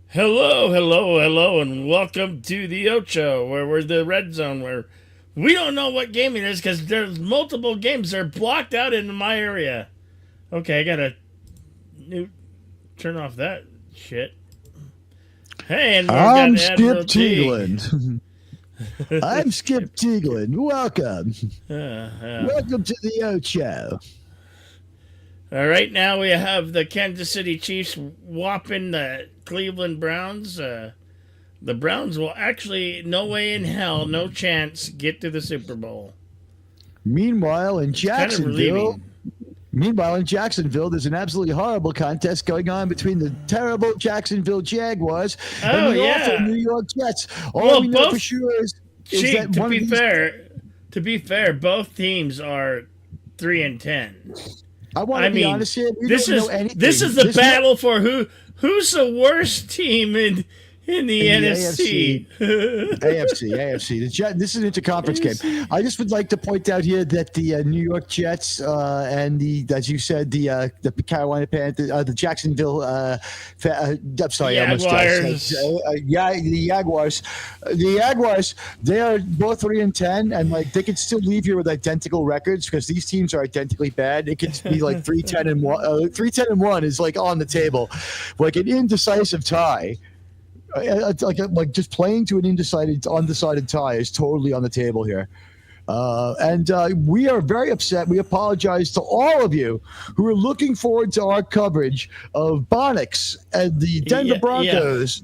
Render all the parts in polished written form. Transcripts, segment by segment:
Hello, hello, hello, and welcome to the Ocho, where we're the red zone, where we don't know what game it is because there's multiple games that are blocked out in my area. Okay, I gotta new turn off that shit. Hey, and we've got I'm Skip Admiral T. Teaglin. I'm Skip Teaglin. Welcome. Uh, Welcome to the Ocho. right now we have the Kansas City Chiefs whopping the Cleveland Browns. The Browns will actually, no way in hell, no chance, get to the Super Bowl. Meanwhile, in It's kind of Jacksonville, relieving. there's an absolutely horrible contest going on between the terrible Jacksonville Jaguars and Oh the awful yeah. New York Jets. All Well, we know for both. sure is See, that one of these. to be fair, both teams are 3-10. I want I to be mean, honest here. We don't know this anything. is the battle for who's the worst team in the In the AFC, NFC. AFC. This is an interconference game. I just would like to point out here that the New York Jets and as you said, the Carolina Panthers, the Jacksonville. I'm sorry, I almost Jaguars. the Jaguars. The Jaguars, they are both 3-10, and like they could still leave here with identical records because these teams are identically bad. It could be like 3-10-1. 3-10-1 is like on the table, like an indecisive tie. Like just playing to an undecided tie is totally on the table here. And we are very upset. We apologize to all of you who are looking forward to our coverage of Bonix and the Denver Yeah. Broncos.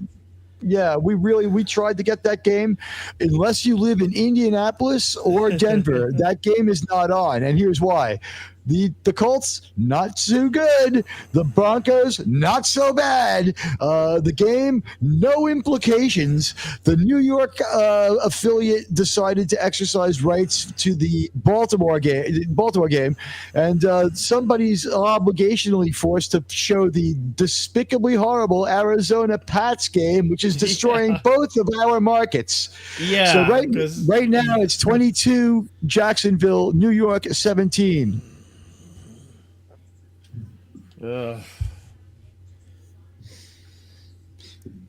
Yeah, we tried to get that game. Unless you live in Indianapolis or Denver, that game is not on. And here's why. The Colts, not too good. The Broncos, not so bad. The game, no implications. The New York affiliate decided to exercise rights to the Baltimore game, and somebody's obligationally forced to show the despicably horrible Arizona Pats game, which is destroying Yeah. both of our markets. So Yeah. Because right now it's 22 Jacksonville, New York 17.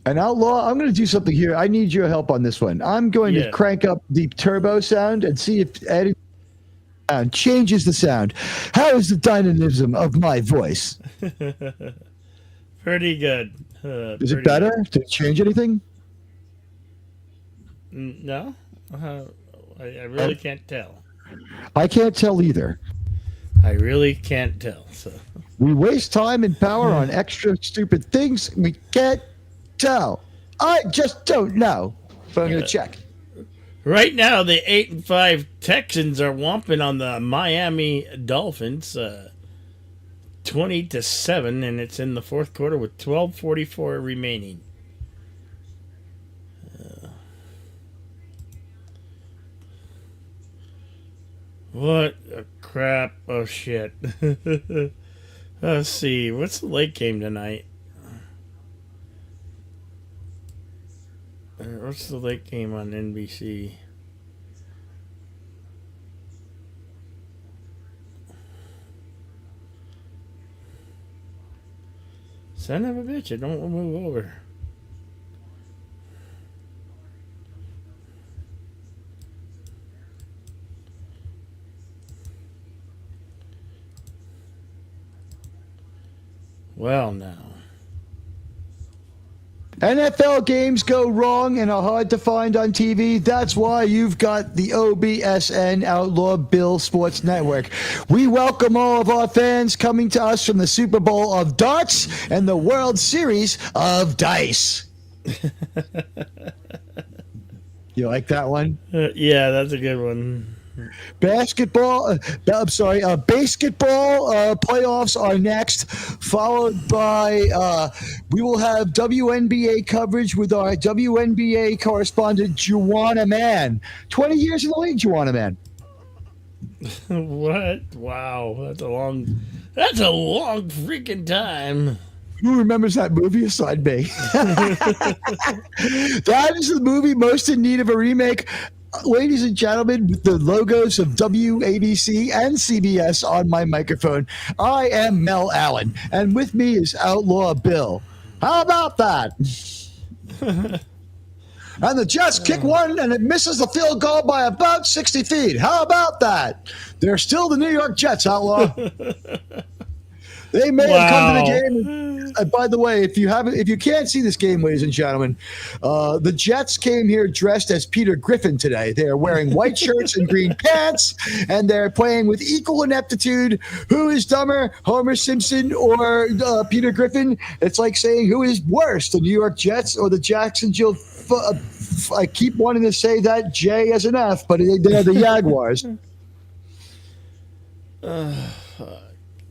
And Outlaw, I'm going to do something here. I need your help on this one. I'm going to yeah. crank up the turbo sound and see if adding sound changes the sound. How is the dynamism of my voice? Pretty good. Is it Pretty better? good. Did it change anything? No, I really can't tell. I can't tell either. I really can't tell. So. We waste time and power on extra stupid things. We can't tell. I just don't know. But I'm going to check. Right now, the 8-5 Texans are whomping on the Miami Dolphins, 20-7, and it's in the fourth quarter with 12:44 remaining. What a crap of shit. Let's see, what's the late game tonight? What's the late game on NBC? Son of a bitch, I don't want to move over. Well, now. NFL games go wrong and are hard to find on TV. That's why you've got the O.B.S.N. Outlaw Bill Sports Network. We welcome all of our fans coming to us from the Super Bowl of Darts and the World Series of Dice. You like that one? Yeah, that's a good one. Basketball, basketball playoffs are next, followed by we will have WNBA coverage with our WNBA correspondent, Juwana Man. 20 years in the league, Juwana Man. What? Wow, That's a long freaking time. Who remembers that movie aside me? That is the movie most in need of a remake. Ladies and gentlemen, with the logos of WABC and CBS on my microphone, I am Mel Allen, and with me is Outlaw Bill. How about that? And the Jets kick one, and it misses the field goal by about 60 feet. How about that? They're still the New York Jets, Outlaw. They may have come to the game. By the way, if you can't see this game, ladies and gentlemen, the Jets came here dressed as Peter Griffin today. They are wearing white shirts and green pants, and they're playing with equal ineptitude. Who is dumber, Homer Simpson or Peter Griffin? It's like saying who is worse, the New York Jets or the Jacksonville. I keep wanting to say that J as an F, but they're the Jaguars.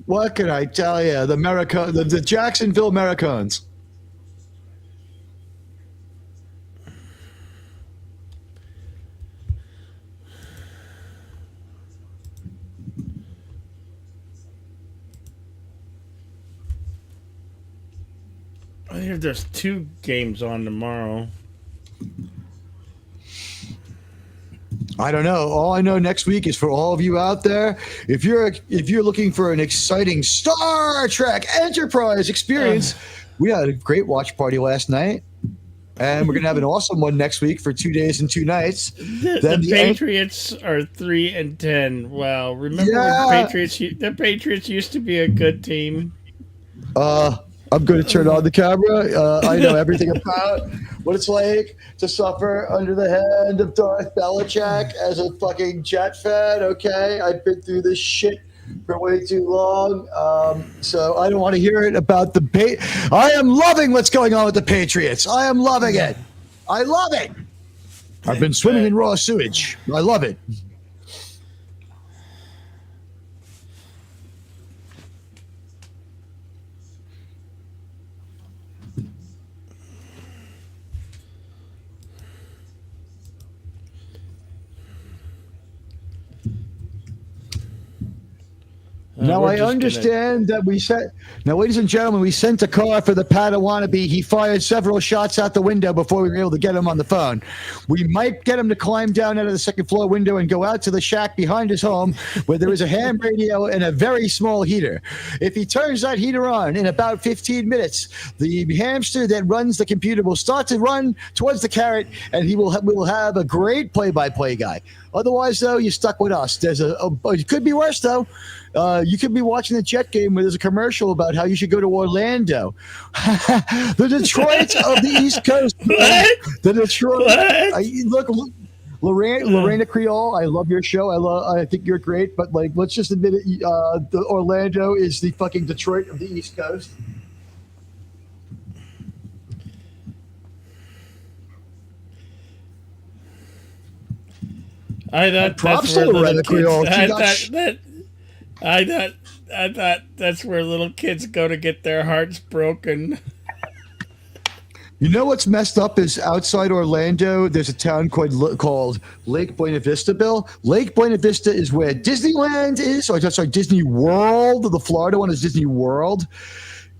What can I tell you? The Jacksonville Americans. I hear there's 2 games on tomorrow. I don't know. All I know next week is for all of you out there, if you're looking for an exciting Star Trek Enterprise experience, we had a great watch party last night, and we're gonna have an awesome one next week for 2 days and 2 nights. The Patriots are 3-10. Wow! Remember when the Patriots used to be a good team. I'm going to turn on the camera. I know everything about what it's like to suffer under the hand of Darth Belichick as a fucking Jet fan. Okay, I've been through this shit for way too long, so I don't want to hear it about the I am loving what's going on with the Patriots. I am loving it. I love it. I've been swimming in raw sewage. I love it. Now, I understand that now, ladies and gentlemen, we sent a car for the Padawannabe. He fired several shots out the window before we were able to get him on the phone. We might get him to climb down out of the second floor window and go out to the shack behind his home where there is a ham radio and a very small heater. If he turns that heater on in about 15 minutes, the hamster that runs the computer will start to run towards the carrot, and we will have a great play-by-play guy. Otherwise, though, you're stuck with us. It could be worse, though. You could be watching the Jet game where there's a commercial about how you should go to Orlando. The Detroit of the East Coast. What? The Detroit. Look, Lorena Creole, I love your show. I think you're great, but let's just admit it. The Orlando is the fucking Detroit of the East Coast. I thought props to Lorena Creole. I thought that's where little kids go to get their hearts broken. You know what's messed up is outside Orlando, there's a town called Lake Buena Vista, Bill. Lake Buena Vista is where Disneyland is. Sorry, Disney World. The Florida one is Disney World.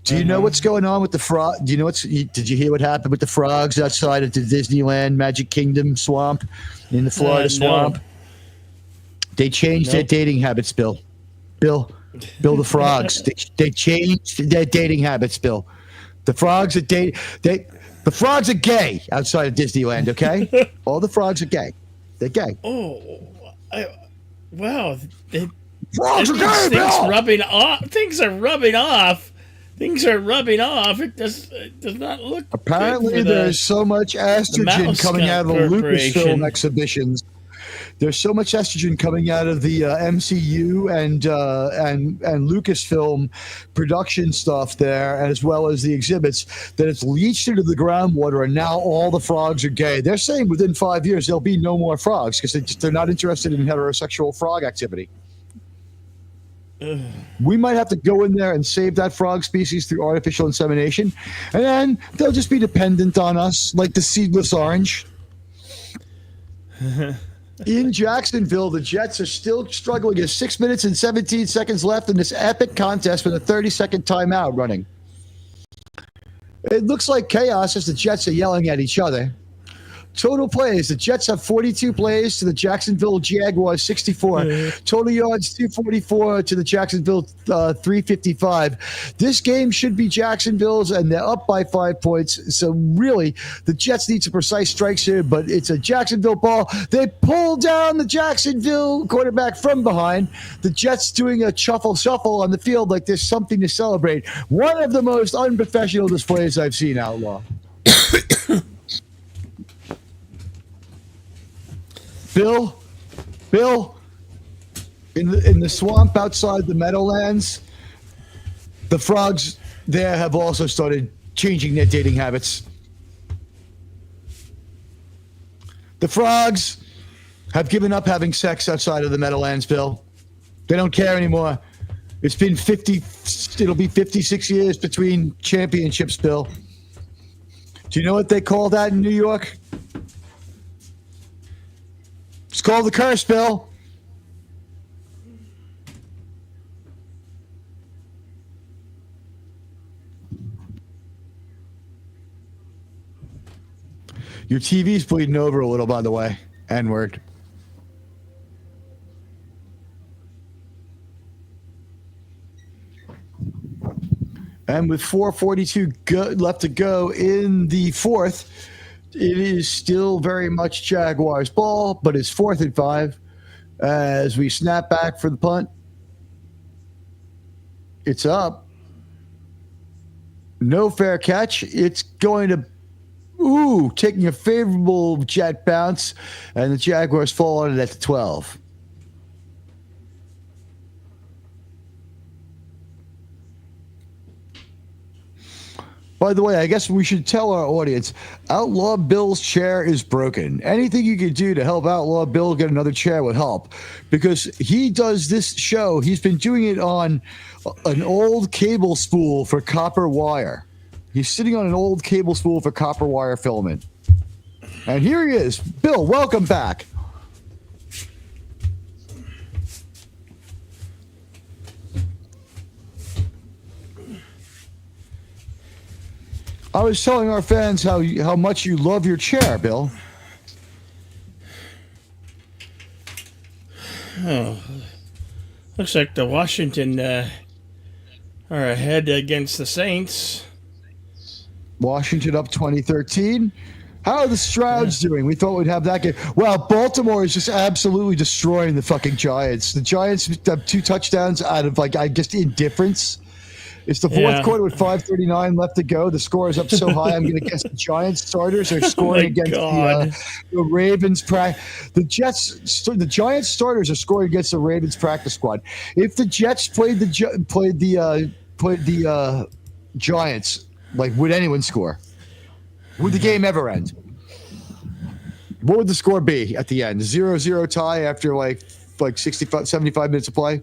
Do you know what's going on with the frog? Did you hear what happened with the frogs outside of the Disneyland Magic Kingdom swamp in the Florida swamp? No. They changed their dating habits, Bill. Bill, the frogs. They changed their dating habits, Bill. The frogs are the frogs are gay outside of Disneyland, okay? All the frogs are gay. They're gay. Oh, wow. Frogs are gay, Bill! Things are rubbing off. It does not look. Apparently, there's so much estrogen coming out of the Lucasfilm exhibitions. There's so much estrogen coming out of the MCU and Lucasfilm production stuff there, as well as the exhibits, that it's leached into the groundwater, and now all the frogs are gay. They're saying within 5 years there'll be no more frogs because they're not interested in heterosexual frog activity. We might have to go in there and save that frog species through artificial insemination, and then they'll just be dependent on us like the seedless orange. In Jacksonville, the Jets are still struggling. There's 6 minutes and 17 seconds left in this epic contest with a 30-second timeout running. It looks like chaos as the Jets are yelling at each other. Total plays. The Jets have 42 plays to the Jacksonville Jaguars 64. Total yards 244 to the Jacksonville 355. This game should be Jacksonville's, and they're up by 5 points. So really, the Jets need some precise strikes here, but it's a Jacksonville ball. They pull down the Jacksonville quarterback from behind. The Jets doing a shuffle on the field like there's something to celebrate. One of the most unprofessional displays I've seen, Outlaw. Bill, in the swamp outside the Meadowlands, the frogs there have also started changing their dating habits. The frogs have given up having sex outside of the Meadowlands, Bill. They don't care anymore. It'll be 56 years between championships, Bill. Do you know what they call that in New York? It's called the curse, Bill. Your TV's bleeding over a little, by the way. N-word. And with 4:42 left to go in the fourth, it is still very much Jaguars ball, but it's 4th and 5 as we snap back for the punt. It's up. No fair catch. It's going to, taking a favorable jet bounce, and the Jaguars fall on it at the 12. By the way, I guess we should tell our audience, Outlaw Bill's chair is broken. Anything you could do to help Outlaw Bill get another chair would help, because he does this show. He's been doing it on an old cable spool for copper wire. He's sitting on an old cable spool for copper wire filament. And here he is. Bill, welcome back. I was telling our fans how much you love your chair, Bill. Oh, looks like the Washington are ahead against the Saints. Washington up 2013. How are the Strouds doing? We thought we'd have that game. Well, Baltimore is just absolutely destroying the fucking Giants. The Giants have 2 touchdowns out of, I guess, indifference. It's the fourth quarter with 5:39 left to go. The score is up so high, I'm going to guess the Giants starters are scoring against the Ravens. The Giants starters are scoring against the Ravens practice squad. If the Jets played the Giants, would anyone score? Would the game ever end? What would the score be at the end? 0-0 tie after 65, 75 minutes of play?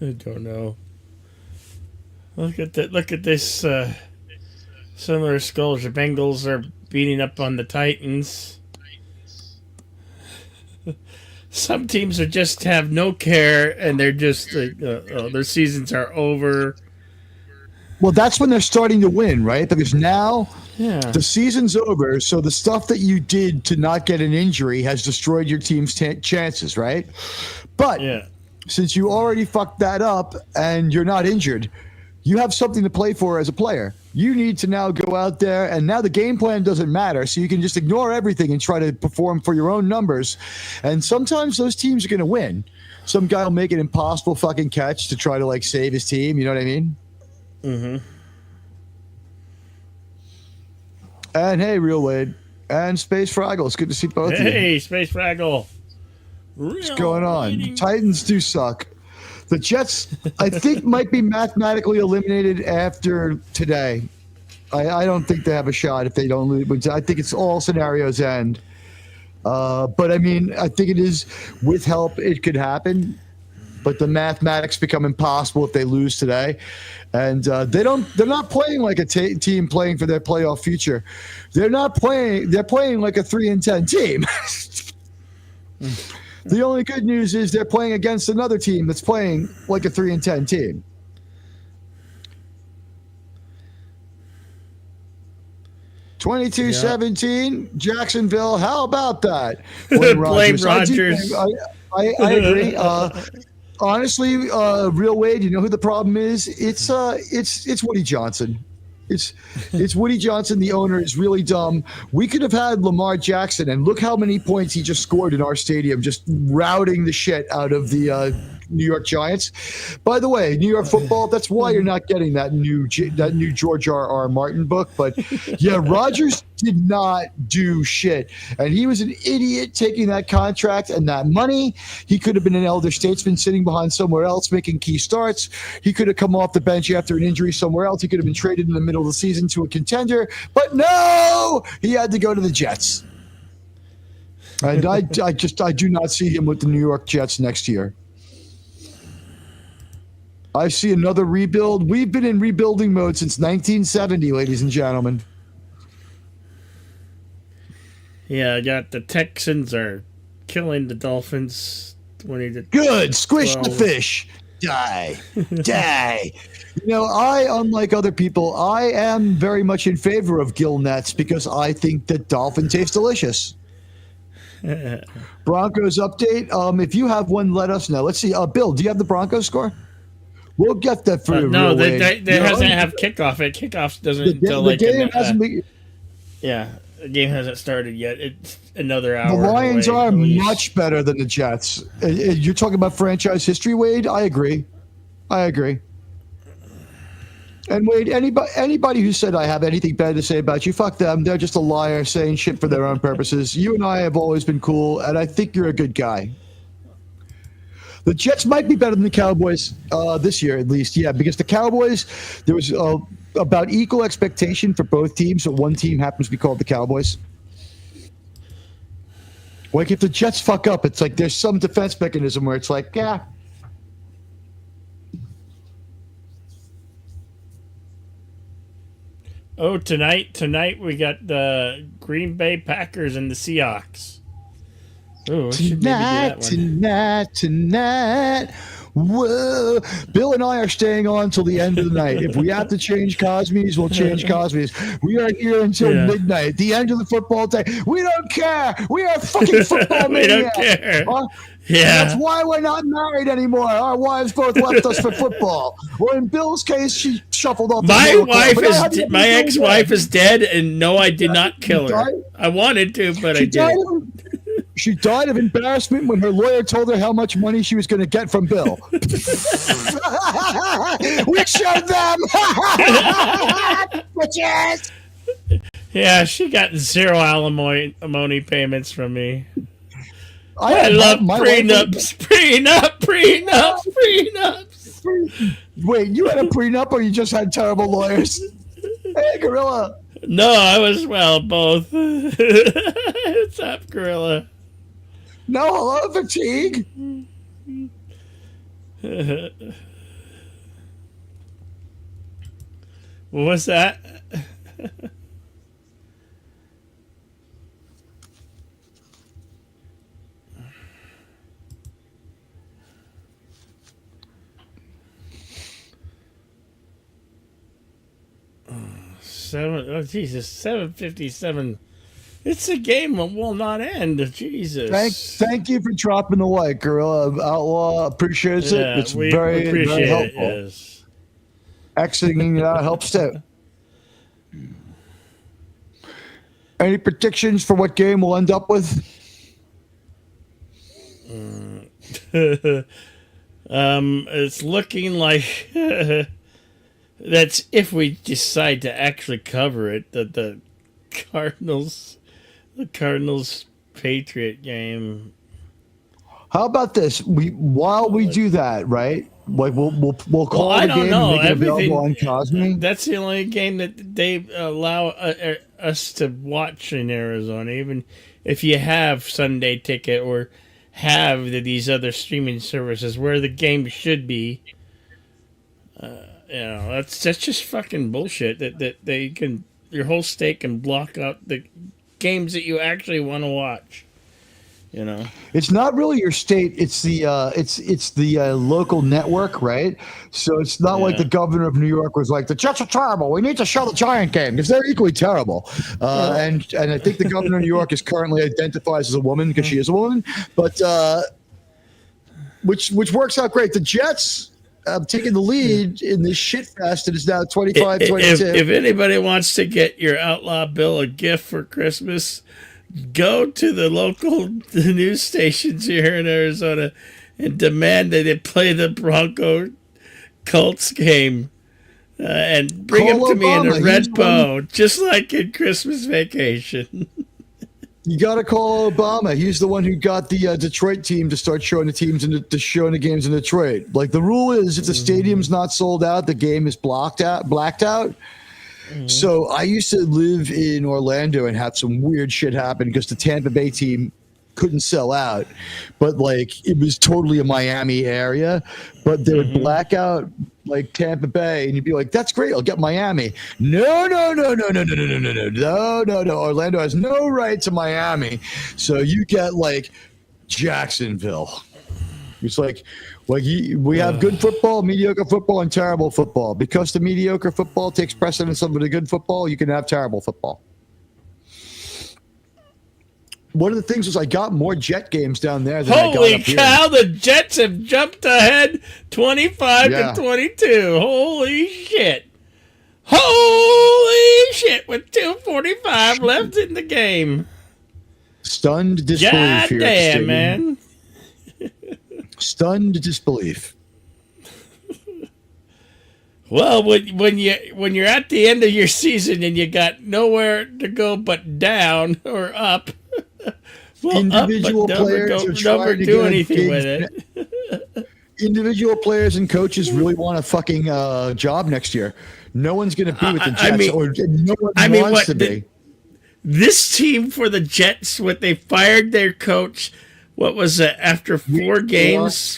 I don't know. Look at this similar skulls. The Bengals are beating up on the Titans. Some teams are just have no care, and they're just their seasons are over. Well, that's when they're starting to win, right? Because now the season's over, so the stuff that you did to not get an injury has destroyed your team's chances, right? But since you already fucked that up and you're not injured, you have something to play for as a player. You need to now go out there, and now the game plan doesn't matter, so you can just ignore everything and try to perform for your own numbers. And sometimes those teams are going to win. Some guy will make an impossible fucking catch to try to save his team. You know what I mean? Mm-hmm. And hey, Real Wade and Space Fraggle. It's good to see both of you. Hey, Space Fraggle. What's going on? Titans do suck. The Jets, I think, might be mathematically eliminated after today. I don't think they have a shot if they don't lose. I think it's all scenarios end. But I mean, I think it is with help. It could happen, but the mathematics become impossible if they lose today. And they're not playing like a team playing for their playoff future. They're not playing. They're playing like a 3-10 team. The only good news is they're playing against another team that's playing like a 3-10 team. 22-17, Jacksonville. How about that? Blame Blame Rodgers. Rodgers. I agree. Honestly, real Wade, you know who the problem is? It's Woody Johnson. It's Woody Johnson. The owner is really dumb. We could have had Lamar Jackson, and look how many points he just scored in our stadium, just routing the shit out of the New York Giants. By the way, New York football. That's why you're not getting that new George R.R. Martin book. But yeah, Rodgers did not do shit, and he was an idiot taking that contract and that money. He could have been an elder statesman sitting behind somewhere else making key starts. He could have come off the bench after an injury somewhere else. He could have been traded in the middle of the season to a contender, but no, he had to go to the Jets. And I do not see him with the New York Jets next year. I see another rebuild. We've been in rebuilding mode since 1970, ladies and gentlemen. Yeah, I got the Texans are killing the Dolphins 20 to Good. Squish 12. the fish. Die. Die. You know, unlike other people, I am very much in favor of gill nets because I think that dolphin tastes delicious. Broncos update. If you have one, let us know. Let's see. Bill, do you have the Broncos score? We'll get that for you. No, they hasn't have kickoff. Kickoff doesn't until the game hasn't been. Yeah, the game hasn't started yet. It's another hour. The Lions away, are much better than the Jets. You're talking about franchise history, Wade. I agree. And Wade, anybody who said I have anything bad to say about you, fuck them. They're just a liar saying shit for their own purposes. You and I have always been cool, and I think you're a good guy. The Jets might be better than the Cowboys this year, at least. Yeah, because the Cowboys, there was about equal expectation for both teams, but one team happens to be called the Cowboys. Like, if the Jets fuck up, it's like there's some defense mechanism where it's like, yeah. Oh, tonight we got the Green Bay Packers and the Seahawks. Oh, Tonight. Whoa. Bill and I are staying on till the end of the night. If we have to change Cosby's, we'll change Cosby's. We are here until midnight, the end of the football day. We don't care. We are fucking football We maniacs. don't care. Yeah. That's why we're not married anymore. Our wives both left us for football. Well, in Bill's case, she shuffled off. My ex-wife is dead, and no, I did not kill her. I wanted to, but I didn't. She died of embarrassment when her lawyer told her how much money she was going to get from Bill. We showed them. Bitches. Yeah, she got 0 alimony payments from me. I love prenups. Wait, you had a prenup or you just had terrible lawyers? Hey, Gorilla. No, I was, both. What's up, Gorilla? No, hello, fatigue. What was that? Jesus, 7:57. It's a game that will not end. Jesus. Thank you for dropping the like, Gorilla. Outlaw appreciates it. It's very, very helpful. It, yes. Exiting it out helps too. Any predictions for what game we'll end up with? It's looking like that's if we decide to actually cover it. The Cardinals Patriot game. How about this? While we do that, right? Like we'll call the game and make it available on Cosme. That's the only game that they allow us to watch in Arizona. Even if you have Sunday Ticket or have these other streaming services where the game should be. That's just fucking bullshit. That they can. Your whole state can block out the games that you actually want to watch. You know. It's not really your state. It's the local network, right? So it's not like the Yeah. governor of New York was like, the Jets are terrible. We need to show the Giant game because they're equally terrible. Well, And I think the governor of New York is currently identifies as a woman because she is a woman, but which works out great. The Jets have taken the lead in this shit fest. It is now 25-22. if anybody wants to get your Outlaw Bill a gift for Christmas, go to the local news stations here in Arizona and demand that they play the Bronco Colts game and bring Call them to me in Obama. a red He's bow, just like in Christmas Vacation. You got to call Obama. He's the one who got the Detroit team to start showing the teams and showing the games in Detroit. Like the rule is, if the stadium's not sold out, the game is blacked out. So I used to live in Orlando and have some weird shit happen because the Tampa Bay team couldn't sell out, but like it was totally a Miami area, but they would black out like Tampa Bay, and you'd be like, "That's great, I'll get Miami." No. Orlando has no right to Miami, so you get like Jacksonville. It's like we have good football, mediocre football, and terrible football. Because the mediocre football takes precedence over the good football, you can have terrible football. One of the things was I got more Jet games down there than I got Holy up here. cow, the Jets have jumped ahead 25 to 22. Holy shit. Holy shit, with 2:45 left in the game. Stunned disbelief God here. damn, man. Stunned disbelief. Well, when you're at the end of your season and you got nowhere to go but down or up, well, Individual up, but players are trying never to do get anything with gigs. it. Individual players and coaches really want a fucking job next year. No one's going to be with the Jets, or no one wants to be. This team for the Jets, they fired their coach. What was it? After four games.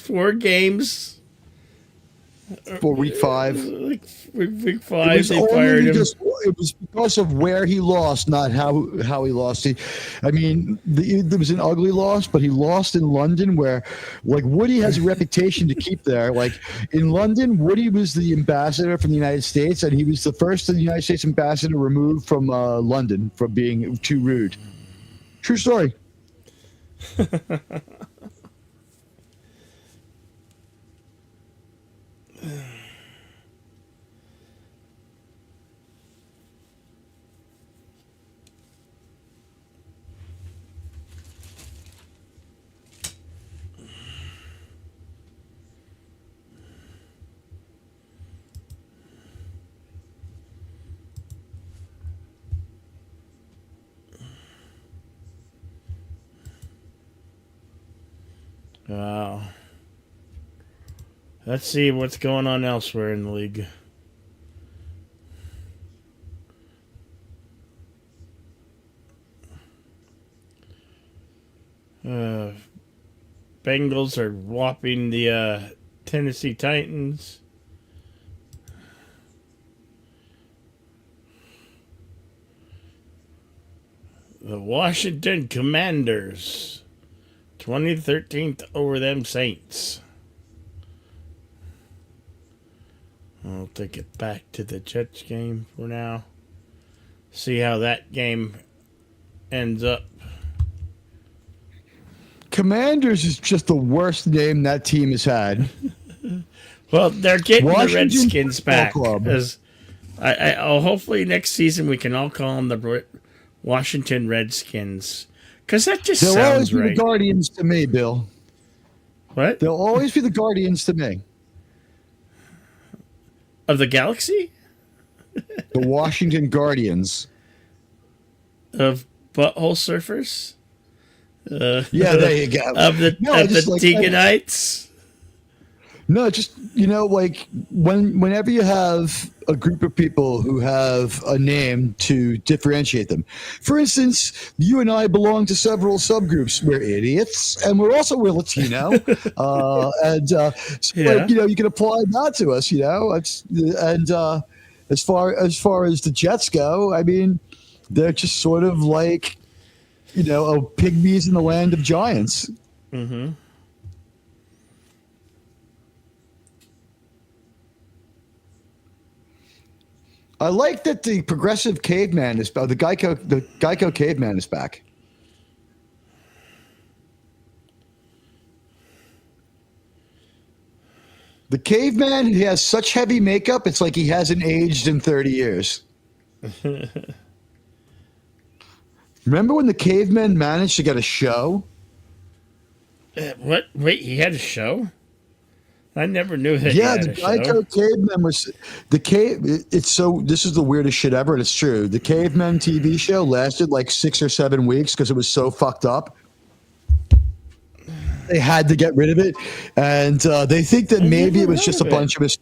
For week 5. Like week 5, they fired him. It was because of where he lost, not how he lost. There was an ugly loss, but he lost in London, where like Woody has a reputation to keep there. Like in London, Woody was the ambassador from the United States, and he was the first United States ambassador removed from London for being too rude. True story. Wow. Let's see what's going on elsewhere in the league. Bengals are whopping the Tennessee Titans. The Washington Commanders 2013 over them Saints. I'll take it back to the Jets game for now. See how that game ends up. Commanders is just the worst name that team has had. Well, they're getting Washington the Redskins back. Club. Because hopefully next season we can all call them the Washington Redskins. Because that just They'll always sounds be right. the Guardians to me, Bill. What? They'll always be the Guardians to me. Of the Galaxy? The Washington Guardians. Of Butthole Surfers? Yeah, there you go. Of the Teganites? No, just like whenever you have a group of people who have a name to differentiate them. For instance, you and I belong to several subgroups. We're idiots, and we're Latino, you can apply that to us. As far as the Jets go, I mean, they're just sort of like of pygmies in the land of giants. Mm-hmm. I like that the progressive caveman is the Geico caveman is back. The caveman, he has such heavy makeup, it's like he hasn't aged in 30 years. Remember when the cavemen managed to get a show? What? Wait, he had a show? I never knew that he Yeah, had the a show. Geico cavemen was the cave. It's so. This is the weirdest shit ever, and it's true. The cavemen TV show lasted like 6 or 7 weeks because it was so fucked up. They had to get rid of it, and they think that I maybe never it was heard just a of it. bunch of us.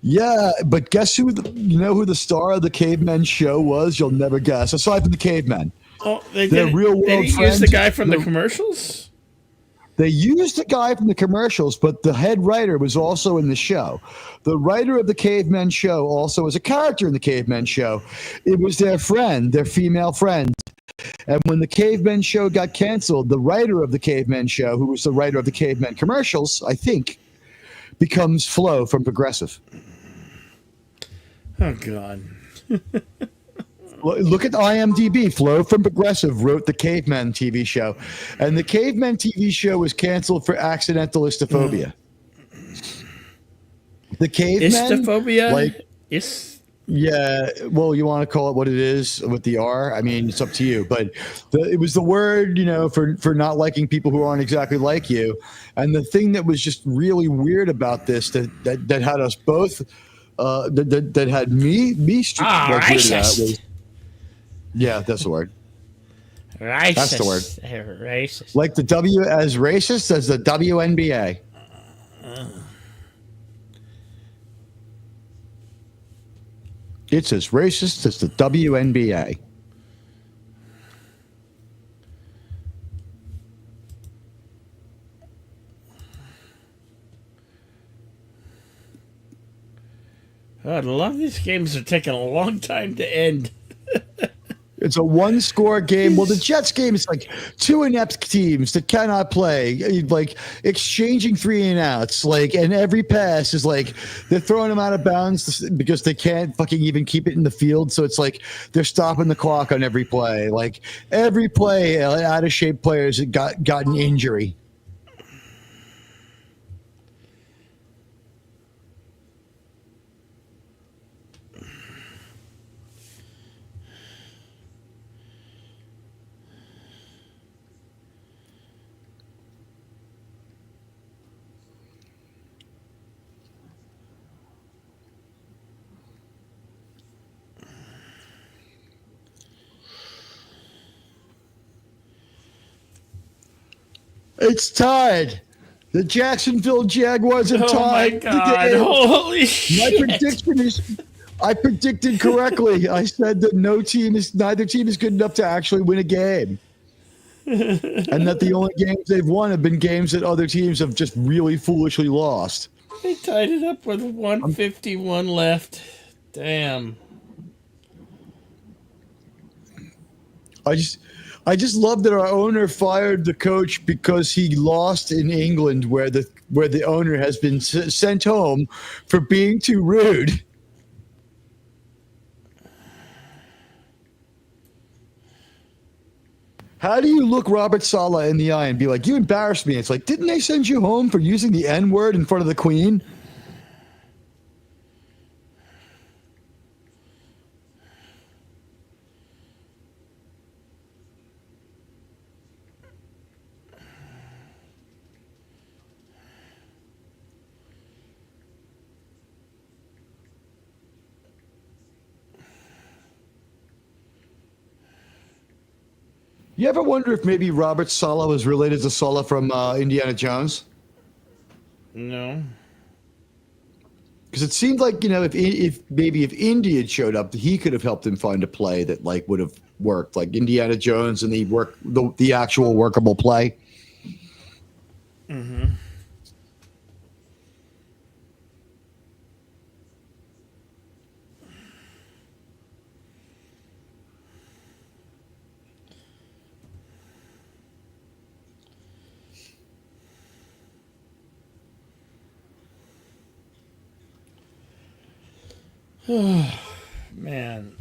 Yeah, but guess who? You know who the star of the cavemen show was? You'll never guess. Aside from the cavemen, Oh, they their didn't. real They world didn't use the friends. guy from the commercials. They used the guy from the commercials, but the head writer was also in the show. The writer of the Cavemen show also was a character in the Cavemen show. It was their friend, their female friend. And when the Cavemen show got canceled, the writer of the Cavemen show, who was the writer of the Cavemen commercials, I think, becomes Flo from Progressive. Oh God. Look at IMDb. Flo from Progressive wrote the Cavemen TV show. And the Cavemen TV show was canceled for accidental istophobia. The cavemen, like, Istophobia. Is. yeah, well, you want to call it what it is with the R. I mean, it's up to you. But it was the word, for not liking people who aren't exactly like you. And the thing that was just really weird about this that had us both, that had me Ah, like weirded out racist. was, yeah, that's the word. That's the word. Racist. Racist. Like the W as racist as the WNBA. It's as racist as the WNBA. Oh, a lot of these games are taking a long time to end. It's a one-score game. Well, the Jets game is like two inept teams that cannot play, like exchanging 3-and-outs, like, and every pass is like they're throwing them out of bounds because they can't fucking even keep it in the field. So it's like they're stopping the clock on every play. Like every play, out of shape players got an injury. It's tied. The Jacksonville Jaguars are Oh my tied the God! game. Holy My shit! prediction is I predicted correctly. I said that neither team is good enough to actually win a game. And that the only games they've won have been games that other teams have just really foolishly lost. They tied it up with 151 left. Damn. I just love that our owner fired the coach because he lost in England, where the owner has been sent home for being too rude. How do you look Robert Saleh in the eye and be like, "You embarrassed me"? It's like, didn't they send you home for using the N word in front of the Queen? You ever wonder if maybe Robert Saleh was related to Saleh from Indiana Jones? No. Because it seemed like, if Indy had showed up, he could have helped him find a play that like would have worked, like Indiana Jones and the actual workable play. Mm-hmm. Man,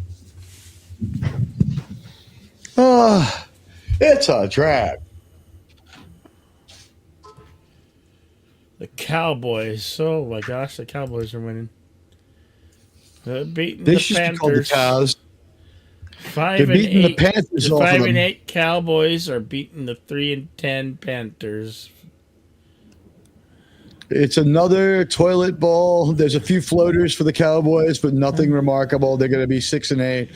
It's a trap. the Cowboys. Oh my gosh, the Cowboys are winning. They're beating They the should just be called the Panthers. Cows. They're Five and beating the eight. Panthers The off of 5 and 8 them. Cowboys are beating the 3-10 Panthers. It's another toilet bowl. There's a few floaters for the Cowboys, but nothing remarkable. They're going to be 6-8.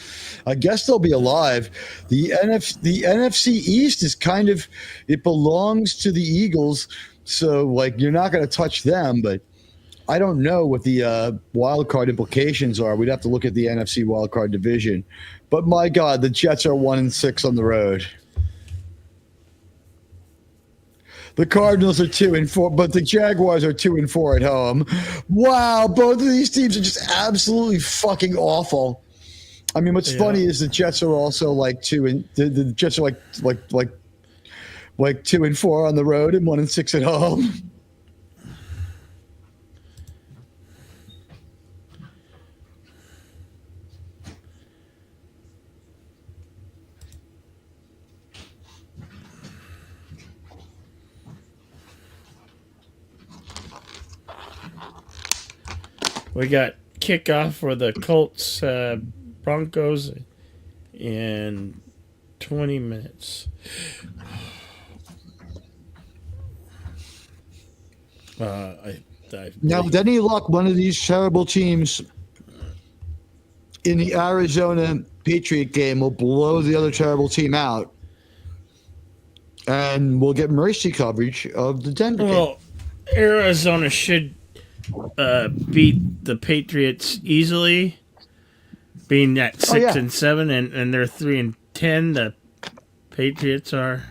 I guess they'll be alive. The NFC East is kind of, it belongs to the Eagles, so like you're not going to touch them. But I don't know what the wild card implications are. We'd have to look at the NFC wild card division. But my God, the Jets are 1-6 on the road. The Cardinals are 2-4, but the Jaguars are 2-4 at home. Wow, both of these teams are just absolutely fucking awful. I mean, what's funny is the Jets are also like the Jets are like 2-4 on the road and 1-6 at home. We got kickoff for the Colts Broncos in 20 minutes. Now, with any luck, one of these terrible teams in the Arizona Patriot game will blow the other terrible team out, and we'll get mercy coverage of the Denver game. Well, Arizona should beat the Patriots easily, being at 6-7, and they're 3-10. The Patriots are,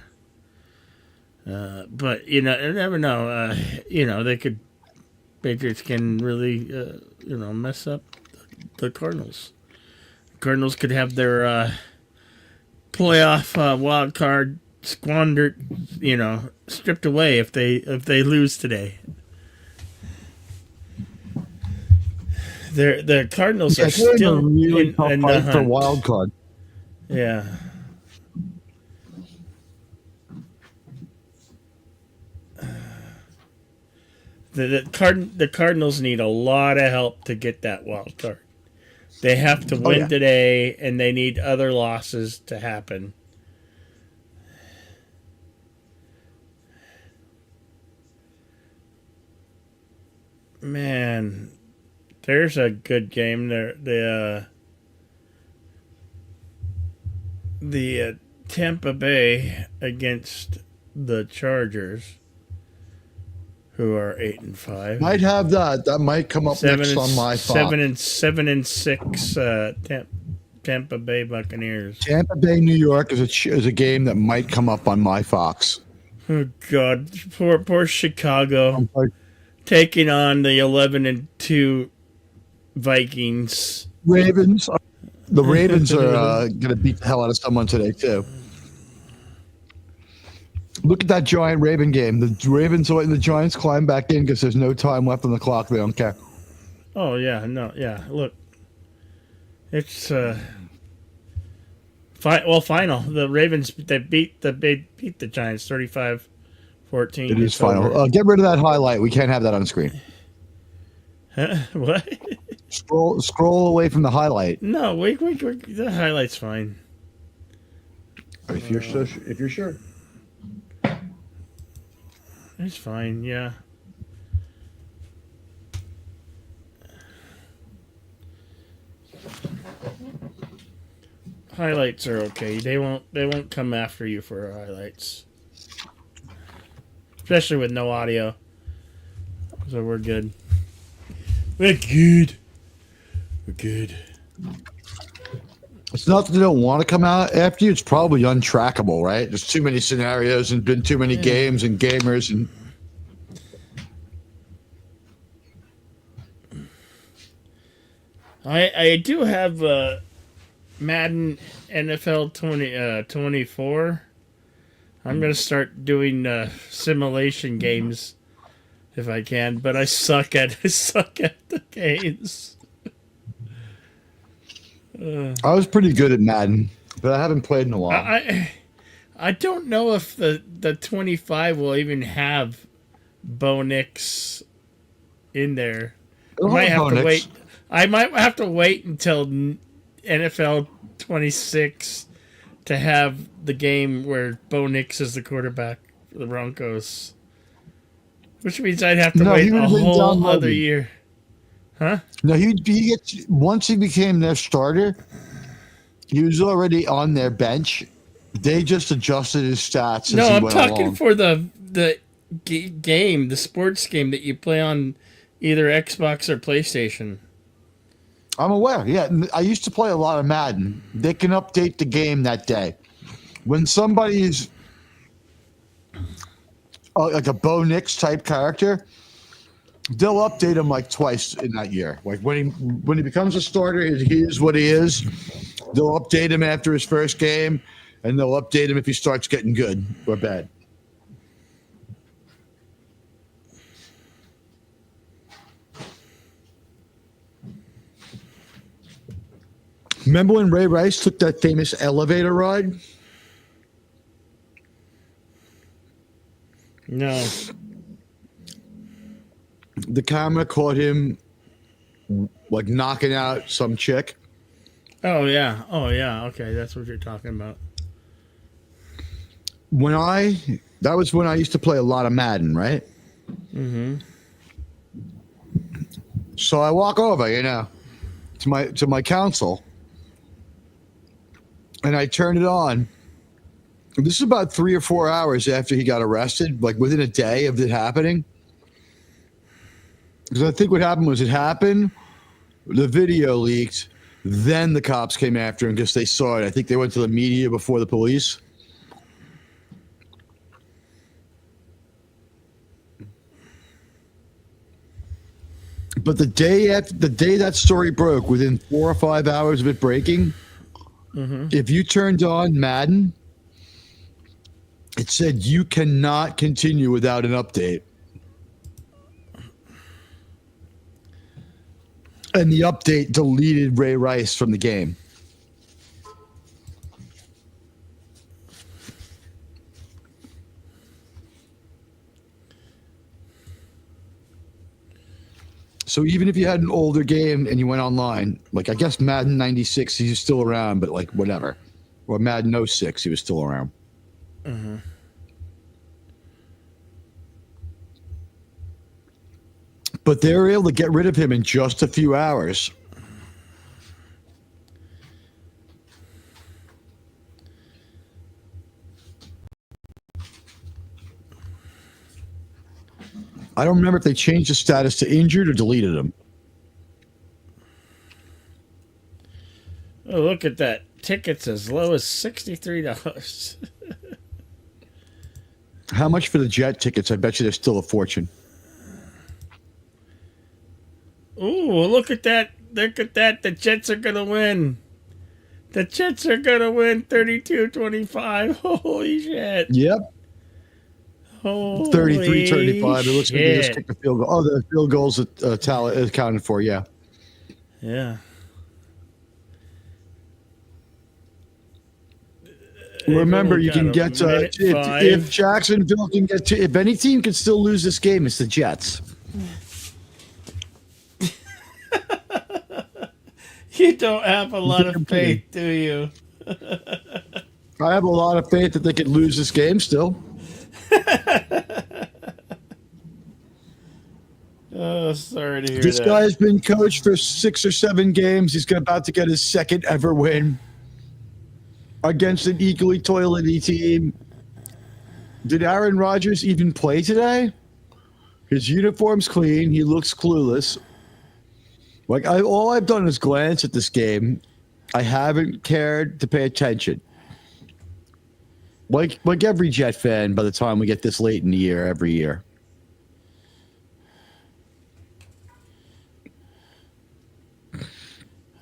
but you never know. They could. Patriots can really, mess up the Cardinals. Cardinals could have their playoff wild card squandered, stripped away if they lose today. The Cardinals are still really tough in fight the for hunt. wild card. Yeah. The Cardinals need a lot of help to get that wild card. They have to win today, and they need other losses to happen. Man, there's a good game there. The Tampa Bay against the Chargers, who are 8-5. Might have that. That might come up next on my Fox. 7-6 Tampa Bay Buccaneers. Tampa Bay, New York is a game that might come up on my Fox. Oh God, poor Chicago taking on the 11-2 Vikings. Ravens. The Ravens are going to beat the hell out of someone today too. Look at that giant Raven game. The Ravens are letting the Giants climb back in because there's no time left on the clock. They don't care. Oh yeah, no, yeah. Look, it's final. The Ravens they beat the Giants 35-14. It is final. Get rid of that highlight. We can't have that on screen. Huh? What? Scroll away from the highlight. No, wait. The highlight's fine. If you're sure. It's fine. Yeah. Highlights are okay. They won't come after you for highlights, especially with no audio. So we're good. We're good. It's not that they don't want to come out after you. It's probably untrackable, right? There's too many scenarios and been too many games and gamers and. I do have Madden NFL 24. I'm gonna start doing simulation games if I can, but I suck at the games. I was pretty good at Madden, but I haven't played in a while. I don't know if the 25 will even have Bo Nix in there. I It'll might have have Bo to Nix. wait. I might have to wait until NFL 26 to have the game where Bo Nix is the quarterback for the Broncos. Which means I'd have to No, he wait would a have been whole other downloaded. year. Huh? No, he gets once he became their starter. He was already on their bench. They just adjusted his stats as No, he I'm went talking along. for the game, the sports game that you play on either Xbox or PlayStation. I'm aware. Yeah, I used to play a lot of Madden. They can update the game that day. When somebody is like a Bo Nix type character, they'll update him like twice in that year. Like when he becomes a starter, he is what he is. They'll update him after his first game, and they'll update him if he starts getting good or bad. Remember when Ray Rice took that famous elevator ride? No. The camera caught him like knocking out some chick. Oh yeah. Oh yeah. Okay, that's what you're talking about. That was when I used to play a lot of Madden, right? Mm-hmm. So I walk over, to my console, and I turn it on. This is about 3 or 4 hours after he got arrested, like within a day of it happening. Because I think what happened was it happened, the video leaked, then the cops came after him because they saw it. I think they went to the media before the police. But the day that story broke, within 4 or 5 hours of it breaking, if you turned on Madden, it said you cannot continue without an update. And the update deleted Ray Rice from the game. So even if you had an older game and you went online, like I guess Madden 96, he's still around, but like whatever. Or Madden 06, he was still around. Mm-hmm. But they were able to get rid of him in just a few hours. I don't remember if they changed the status to injured or deleted him. Oh, look at that. Tickets as low as $63. How much for the Jet tickets? I bet you they're still a fortune. Ooh, look at that. Look at that. The Jets are going to win. The Jets are going to win 32-25. Holy shit. Yep. Holy 33-35. It looks like they just shit. kicked the field goal. Oh, the field goal's accounted for, yeah. Yeah. Remember, They've you only can got get a minute if five. Jacksonville can get to, if any team can still lose this game, it's the Jets. You don't have a lot of I'm faith, do you? I have a lot of faith that they could lose this game still. Oh, sorry to hear This that. guy has been coached for 6 or 7 games. He's about to get his second ever win against an equally toilety team. Did Aaron Rodgers even play today? His uniform's clean. He looks clueless. Like all I've done is glance at this game. I haven't cared to pay attention. Like every Jet fan, by the time we get this late in the year, every year.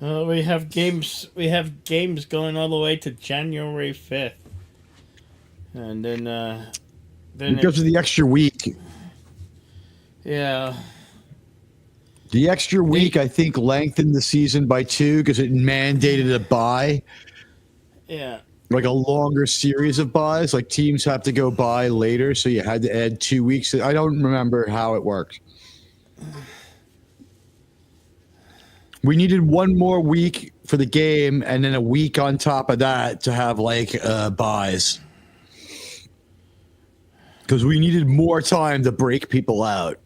We have games. We have games going all the way to January 5th, and then Because of the extra week. yeah. The extra week, I think, lengthened the season by 2 because it mandated a bye. Yeah. Like a longer series of buys. Like teams have to go bye later, so you had to add 2 weeks. I don't remember how it worked. We needed one more week for the game, and then a week on top of that to have like buys. Because we needed more time to break people out.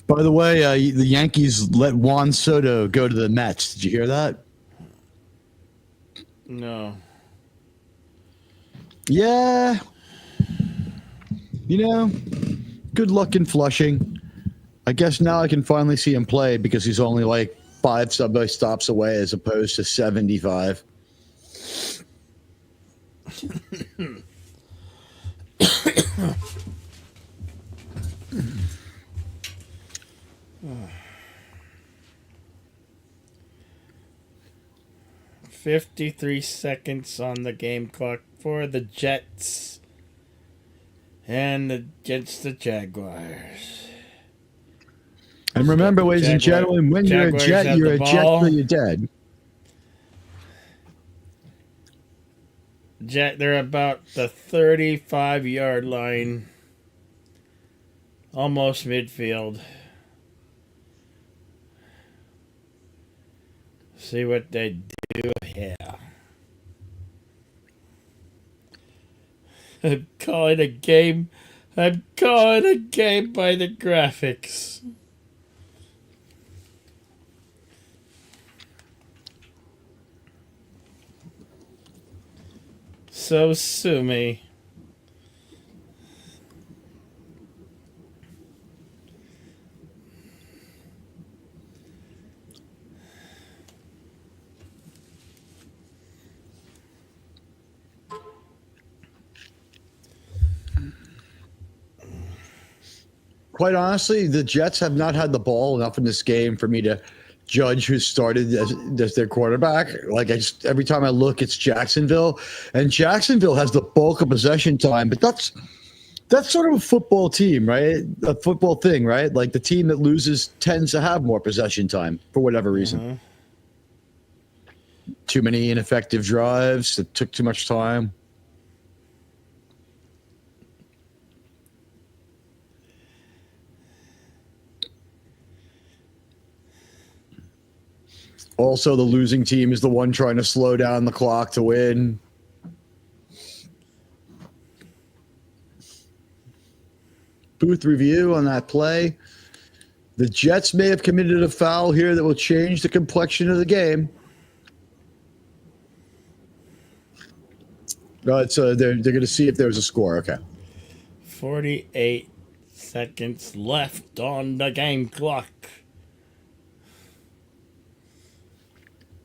By the way, the Yankees let Juan Soto go to the Mets. Did you hear that? No. Yeah. Good luck in Flushing. I guess now I can finally see him play because he's only like 5 subway stops away as opposed to 75. 53 seconds on the game clock for the Jets. And against the Jaguars. And remember, ladies and gentlemen, when you're a Jet, you're a Jet till you're dead. Jet, they're about the 35-yard line. Almost midfield. See what they do here. I'm calling a game. I'm calling a game by the graphics. So sue me. Quite honestly, the Jets have not had the ball enough in this game for me to judge who started as their quarterback. Like every time I look, it's Jacksonville, and Jacksonville has the bulk of possession time. But that's sort of a football team, right? A football thing, right? Like the team that loses tends to have more possession time for whatever reason. Too many ineffective drives. It took too much time. Also, the losing team is the one trying to slow down the clock to win. Booth review on that play. The Jets may have committed a foul here that will change the complexion of the game. No, they're going to see if there's a score. Okay. 48 seconds left on the game clock.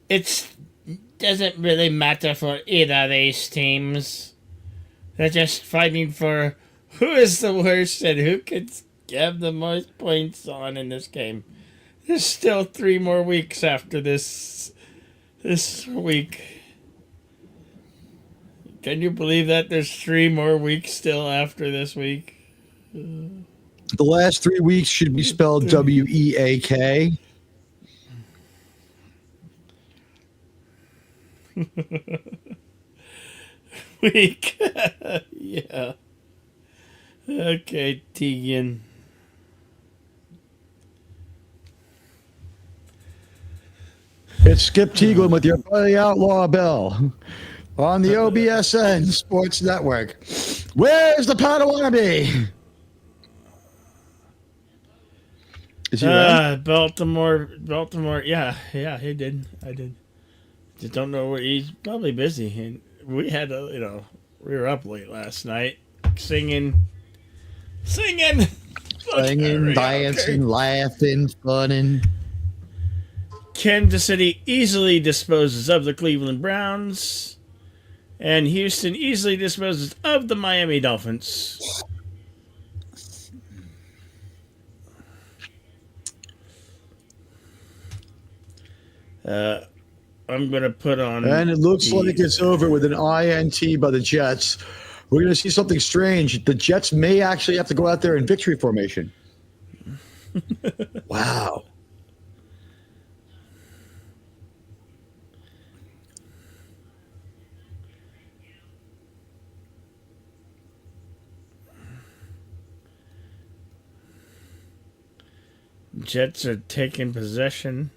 It doesn't really matter for either of these teams. They're just fighting for who is the worst and who can have the most points on in this game. There's still 3 more weeks after this week. Can you believe that there's 3 more weeks still after this week? The last 3 weeks should be spelled W-E-A-K. Week. Yeah. Okay, Tegan. It's Skip Teaglin with your buddy Outlaw Bill on the O.B.S.N. Sports Network. Where's the Padawannabe? Is he around? Baltimore. Yeah, he did. I did. Just don't know where he's probably busy. And we had we were up late last night. clock, singing. Singing, dancing, laughing, funning. Kansas City easily disposes of the Cleveland Browns, and Houston easily disposes of the Miami Dolphins. I'm going to put on... And it looks like it's over with an INT by the Jets. We're going to see something strange. The Jets may actually have to go out there in victory formation. Wow. Jets are taking possession.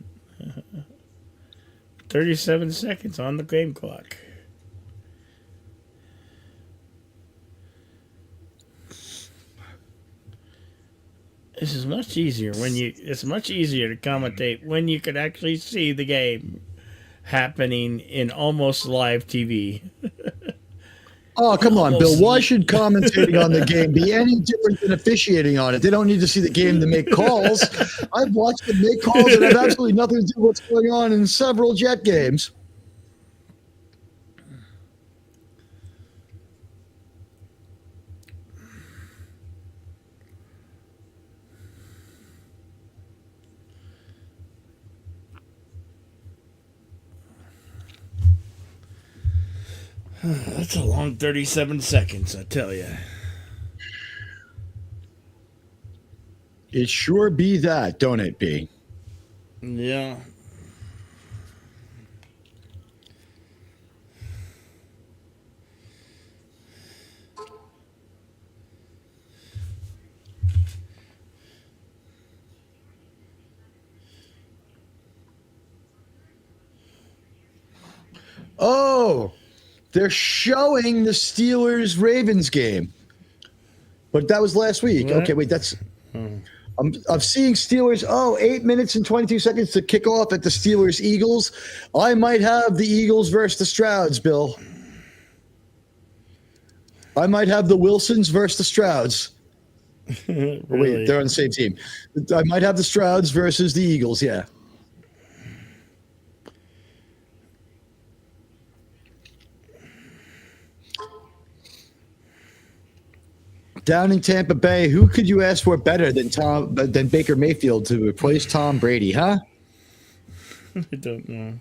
37 seconds on the game clock. This is much easier when you... It's much easier to commentate when you could actually see the game happening in almost live TV. Oh, come on, Bill. Why should commentating on the game be any different than officiating on it? They don't need to see the game to make calls. I've watched them make calls that have absolutely nothing to do with what's going on in several Jet games. That's a long 37 seconds, I tell you. It sure be that, don't it be? Yeah. Oh, they're showing the Steelers-Ravens game. But that was last week. What? Okay, wait, that's... I'm seeing Steelers, 8 minutes and 22 seconds to kick off at the Steelers-Eagles. I might have the Eagles versus the Strouds, Bill. I might have the Wilsons versus the Strouds. Really? Wait, they're on the same team. I might have the Strouds versus the Eagles, yeah. Down in Tampa Bay, who could you ask for better than Baker Mayfield to replace Tom Brady, huh? I don't know.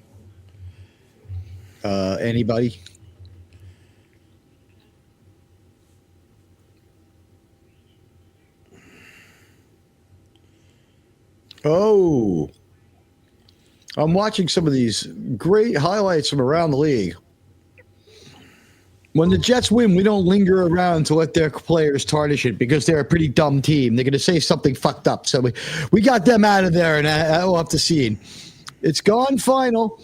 Anybody? Oh, I'm watching some of these great highlights from around the league. When the Jets win, we don't linger around to let their players tarnish it because they're a pretty dumb team. They're going to say something fucked up. So we got them out of there and off the scene. It's gone final.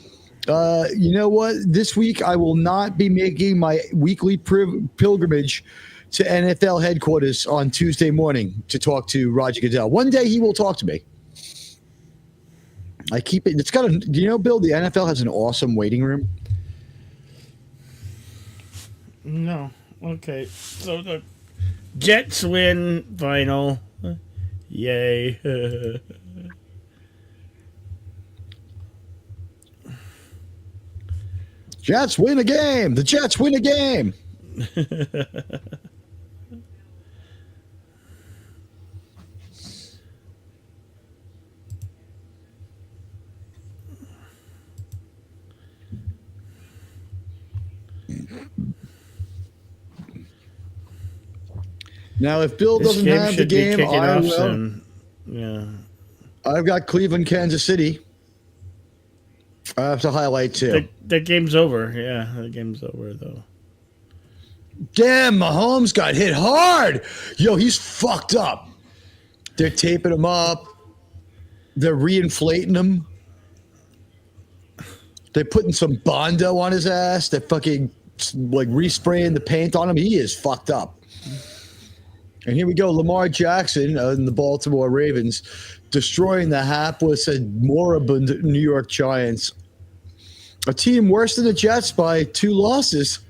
You know what? This week, I will not be making my weekly pilgrimage to NFL headquarters on Tuesday morning to talk to Roger Goodell. One day he will talk to me. I keep it. It's got a. Do you know, Bill? The NFL has an awesome waiting room. No. Okay. So the Jets win final. Yay. Jets win a game. The Jets win a game. Now, if Bill doesn't have the game, I will. Soon. Yeah. I've got Cleveland, Kansas City. I have to highlight too. The game's over. Yeah, the game's over though. Damn, Mahomes got hit hard. Yo, he's fucked up. They're taping him up. They're reinflating him. They're putting some Bondo on his ass. They're fucking like respraying the paint on him. He is fucked up. And here we go, Lamar Jackson and the Baltimore Ravens destroying the hapless and moribund New York Giants. A team worse than the Jets by 2 losses.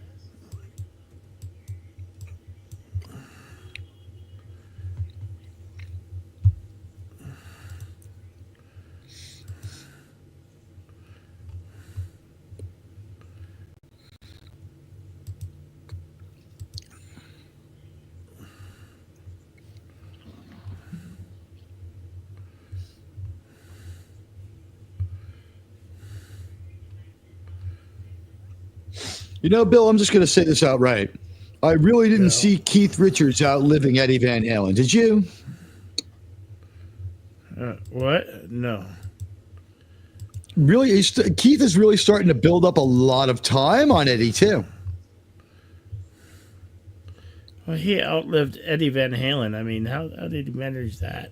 You know, Bill, I'm just going to say this outright. I really didn't No. see Keith Richards outliving Eddie Van Halen. Did you? What? No. Really, Keith is really starting to build up a lot of time on Eddie too. Well, he outlived Eddie Van Halen. I mean, how did he manage that?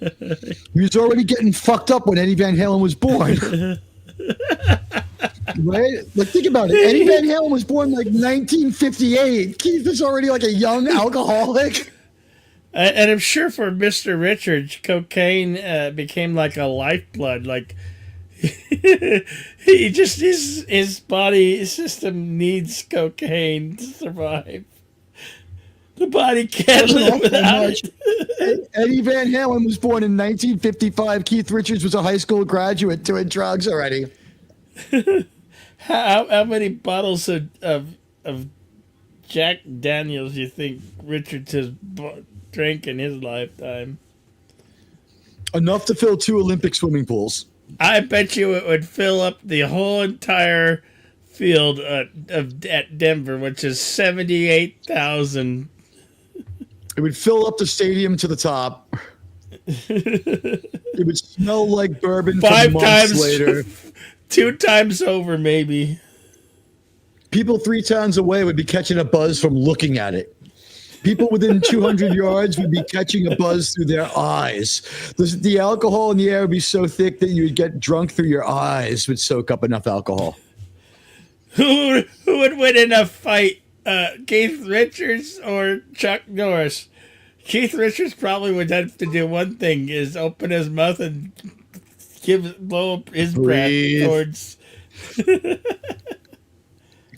He was already getting fucked up when Eddie Van Halen was born. Right? Like, think about it. Eddie Van Halen was born like 1958. Keith is already like a young alcoholic. And I'm sure for Mr. Richards, cocaine became like a lifeblood. Like he just his body system needs cocaine to survive. The body can't live without it. Eddie Van Halen was born in 1955. Keith Richards was a high school graduate doing drugs already. How many bottles of Jack Daniels you think Richards has drank in his lifetime? Enough to fill 2 Olympic swimming pools. I bet you it would fill up the whole entire field at Denver, which is 78,000. It would fill up the stadium to the top. It would smell like bourbon 5 months times later. 2 times over, maybe. People 3 towns away would be catching a buzz from looking at it. People within 200 yards would be catching a buzz through their eyes. The alcohol in the air would be so thick that you would get drunk through your eyes, would soak up enough alcohol. Who would win in a fight, Keith Richards or Chuck Norris? Keith Richards probably would have to do one thing: is open his mouth and blow up his Breathe. breath towards.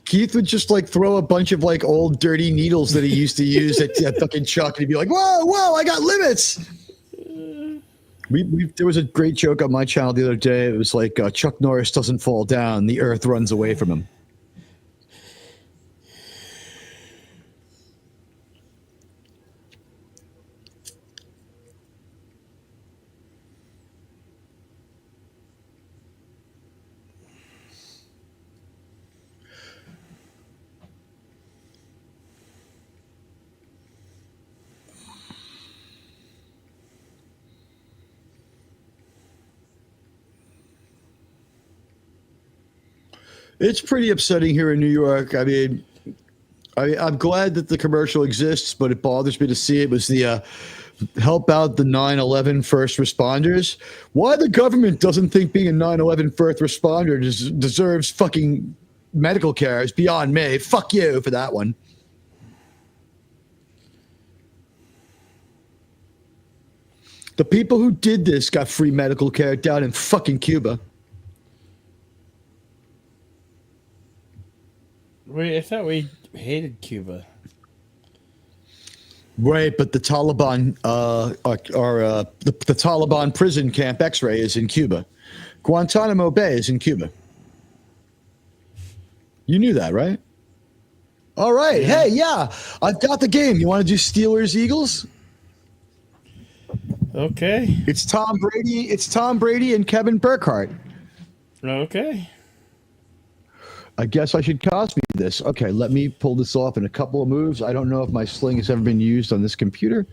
Keith would just like throw a bunch of like old dirty needles that he used to use at fucking Chuck, and he'd be like, "Whoa, I got limits." There was a great joke on my channel the other day. It was like Chuck Norris doesn't fall down; the earth runs away from him. It's pretty upsetting here in New York. I mean, I'm glad that the commercial exists, but it bothers me to see it was the help out the 9/11 first responders. Why the government doesn't think being a 9/11 first responder deserves fucking medical care is beyond me. Fuck you for that one. The people who did this got free medical care down in fucking Cuba. I thought we hated Cuba. Right, but the Taliban the Taliban prison camp X-ray is in Cuba. Guantanamo Bay is in Cuba. You knew that, right? All right. Yeah. Hey, yeah, I've got the game. You want to do Steelers Eagles? Okay. It's Tom Brady. It's Tom Brady and Kevin Burkhardt. Okay. I guess I should Cosme this. Okay, let me pull this off in a couple of moves. I don't know if my sling has ever been used on this computer,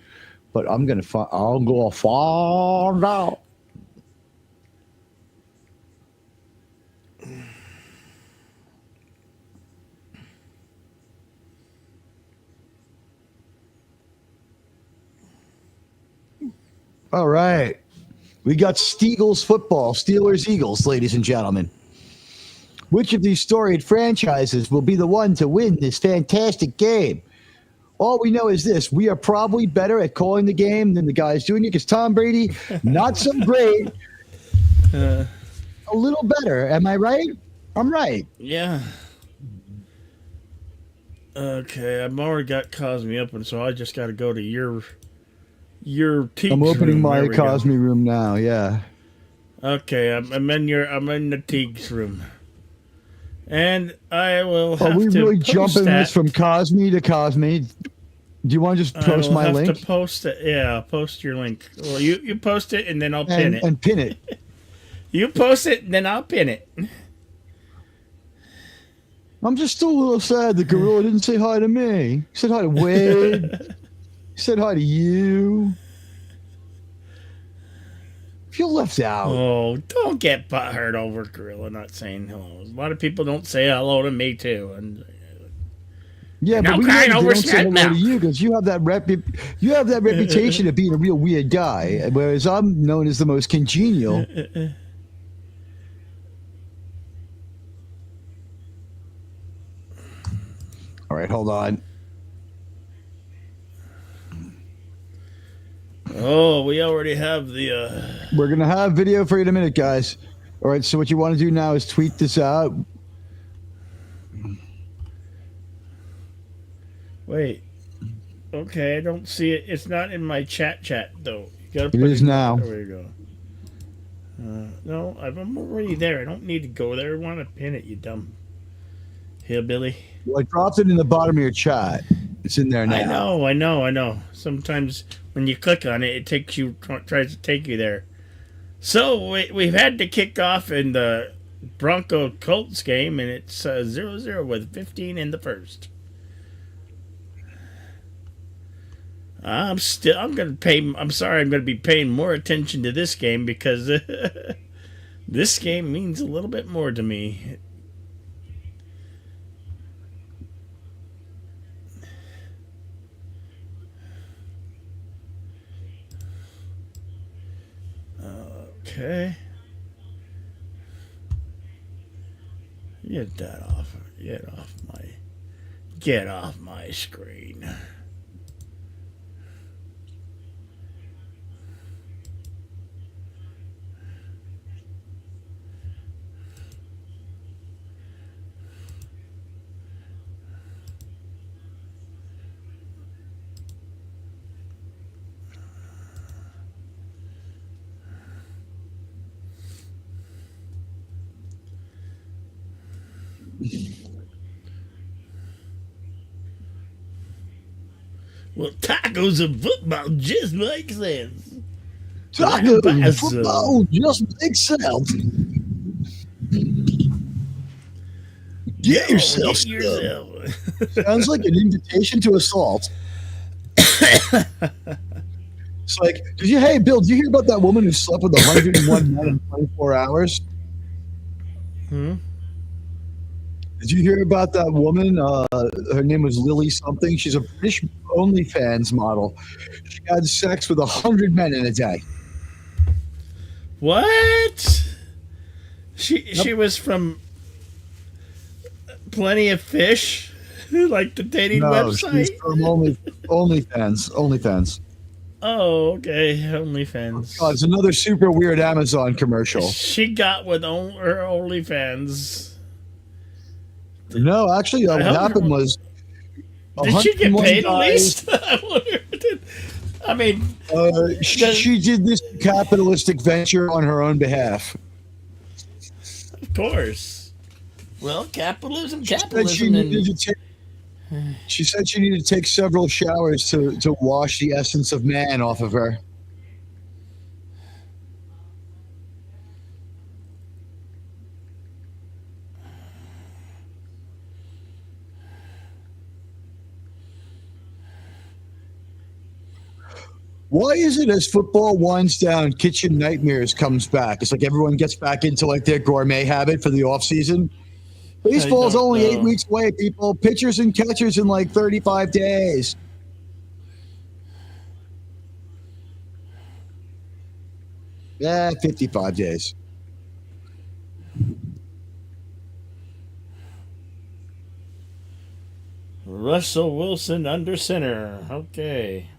but I'm gonna find. I'll go find out. All right, we got Steagles football, Steelers Eagles, ladies and gentlemen. Which of these storied franchises will be the one to win this fantastic game? All we know is this: we are probably better at calling the game than the guys doing it, because Tom Brady, not so great, a little better. Am I right? I'm right. Yeah. Okay, I've already got Cosme up, and so I just got to go to your teach I'm opening room. my There we go. Cosme room now. Yeah. Okay, I'm in the Teagues room, and I will have Are we to really post jumping that. this from Cosme to Cosme? Do you want to just I post will my have link to post it. Yeah, I'll post your link. Well, you post it, and then I'll pin it. and pin it? You post it, and then I'll pin it. I'm just still a little sad the gorilla didn't say hi to me. He said hi to Wade. He said hi to you. Feel left out. Oh, don't get butthurt over Gorilla not saying hello. A lot of people don't say hello to me too, and Yeah, no but we know crying they over don't say spit hello milk. to you because you have that reputation of being a real weird guy, whereas I'm known as the most congenial. All right, hold on. Oh, we already have the. We're gonna have video for you in a minute, guys. All right, so what you want to do now is tweet this out. Wait. Okay, I don't see it. It's not in my chat though. You gotta It put is it. now. There we go. No, I'm already there. I don't need to go there. I want to pin it, you dumb hillbilly. Well, I dropped it in the bottom of your chat. It's in there now. I know. Sometimes when you click on it, it takes you tries to take you there. So we've had to kick off in the Bronco Colts game, and it's 0-0 with 15 in the first. I'm gonna pay. I'm sorry. I'm gonna be paying more attention to this game because this game means a little bit more to me. Okay. Get that off. Get off my screen. Well, tacos and football just make sense. Taco O.B.S.N. football just makes sense. Get yourself Get yourself. Sounds like an invitation to assault. It's like, hey, Bill, did you hear about that woman who slept with 101 men in 24 hours? Hmm? Did you hear about that woman? Her name was Lily something. She's a British OnlyFans model. She had sex with 100 men in a day. What? She was from Plenty of Fish, like the dating No, she's website. from OnlyFans. OnlyFans. Oh, okay, OnlyFans. Oh, it's another super weird Amazon commercial. She got with her OnlyFans. No, actually, what happened was. Did she get paid at guys, least? I mean, she did this capitalistic venture on her own behalf. of course. Well, capitalism. She said she needed to take several showers to wash the essence of man off of her. Why is it as football winds down, Kitchen Nightmares comes back? It's like everyone gets back into like their gourmet habit for the off season. Baseball's only 8 weeks away, people. Pitchers and catchers in like 35 days. Yeah, 55 days. Russell Wilson under center. Okay.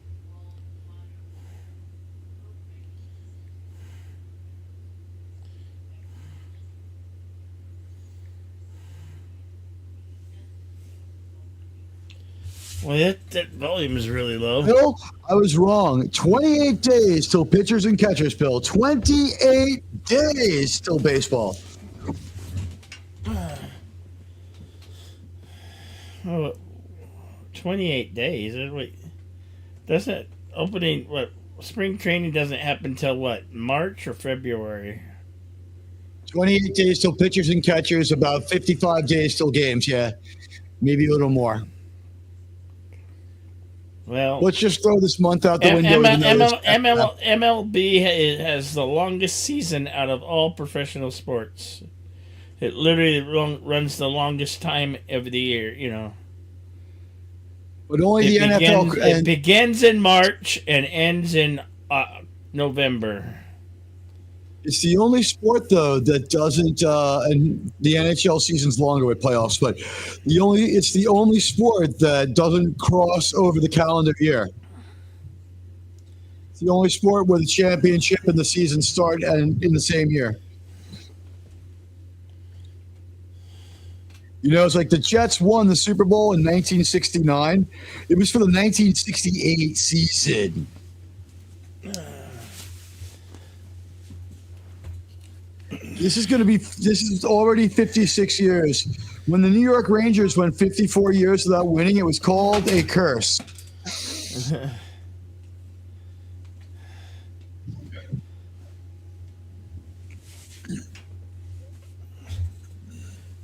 Well, that volume is really low. Bill, I was wrong. 28 days till pitchers and catchers, Bill. 28 days till baseball. Oh, 28 days. Wait, doesn't opening what spring training doesn't happen till what, March or February? 28 days till pitchers and catchers, about 55 days till games. Yeah, maybe a little more. Well, Let's just throw this month out the window. MLB has the longest season out of all professional sports. It literally runs the longest time of the year, you know. But only the NFL. It begins in March and ends in November. It's the only sport though that doesn't, and the NHL season's longer with playoffs, but it's the only sport that doesn't cross over the calendar year. It's the only sport where the championship and the season start and in the same year. You know, it's like the Jets won the Super Bowl in 1969. It was for the 1968 season. This is already 56 years. When the New York Rangers went 54 years without winning, it was called a curse.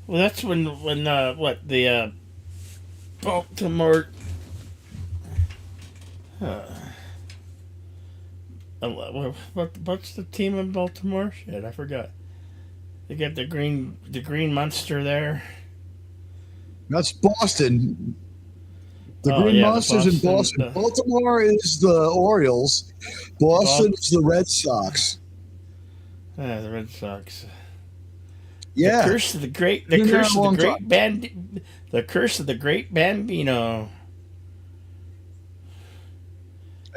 Well, that's when the Baltimore what's the team in Baltimore? Shit, I forgot. They got the green monster there. That's Boston. The Green Monsters in Boston. Baltimore is the Orioles. Boston is the Red Sox. The Red Sox. Yeah. The curse of the great Bambino.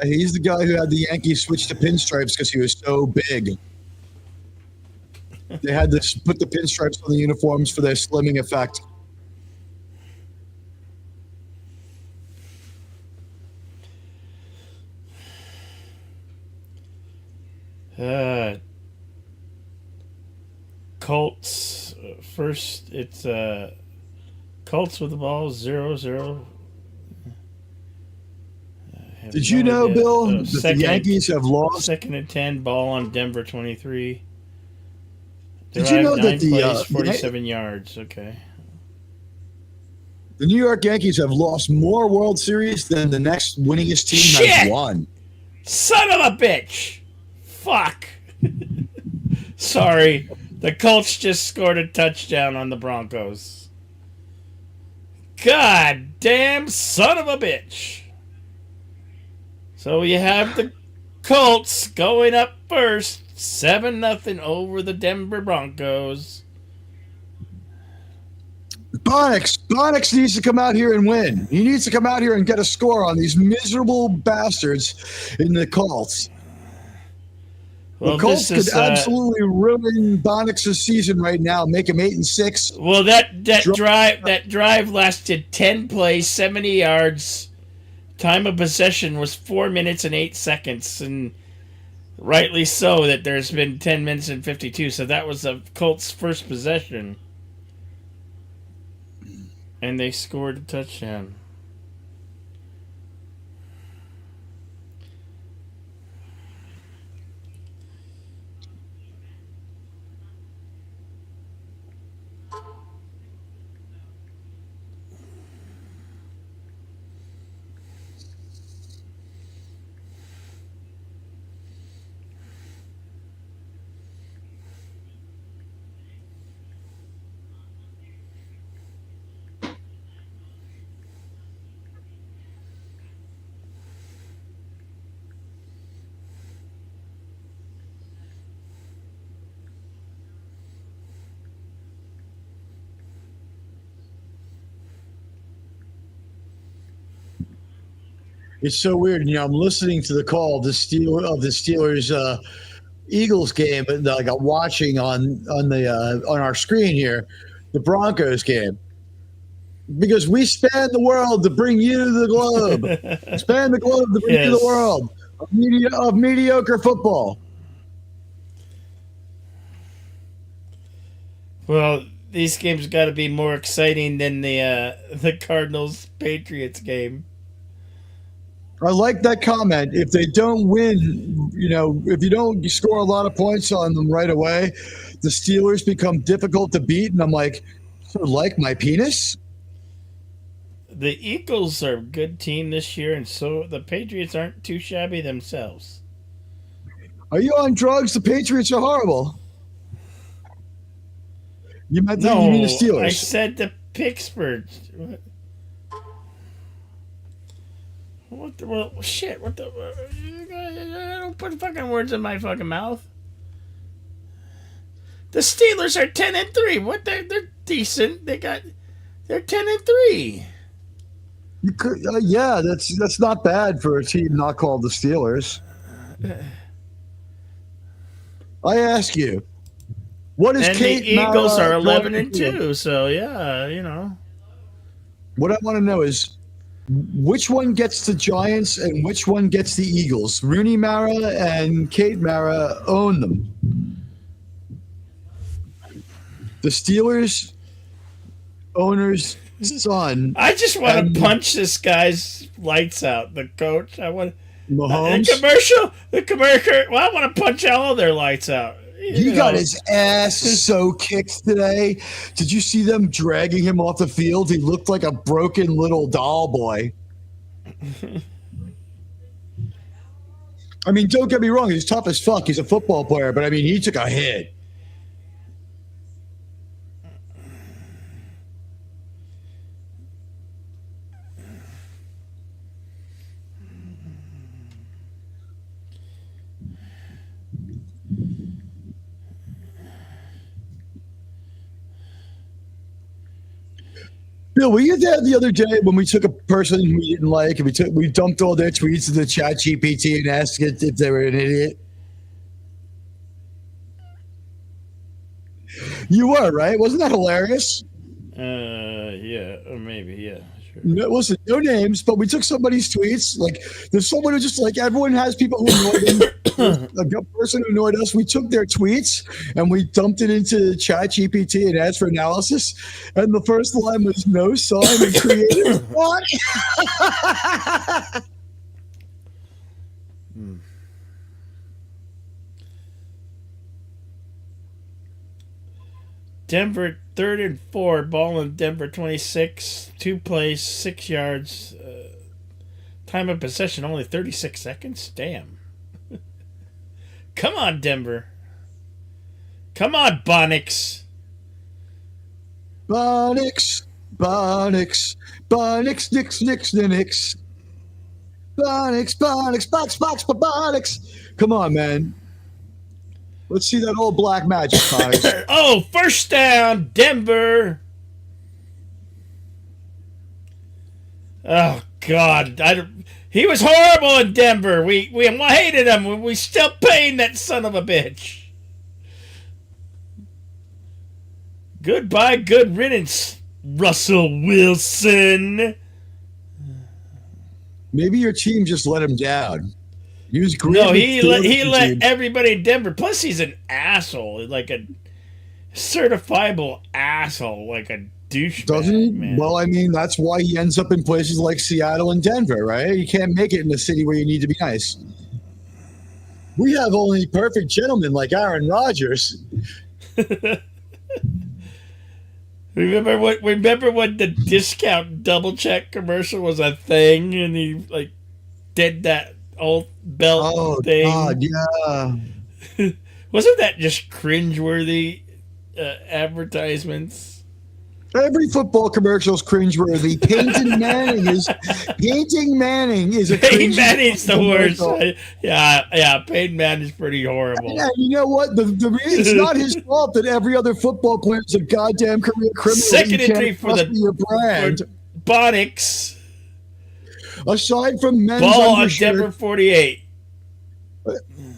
He's the guy who had the Yankees switch to pinstripes because he was so big. They had to put the pinstripes on the uniforms for their slimming effect. Colts first. It's Colts with the ball 0-0. Did you know, Bill, that the Yankees have lost? 2nd and 10, ball on Denver 23. Did you know that the 47 yards? Okay. The New York Yankees have lost more World Series than the next winningest team has won. Son of a bitch! Fuck. Sorry. The Colts just scored a touchdown on the Broncos. God damn son of a bitch. So you have the Colts going up first, 7-0 over the Denver Broncos. Bonix needs to come out here and win. He needs to come out here and get a score on these miserable bastards in the Colts. Well, the Colts could absolutely ruin Bonix's season right now, make him 8-6. Well, that drive lasted 10 plays, 70 yards. Time of possession was 4 minutes and 8 seconds, and rightly so that there's been 10 minutes and 52. So that was the Colts' first possession, and they scored a touchdown. It's so weird. You know, I'm listening to the call of the Steelers Eagles game, and like I'm watching on our screen here, the Broncos game, because we span the world to bring you the globe, span the globe to bring you the world of mediocre football. Well, these games got to be more exciting than the Cardinals Patriots game. I like that comment. If they don't win, if you don't score a lot of points on them right away, the Steelers become difficult to beat. And I'm like, so like my penis? The Eagles are a good team this year, and so the Patriots aren't too shabby themselves. Are you on drugs? The Patriots are horrible. You mean the No, I Steelers? said the Pittsburgh. What the, well, shit, what the... don't put fucking words in my fucking mouth. The Steelers are 10-3. What? They're decent. They're 10-3. You could, yeah, that's not bad for a team not called the Steelers. I ask you, what is And Kate the Eagles Mara are going 11-2. So yeah. What I want to know is which one gets the Giants and which one gets the Eagles? Rooney Mara and Kate Mara own them. The Steelers owner's son. I just want to punch this guy's lights out. The coach. I want Mahomes. The commercial. Well, I want to punch all their lights out. He got his ass so kicked today. Did you see them dragging him off the field? He looked like a broken little doll boy. I mean, don't get me wrong. He's tough as fuck. He's a football player. But, I mean, he took a hit. Bill, were you there the other day when we took a person we didn't like and we dumped all their tweets into Chat GPT and asked it if they were an idiot? You were, right? Wasn't that hilarious? Yeah, or maybe, yeah. Sure. No, listen, no names, but we took somebody's tweets. Like, there's someone who just like everyone has people who annoy them. A good person who annoyed us. We took their tweets and we dumped it into Chat GPT and asked for analysis. And the first line was no sign of creative thought. Denver 3rd and 4, ball in Denver 26, 2 plays, 6 yards. Time of possession only 36 seconds. Damn. Come on, Denver. Come on, Bonix. Bonix, Nix, Nix. Bonix. Come on, man. Let's see that old black magic, Bonix. Oh, first down, Denver. Oh, God. He was horrible in Denver. We hated him. We still paying that son of a bitch. Goodbye, good riddance, Russell Wilson. Maybe your team just let him down. He was great. No, he let everybody in Denver. Plus, he's an asshole, like a certifiable asshole, like a douchebag. Doesn't he? Man. Well, I mean, that's why he ends up in places like Seattle and Denver, right? You can't make it in a city where you need to be nice. We have only perfect gentlemen like Aaron Rodgers. Remember when the discount double check commercial was a thing, and he like did that old belt thing? Oh God, yeah. Wasn't that just cringeworthy advertisements? Every football commercial is cringeworthy. Painting Manning is a Peyton cringe. Manning's the worst. Yeah. Peyton Manning's pretty horrible. And you know what? It's not his fault that every other football player is a goddamn career criminal. Second and 3 for your brand. Bonix. Aside from men's Ball on undershirt, Denver 48.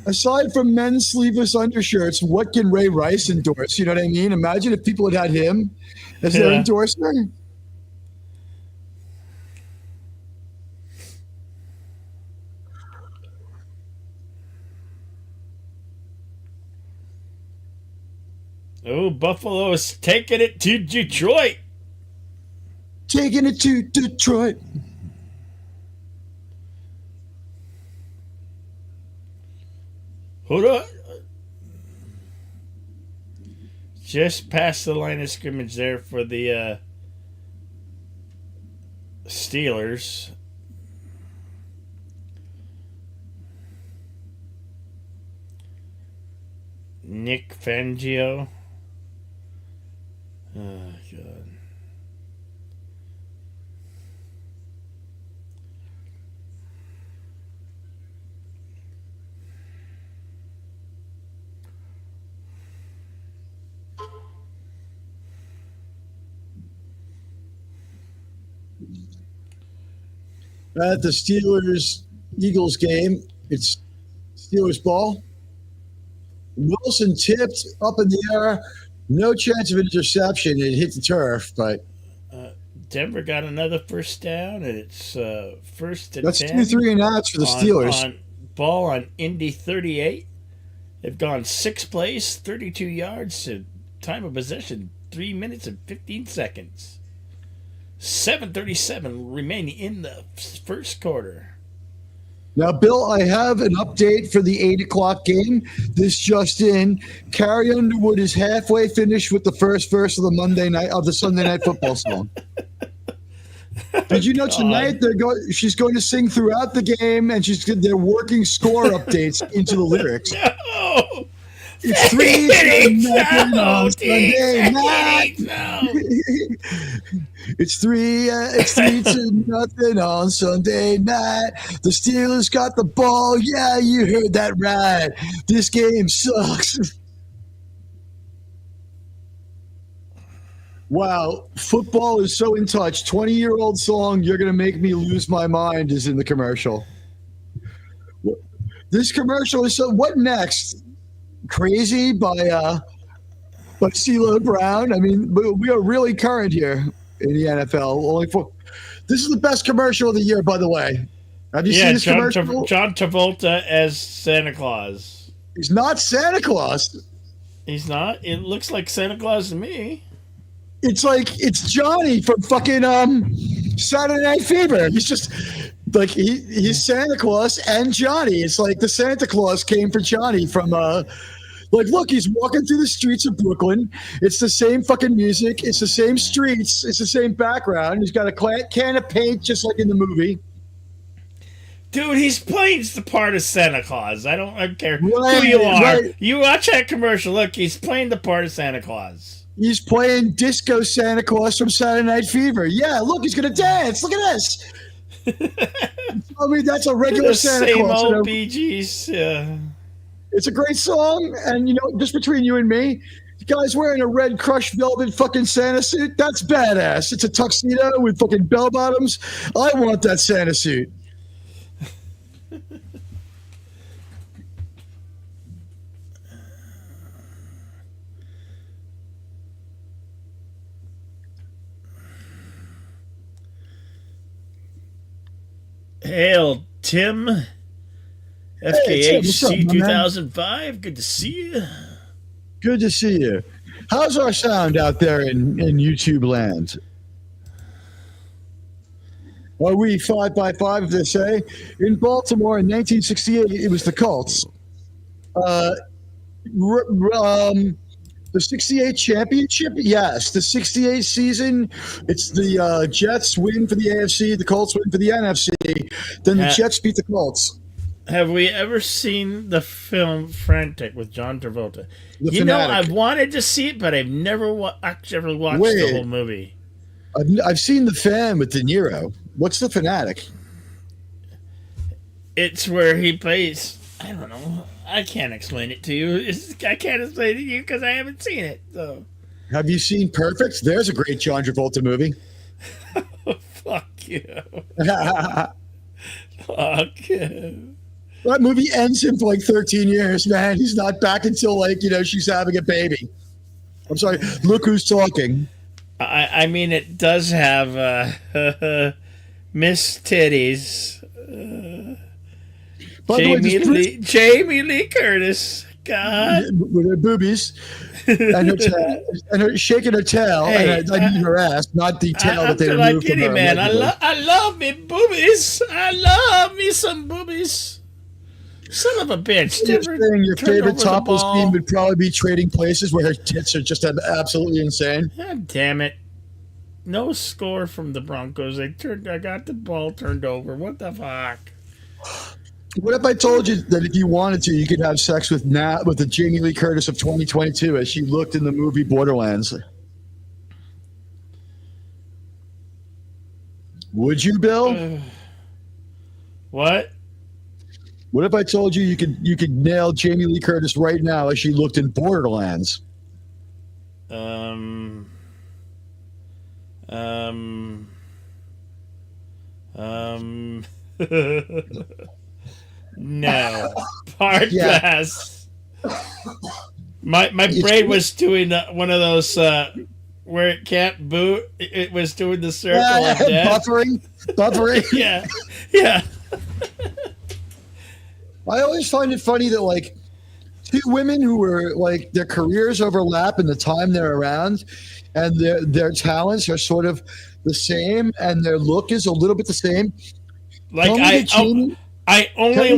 aside from men's sleeveless undershirts, what can Ray Rice endorse? You know what I mean? Imagine if people had him as their endorser. Oh, Buffalo is taking it to Detroit. Taking it to Detroit. Hold on. Just past the line of scrimmage there for the Steelers. Nick Fangio. Oh, God. At the Steelers Eagles game, it's Steelers ball. Wilson tipped up in the air. No chance of interception. It hit the turf, but Denver got another first down, and it's first and that's 10. 2 3 and outs for the Steelers. On ball on Indy 38. They've gone 6 plays, 32 yards to time of possession, 3 minutes and 15 seconds. 7:37 remaining in the first quarter. Now, Bill, I have an update for the 8 o'clock game. This just in: Carrie Underwood is halfway finished with the first verse of the Sunday night football song. Did you know tonight she's going to sing throughout the game, and they're working score updates into the lyrics. No. It's 3-0 on Sunday night. It's 3-0 on Sunday night. The Steelers got the ball. Yeah, you heard that right. This game sucks. Wow, football is so in touch. 20-year-old song, "You're Gonna Make Me Lose My Mind" is in the commercial. This commercial is so. What next? Crazy by CeeLo Brown. I mean, we are really current here in the NFL. This is the best commercial of the year, by the way. Have you seen this commercial? John Travolta as Santa Claus. He's not Santa Claus. He's not? It looks like Santa Claus to me. It's Johnny from fucking Saturday Night Fever. He's just like he's Santa Claus and Johnny. It's like the Santa Claus came for Johnny from look, he's walking through the streets of Brooklyn. It's the same fucking music. It's the same streets. It's the same background. He's got a can of paint just like in the movie. Dude, he's playing the part of Santa Claus. I don't care who you are. Right. You watch that commercial. Look, he's playing the part of Santa Claus. He's playing Disco Santa Claus from Saturday Night Fever. Yeah, look, he's going to dance. Look at this. I mean, that's a regular Santa Claus. Same old Bee Gees. Yeah. It's a great song. And, just between you and me, the guy's wearing a red crushed velvet fucking Santa suit. That's badass. It's a tuxedo with fucking bell bottoms. I want that Santa suit. Hail, Tim. FKHC 2005. Good to see you. Good to see you. How's our sound out there in YouTube land? Are we 5x5, as they say? In Baltimore in 1968, it was the Colts. The 68 championship? Yes. The 68 season, it's the Jets win for the AFC, the Colts win for the NFC. Then the Jets beat the Colts. Have we ever seen the film Frantic with John Travolta? The Fanatic. I've wanted to see it, but I've never actually watched the whole movie. I've seen The Fan with De Niro. What's The Fanatic? It's where he plays, I don't know. I can't explain it to you. I can't explain it to you because I haven't seen it. So. Have you seen Perfect? There's a great John Travolta movie. Fuck you. Fuck you. That movie ends him for like 13 years, man. He's not back until she's having a baby. I'm sorry. Look who's talking. I mean, it does have Miss Titties. Jamie Lee Curtis. God. With her boobies and her shaking her tail. Hey, and I mean her ass, not the tail that they removed from her. Man. I love me boobies. I love me some boobies. Son of a bitch. You're Denver saying your turned favorite over the topless team ball. would probably be Trading Places, where her tits are just absolutely insane. God damn it. No score from the Broncos. I got the ball turned over. What the fuck? What if I told you that if you wanted to, you could have sex with the Jamie Lee Curtis of 2022 as she looked in the movie Borderlands? Would you, Bill? What? What if I told you you could nail Jamie Lee Curtis right now as she looked in Borderlands? Um. No. Hard Yeah. pass. My brain was doing one of those where it can't boot. It was doing the circle of death. Buffering. Yeah, yeah. I always find it funny that like two women who were like their careers overlap in the time they're around, and their talents are sort of the same, and their look is a little bit the same. Like I only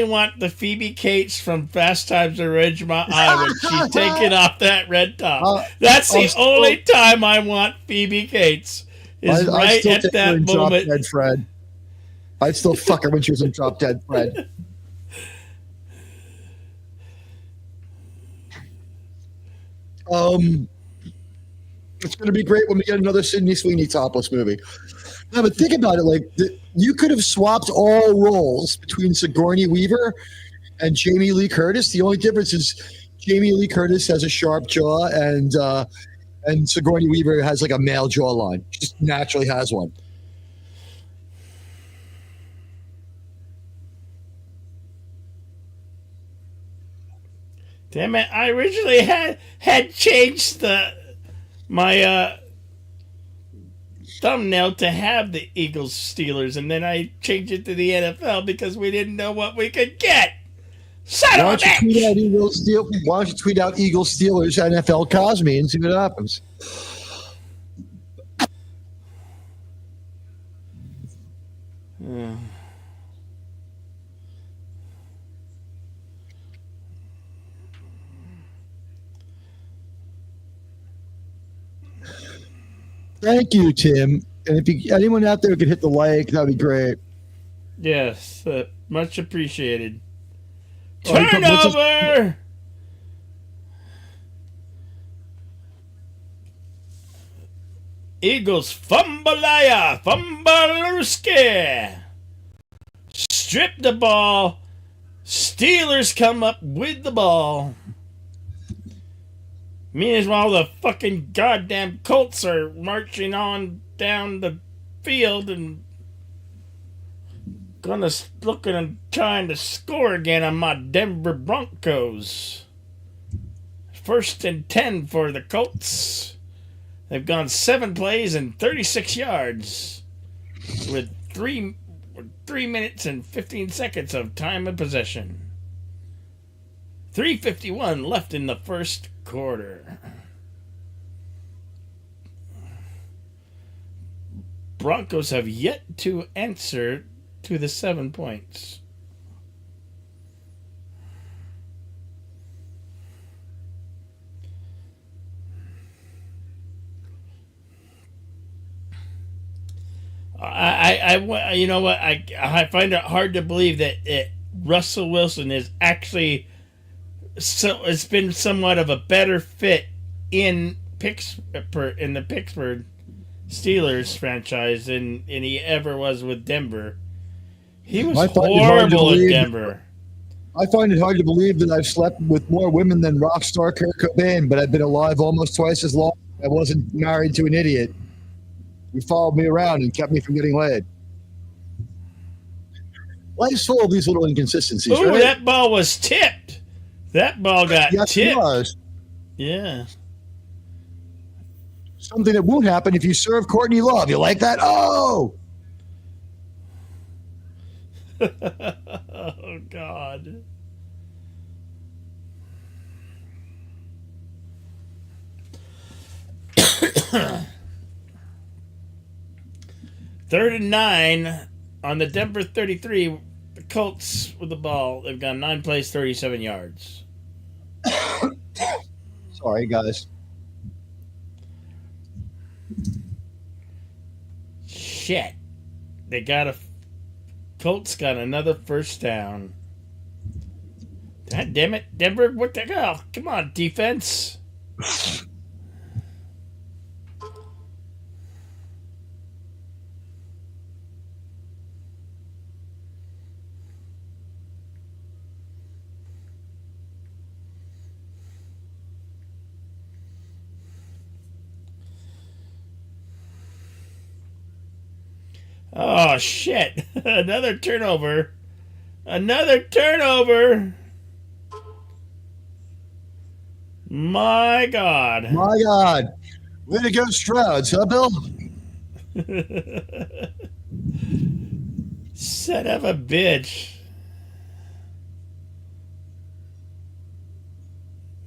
want the Phoebe Cates from Fast Times at Ridgemont High when she's taking off that red top. That's the only time I want Phoebe Cates. Is right at that moment. Drop Dead Fred. I'd still fuck her when she was in Drop Dead Fred. It's going to be great when we get another Sydney Sweeney topless movie. No, but think about it. Like, you could have swapped all roles between Sigourney Weaver and Jamie Lee Curtis. The only difference is Jamie Lee Curtis has a sharp jaw, and Sigourney Weaver has like a male jawline. She just naturally has one. Damn it! I originally had changed my thumbnail to have the Eagles Steelers, and then I changed it to the NFL because we didn't know what we could get. Son of a bitch! Why don't you tweet out Eagles Steelers NFL Cosme and see what happens? Thank you, Tim. And if anyone out there could hit the like, that'd be great. Yes, much appreciated. Turnover! Eagles fumbalaya, fumbaluski. Strip the ball. Steelers come up with the ball. Meanwhile, the fucking goddamn Colts are marching on down the field and looking and trying to score again on my Denver Broncos. 1st and 10 for the Colts. They've gone 7 plays and 36 yards with 3 minutes and 15 seconds of time of possession. 3:51 left in the first quarter. Broncos have yet to answer to the 7 points. I you know what? I find it hard to believe that Russell Wilson is actually it's been somewhat of a better fit in the Pittsburgh Steelers franchise than he ever was with Denver. He was horrible in Denver. I find it hard to believe that I've slept with more women than rock star Kurt Cobain, but I've been alive almost twice as long. I wasn't married to an idiot. He followed me around and kept me from getting laid. Life's full of these little inconsistencies. Ooh, right? That ball was tipped. That ball got tipped. It was. Yeah. Something that won't happen if you serve Courtney Love. You like that? Oh! Oh, God. Third and 9 on the Denver 33. The Colts with the ball. They've got 9 plays, 37 yards. Sorry, guys. Shit. They got a. Colts got another first down. God damn it, Denver! What the hell? Come on, defense. Oh shit! Another turnover. Another turnover. My God. My God. Way to go, Strouds, huh, Bill? Son of a bitch.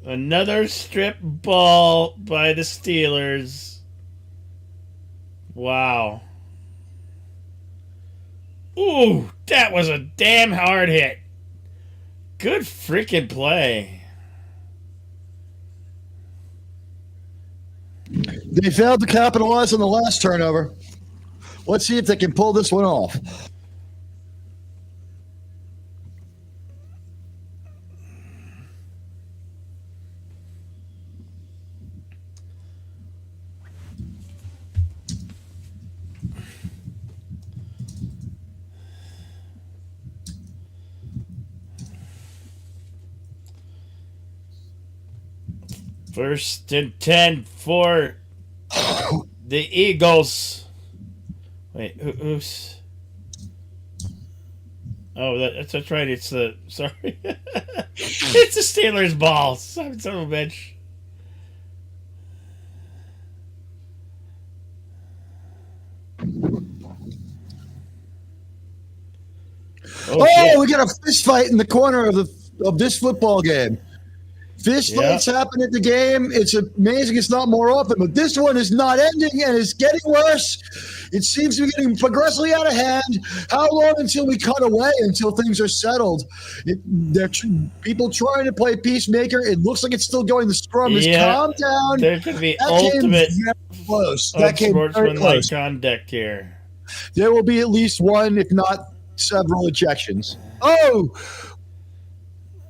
Another strip ball by the Steelers. Wow. Ooh, that was a damn hard hit. Good freaking play. They failed to capitalize on the last turnover. Let's see if they can pull this one off. First and 10 for the Eagles. Wait, who's... Oh, that's right. It's the... Sorry. It's the Steelers' ball. Son of a bitch. Oh, we got a fist fight in the corner of this football game. Fist fights happen at the game. It's amazing it's not more often, but this one is not ending and it's getting worse. It seems to be getting progressively out of hand. How long until we cut away, until things are settled? People trying to play peacemaker. It looks like it's still going. The scrum is calm down. There could be ultimate close. That came very close. Conduct here. There will be at least one, if not several ejections. Oh!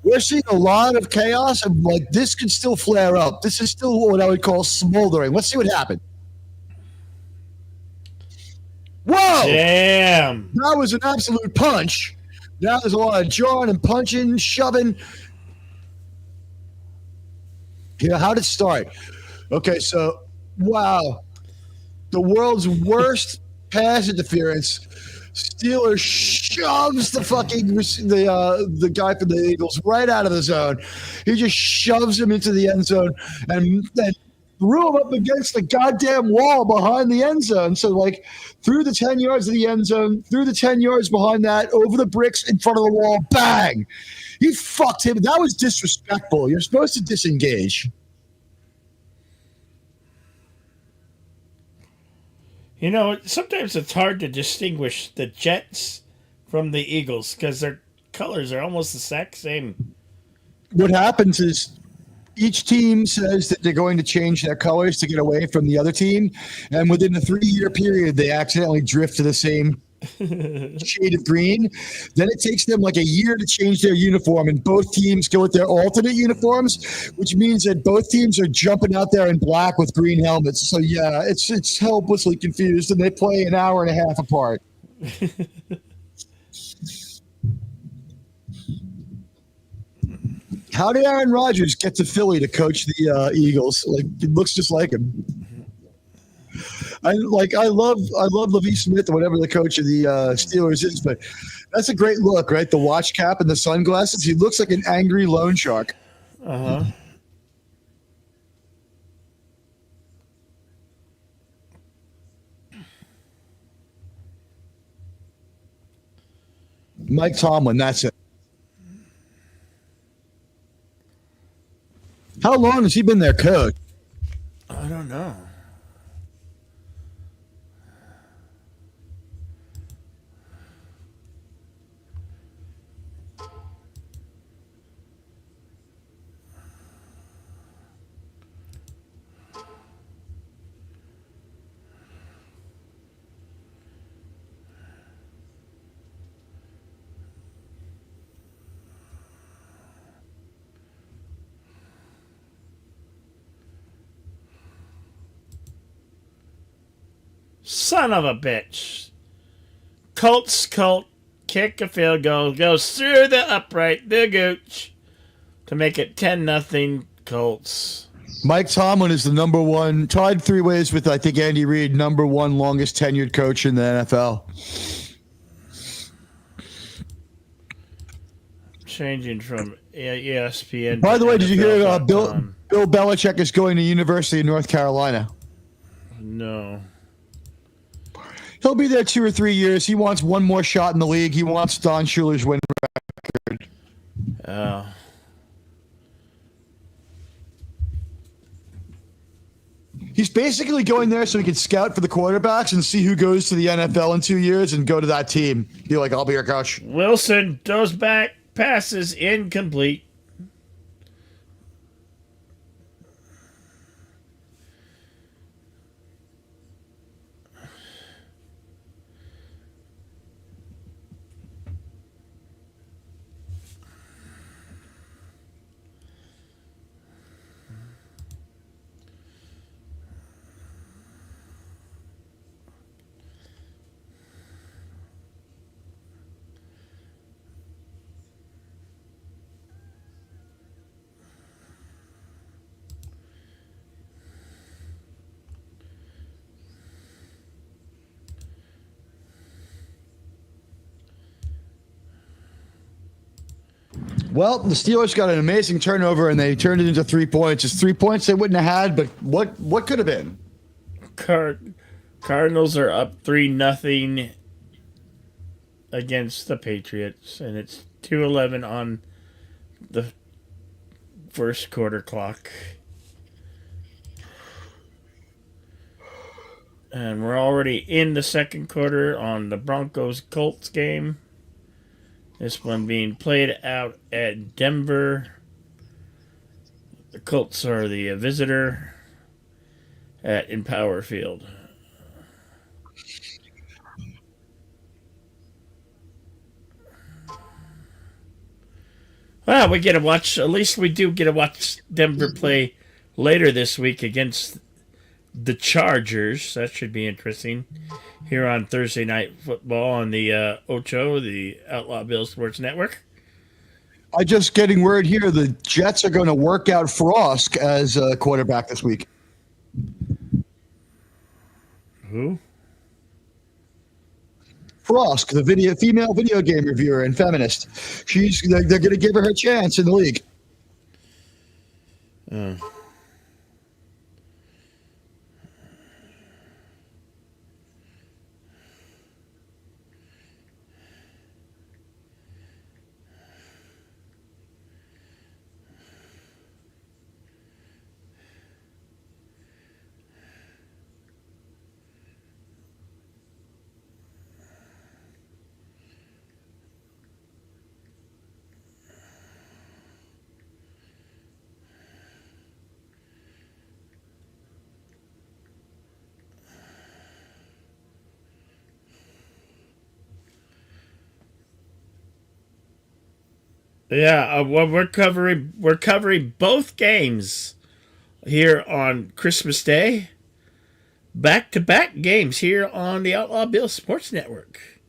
We're seeing a lot of chaos, and like this could still flare up. This is still what I would call smoldering. Let's see what happened. Whoa! Damn! That was an absolute punch. Now there's a lot of jawing and punching, shoving. Yeah, how did it start? Okay, so wow, the world's worst pass interference. Steelers shoves the guy from the Eagles right out of the zone. He just shoves him into the end zone and then threw him up against the goddamn wall behind the end zone. So like through the 10 yards of the end zone, through the 10 yards behind that, over the bricks in front of the wall, bang. He fucked him. That was disrespectful. You're supposed to disengage. You know, sometimes it's hard to distinguish the Jets from the Eagles because their colors are almost the exact same. What happens is each team says that they're going to change their colors to get away from the other team, and within a 3-year period, they accidentally drift to the same shade of green. Then it takes them like a year to change their uniform, and both teams go with their alternate uniforms, which means that both teams are jumping out there in black with green helmets. So yeah, it's helplessly confused, and they play an hour and a half apart. How did Aaron Rodgers get to Philly to coach the Eagles? Like, it looks just like him. I love Levi Smith or whatever the coach of the Steelers is, but that's a great look, right? The watch cap and the sunglasses. He looks like an angry loan shark. Uh-huh. Mike Tomlin, that's it. How long has he been their coach? I don't know. Son of a bitch. Colt, kick a field goal, goes through the upright, the gooch, to make it 10-0 Colts. Mike Tomlin is the number one, tied three ways with, I think, Andy Reid, number one longest tenured coach in the NFL. Changing from ESPN. By the way, did you hear Bill NFL.com. Belichick is going to University of North Carolina? No. He'll be there 2 or 3 years. He wants one more shot in the league. He wants Don Schuler's win record. Oh. He's basically going there so he can scout for the quarterbacks and see who goes to the NFL in 2 years and go to that team. Be like, I'll be your coach. Wilson goes back, passes incomplete. Well, the Steelers got an amazing turnover and they turned it into 3 points. It's 3 points they wouldn't have had, but what could have been? Cardinals are up 3-0 against the Patriots, and it's 2:11 on the first quarter clock. And we're already in the second quarter on the Broncos-Colts game. This one being played out at Denver. The Colts are the visitor at Empower Field. Well, we get to watch, at least we do get to watch Denver play later this week against the Chargers. That should be interesting. Here on Thursday Night Football on the OCHO, the Outlaw Bill Sports Network. I just getting word here the Jets are going to work out Frost as a quarterback this week. Who? Frost, the female video game reviewer and feminist. They're going to give her chance in the league. Yeah, well, we're covering both games here on Christmas Day. Back-to-back games here on the Outlaw Bill Sports Network.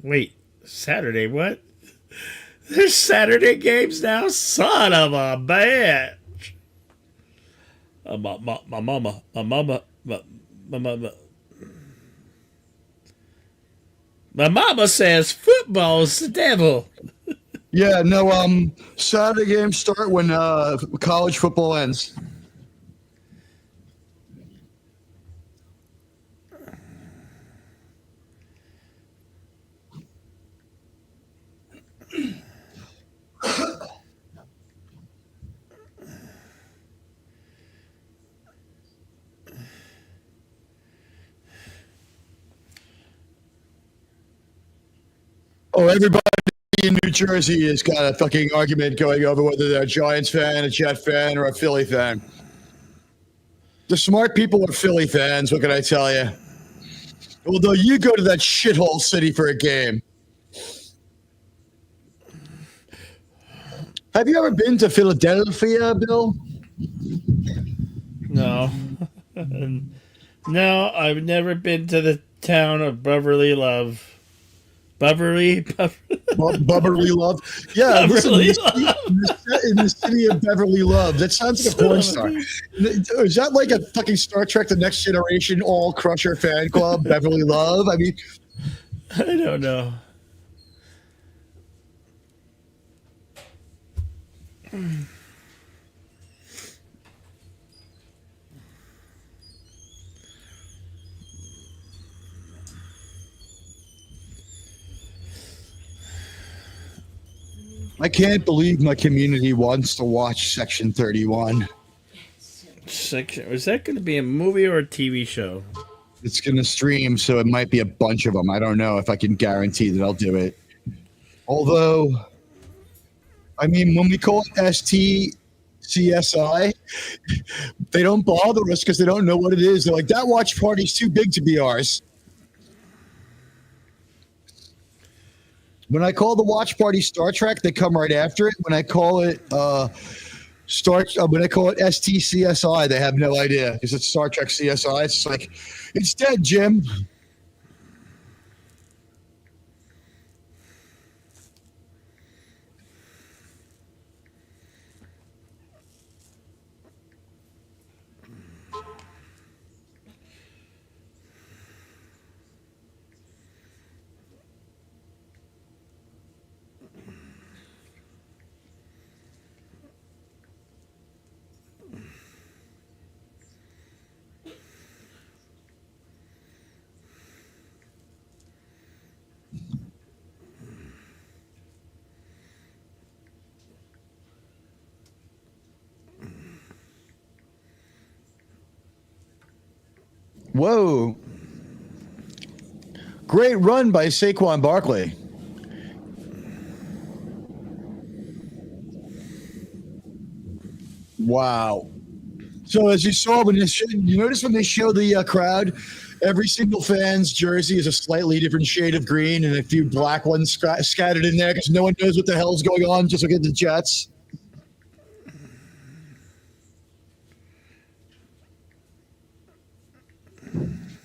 Wait, Saturday? What? There's Saturday games now? Son of a bitch! My mama says football's the devil. Yeah, no. Saturday games start when college football ends. Oh, everybody in New Jersey has got a fucking argument going over whether they're a Giants fan, a Jet fan, or a Philly fan. The smart people are Philly fans, what can I tell you? Although you go to that shithole city for a game. Have you ever been to Philadelphia, Bill? No. No, I've never been to the town of Beverly Love. Beverly, Beverly Love. Yeah, listen, Beverly Love. in the city of Beverly Love. That sounds like a Son porn of a star. bitch. Is that like a fucking Star Trek: The Next Generation all Crusher fan club? Beverly Love. I mean, I don't know. I can't believe my community wants to watch Section 31. Section. Is that going to be a movie or a TV show? It's going to stream, so it might be a bunch of them. I don't know if I can guarantee that I'll do it. Although, I mean, when we call it STCSI, they don't bother us because they don't know what it is. They're like, that watch party's too big to be ours. When I call the watch party Star Trek, they come right after it. When I call it when I call it STCSI, they have no idea because it's Star Trek CSI. It's like, it's dead, Jim. Whoa. Great run by Saquon Barkley. Wow. So as you saw when you notice when they show the crowd, every single fan's jersey is a slightly different shade of green and a few black ones scattered in there because no one knows what the hell's going on. Just look at the Jets.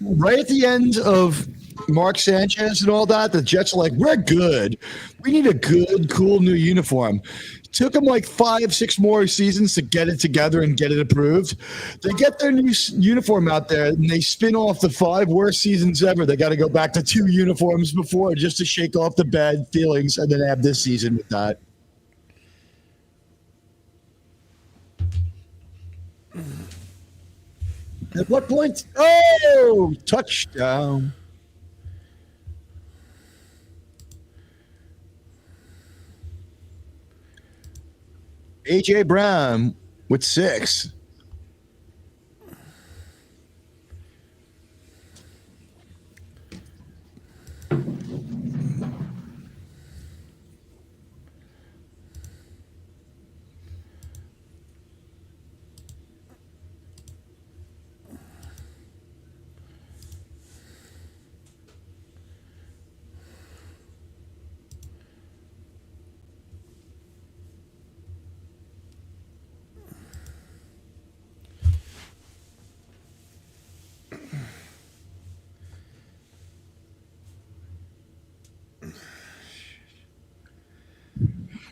Right at the end of Mark Sanchez and all that, the Jets are like, we're good. We need a good, cool new uniform. Took them like 5-6 more seasons to get it together and get it approved. They get their new uniform out there and they spin off the 5 worst seasons ever. They got to go back to 2 uniforms before just to shake off the bad feelings and then have this season with that. At what point? Oh, touchdown. A.J. Brown with 6.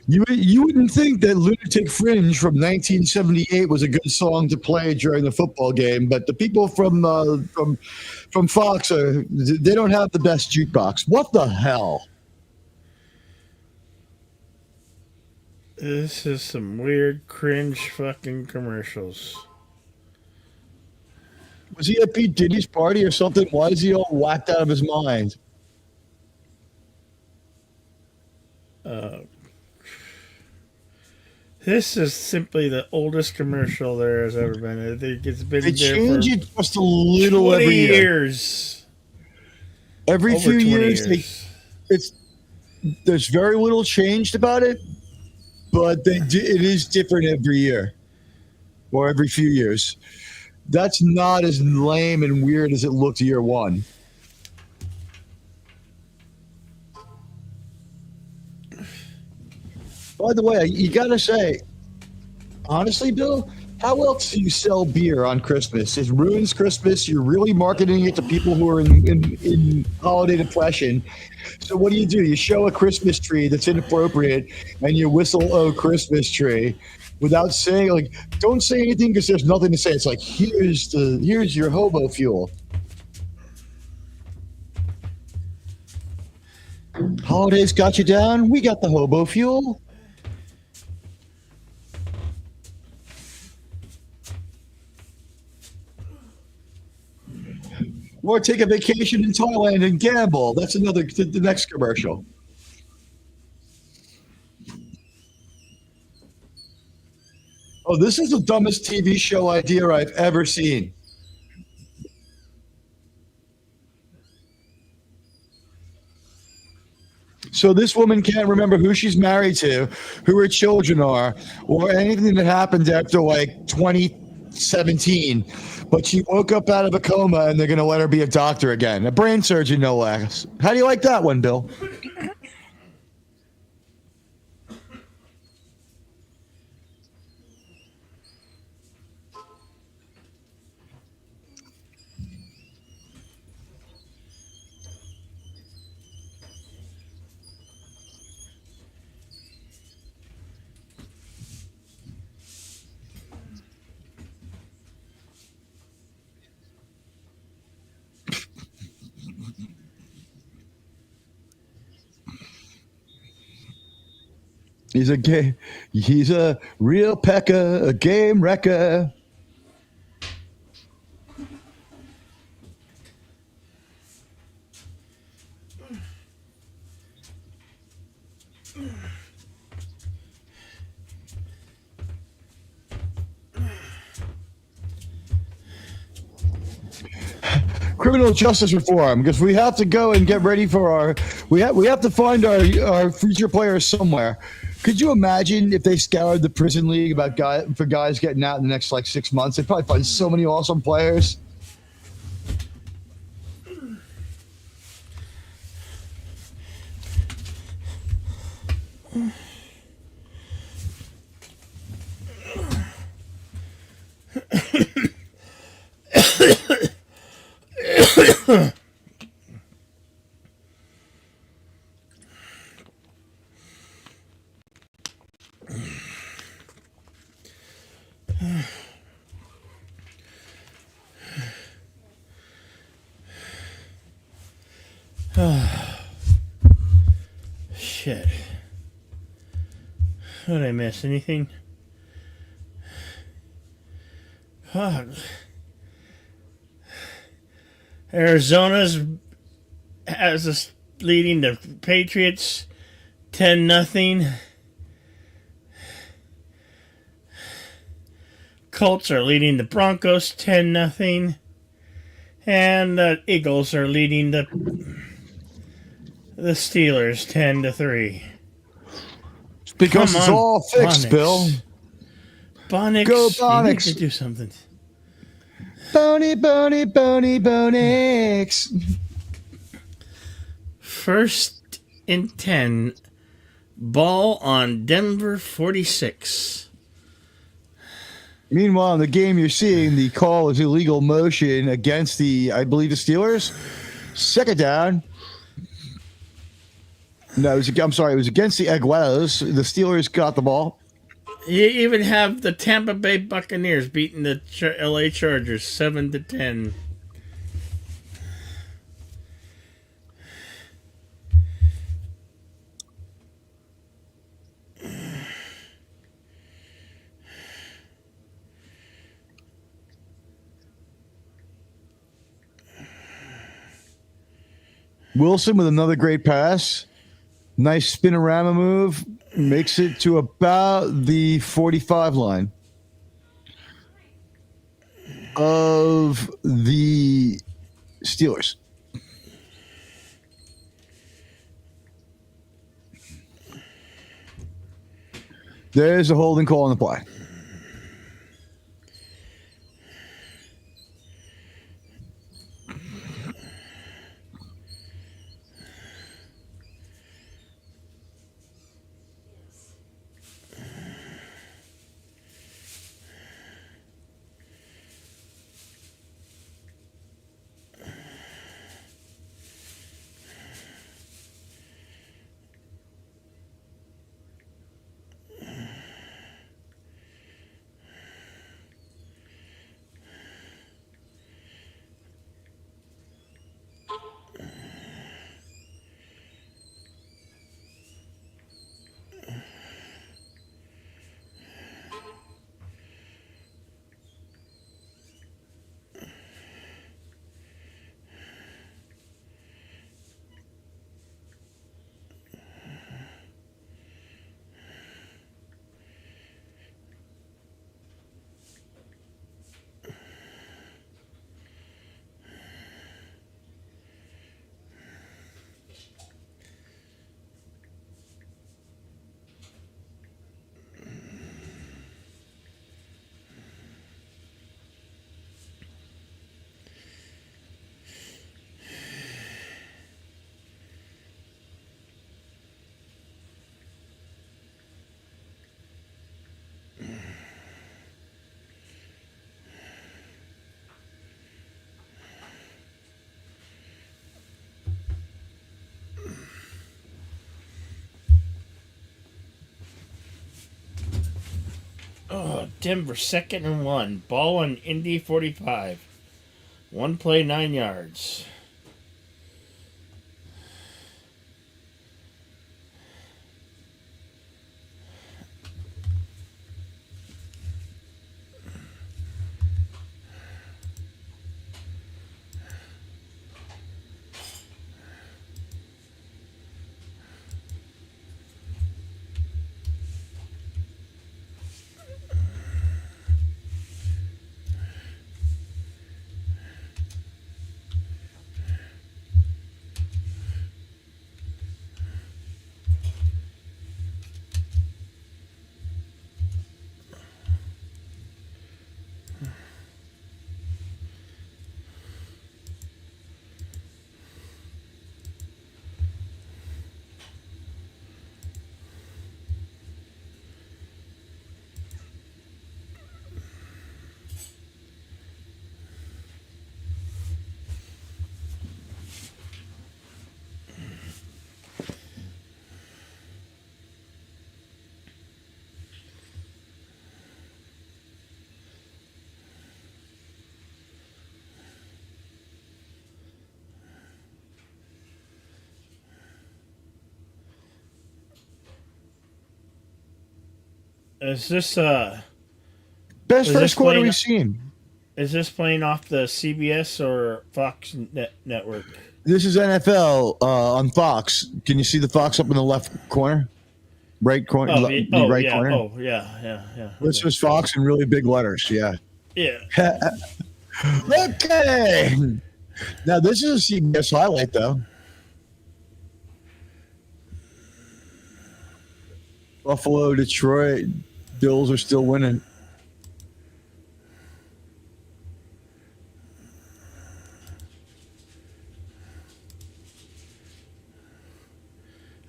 You wouldn't think that Lunatic Fringe from 1978 was a good song to play during the football game, but the people from Fox they don't have the best jukebox. What the hell? This is some weird, cringe fucking commercials. Was he at Pete Diddy's party or something? Why is he all whacked out of his mind? This is simply the oldest commercial there has ever been. I think it's been They there change for it just a little 20 every year. years. Every Over few 20 years, there's very little changed about it, but it is different every year or every few years. That's not as lame and weird as it looked year one. By the way, you got to say, honestly, Bill, How else do you sell beer on Christmas? It ruins Christmas. You're really marketing it to people who are in holiday depression. So what do? You show a Christmas tree that's inappropriate and you whistle, "Oh, Christmas tree," without saying, like, don't say anything because there's nothing to say. It's like, here's your hobo fuel. Holidays got you down. We got the hobo fuel. Or take a vacation in Thailand and gamble. That's the next commercial. Oh, this is the dumbest TV show idea I've ever seen. So this woman can't remember who she's married to, who her children are, or anything that happened after like 2017. But she woke up out of a coma and they're going to let her be a doctor again, a brain surgeon, no less. How do you like that one, Bill? He's a real pecker, a game wrecker. Criminal justice reform, because we have to go and get ready for we have to find our future players somewhere. Could you imagine if they scoured the prison league for guys getting out in the next like 6 months? They'd probably find so many awesome players. Shit. What did I miss? Anything? Fuck. Arizona's has us leading the Patriots 10-0. Colts are leading the Broncos 10-0. And the Eagles are leading the Steelers 10-3. Because it's all fixed, Bonics. Bill. Bonics, Go you need Bonics. to do something. Bonix. First and 10. Ball on Denver 46. Meanwhile, in the game you're seeing, the call is illegal motion against I believe, the Steelers. Second down. No, it was against the Aguilas. The Steelers got the ball. You even have the Tampa Bay Buccaneers beating the LA Chargers 7-10. Wilson with another great pass. Nice spinorama move. Makes it to about the 45 line of the Steelers. There's a holding call on the play. Oh, Denver 2nd and 1. Ball on Indy 45. One play, 9 yards. Is this Best is first this quarter playing we've seen. is this playing off the CBS or Fox network? This is NFL on Fox. Can you see the Fox up in the left corner? Right corner, the right yeah, corner. yeah. This Okay. is Fox in really big letters. Yeah. Yeah. Okay. Now this is a CBS highlight though. Buffalo, Detroit, Bills are still winning.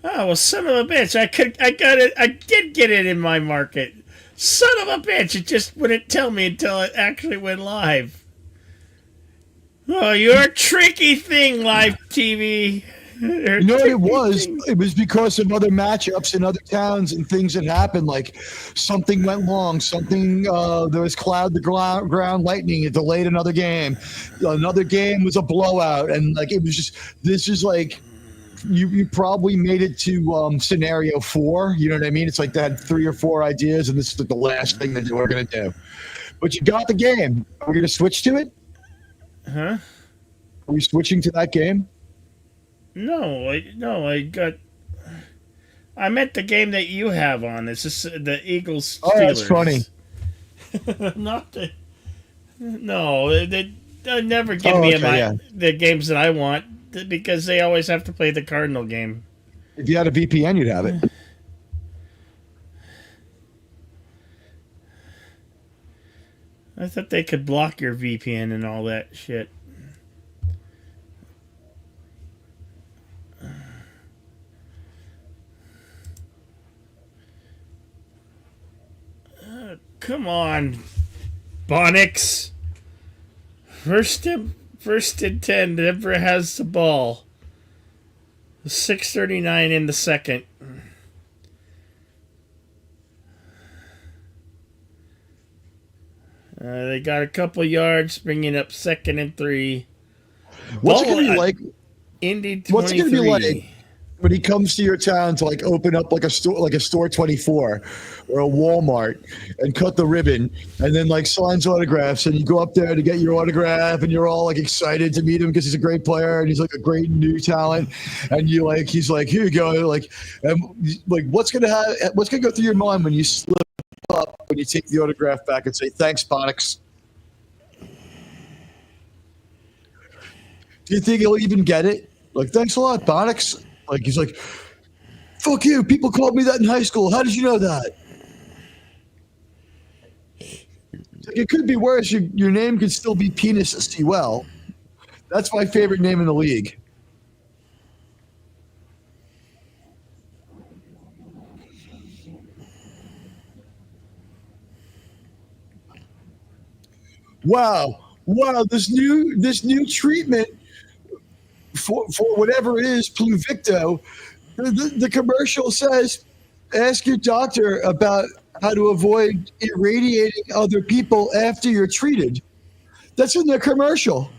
Oh well, son of a bitch! I did get it in my market. Son of a bitch! It just wouldn't tell me until it actually went live. Oh, you're a tricky thing, live TV. You're a You know what it tricky was? thing. It was because of other matchups in other towns and things that happened. Like something went wrong. Something there was cloud the ground lightning. It delayed another game. Another game was a blowout, and like it was just this is like you probably made it to scenario 4. You know what I mean? It's like they had 3 or 4 ideas, and this is the last thing that they were going to do. But you got the game. Are we going to switch to it? Huh? Are we switching to that game? No, I got. I meant the game that you have on. It's just the Eagles Oh, that's funny. Steelers. Not the. No, they never give Oh, me okay, yeah. the games that I want because they always have to play the Cardinal game. If you had a VPN, you'd have it. I thought they could block your VPN and all that shit. Come on, Bonix. First and 10. Denver has the ball. 6:39 in the second. They got a couple yards, bringing up 2nd and 3. What's it Ball going to be at like? Indy 23. What's it going to be like when he comes to your town to like open up like a store 24 or a Walmart and cut the ribbon and then like signs autographs and you go up there to get your autograph and you're all like excited to meet him because he's a great player and he's like a great new talent and you like he's like here you go like and like what's gonna go through your mind when you slip up when you take the autograph back and say thanks Bonix? Do you think he'll even get it? Like, thanks a lot, Bonix. Like, he's like, fuck you. People called me that in high school. How did you know that? Like, it could be worse. Your name could still be Penis Sewell. That's my favorite name in the league. Wow. This new treatment for whatever it is, Pluvicto. The commercial says, ask your doctor about how to avoid irradiating other people after you're treated. That's in their commercial.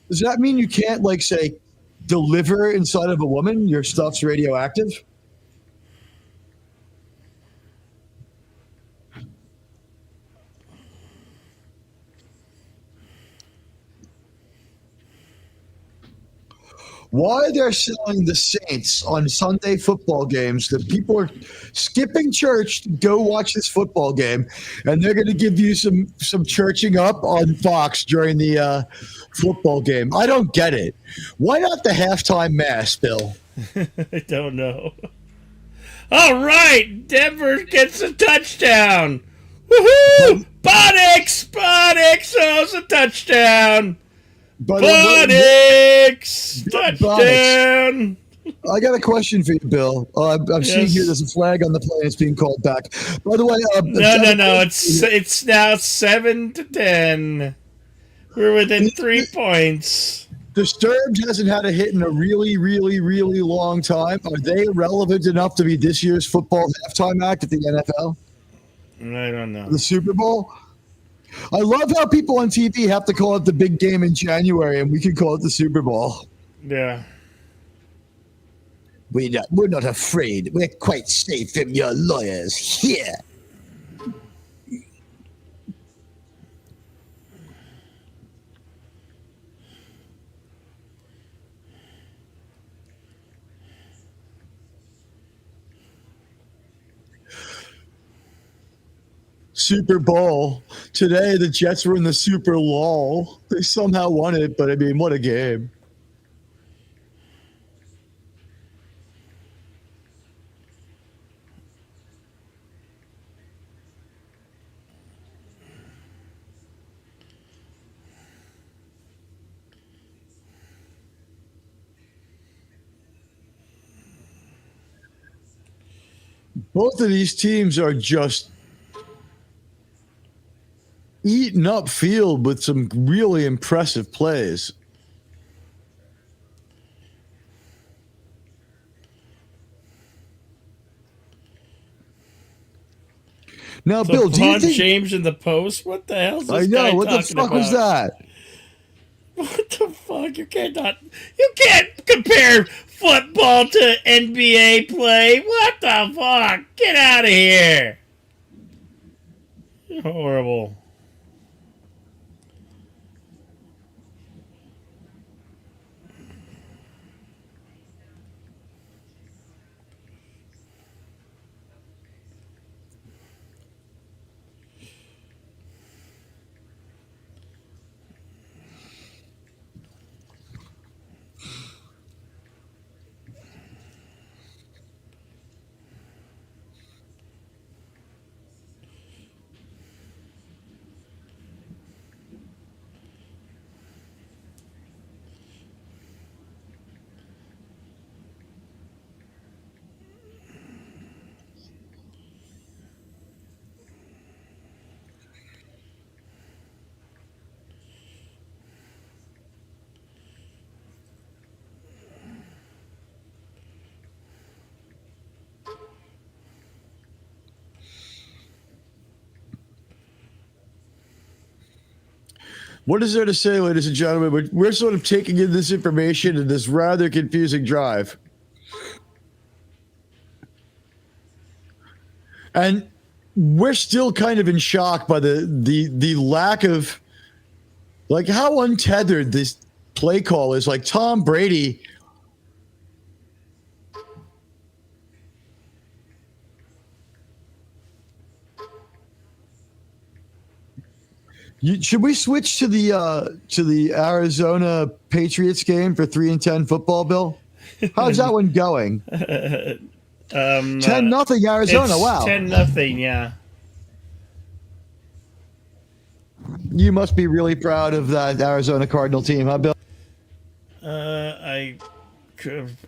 Does that mean you can't, like, say, deliver inside of a woman? Your stuff's radioactive? Why they're selling the Saints on Sunday football games that people are skipping church to go watch this football game, and they're going to give you some churching up on Fox during the football game. I don't get it. Why not the halftime mass, Bill? I don't know. All right, Denver gets a touchdown. Woohoo! Bonix! Oh, it's a touchdown. But Bonix! Touchdown! I got a question for you, Bill. I'm seeing here there's a flag on the plane. It's being called back. By the way, no. It's now 7-10. We're within 3 points. Disturbed hasn't had a hit in a really, really, really long time. Are they relevant enough to be this year's football halftime act at the NFL? I don't know. The Super Bowl? I love how people on TV have to call it the big game in January, and we can call it the Super Bowl. Yeah. We're not afraid. We're quite safe from your lawyers here. Super Bowl. Today, the Jets were in the Super Lull. They somehow won it, but I mean, what a game. Both of these teams are just eating up field with some really impressive plays. Now, Bill, do you think James in the post? What the hell is this I know guy what the talking fuck about? was that? What the fuck? You can't compare football to NBA play. What the fuck? Get out of here. You're horrible. What is there to say, ladies and gentlemen? We're sort of taking in this information in this rather confusing drive. And we're still kind of in shock by the lack of, like, how untethered this play call is. Like, Tom Brady. Should we switch to the Arizona Patriots game for 3-10 football, Bill? How's that one going? 10-0 Arizona. Wow. 10-0. Yeah. You must be really proud of that Arizona Cardinal team, huh, Bill? I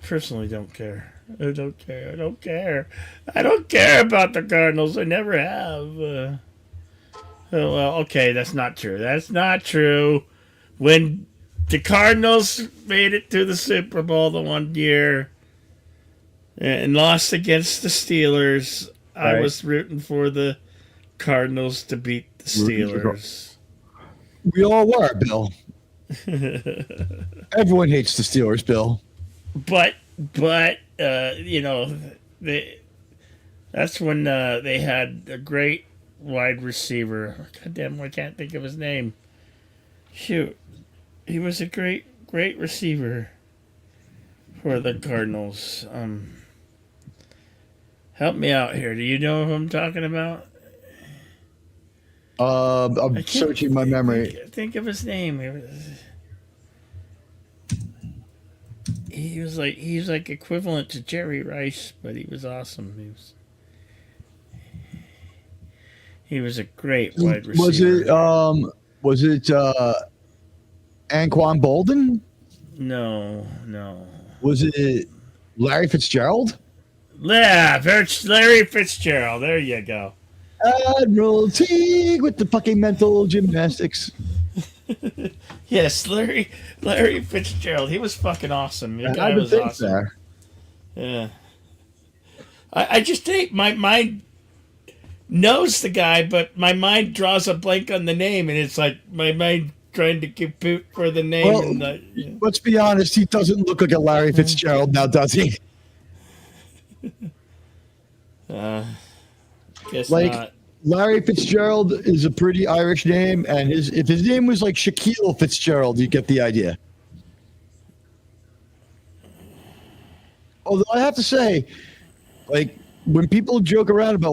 personally don't care. I don't care about the Cardinals. I never have. Well, okay, that's not true. That's not true. When the Cardinals made it to the Super Bowl the one year and lost against the Steelers, I was rooting for the Cardinals to beat the Steelers. We all were, Bill. Everyone hates the Steelers, Bill. but you know, that's when they had a great wide receiver. God damn, I can't think of his name. Shoot, he was a great receiver for the Cardinals. Help me out here. Do you know who I'm talking about? I'm searching my memory. Think of his name. He's like equivalent to Jerry Rice, but he was awesome. He was a great wide receiver. Was it Anquan Bolden? No. Was it Larry Fitzgerald? Yeah, Larry Fitzgerald. There you go. Admiral Teague with the fucking mental gymnastics. Yes, Larry Fitzgerald. He was fucking awesome. The guy I would was think awesome. there. Yeah. I just think my mind knows the guy, but my mind draws a blank on the name, and it's like my mind trying to compute for the name. Well, let's be honest. He doesn't look like a Larry Fitzgerald now, does he? Guess like not. Larry Fitzgerald is a pretty Irish name, and if his name was like Shaquille Fitzgerald, you get the idea. Although I have to say, like when people joke around about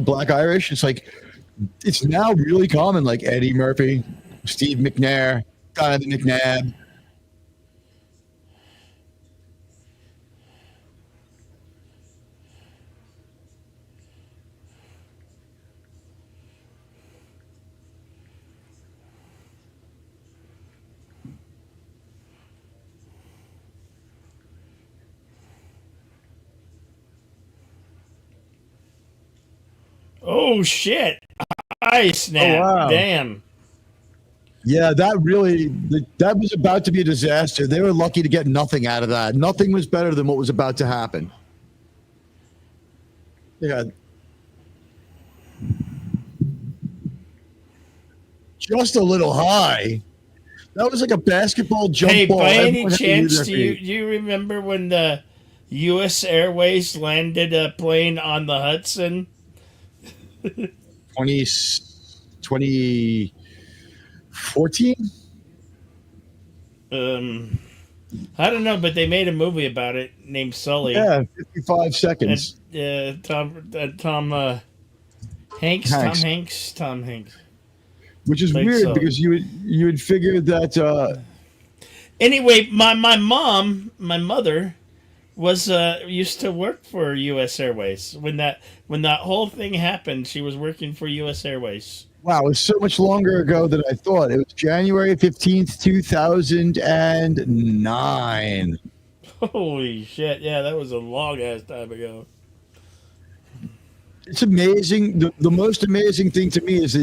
Black Irish, it's now really common. Like Eddie Murphy, Steve McNair, Donovan McNabb. Oh shit! I snap! Oh, wow. Damn! Yeah, that was about to be a disaster. They were lucky to get nothing out of that. Nothing was better than what was about to happen. Yeah. Just a little high. That was like a basketball jump ball. By any Everyone had to use chance, their do feet. you remember when the U.S. Airways landed a plane on the Hudson? 2014? I don't know, but they made a movie about it named Sully. Yeah, 55 seconds. And, Tom Hanks. Tom Hanks. Which is Played weird Sully. because you would figure that Anyway, my mother was used to work for U.S. Airways when that whole thing happened. She was working for U.S. Airways. wow, it was so much longer ago than I thought. It was January 15th, 2009. Holy shit! Yeah, that was a long ass time ago. It's amazing. The most amazing thing to me is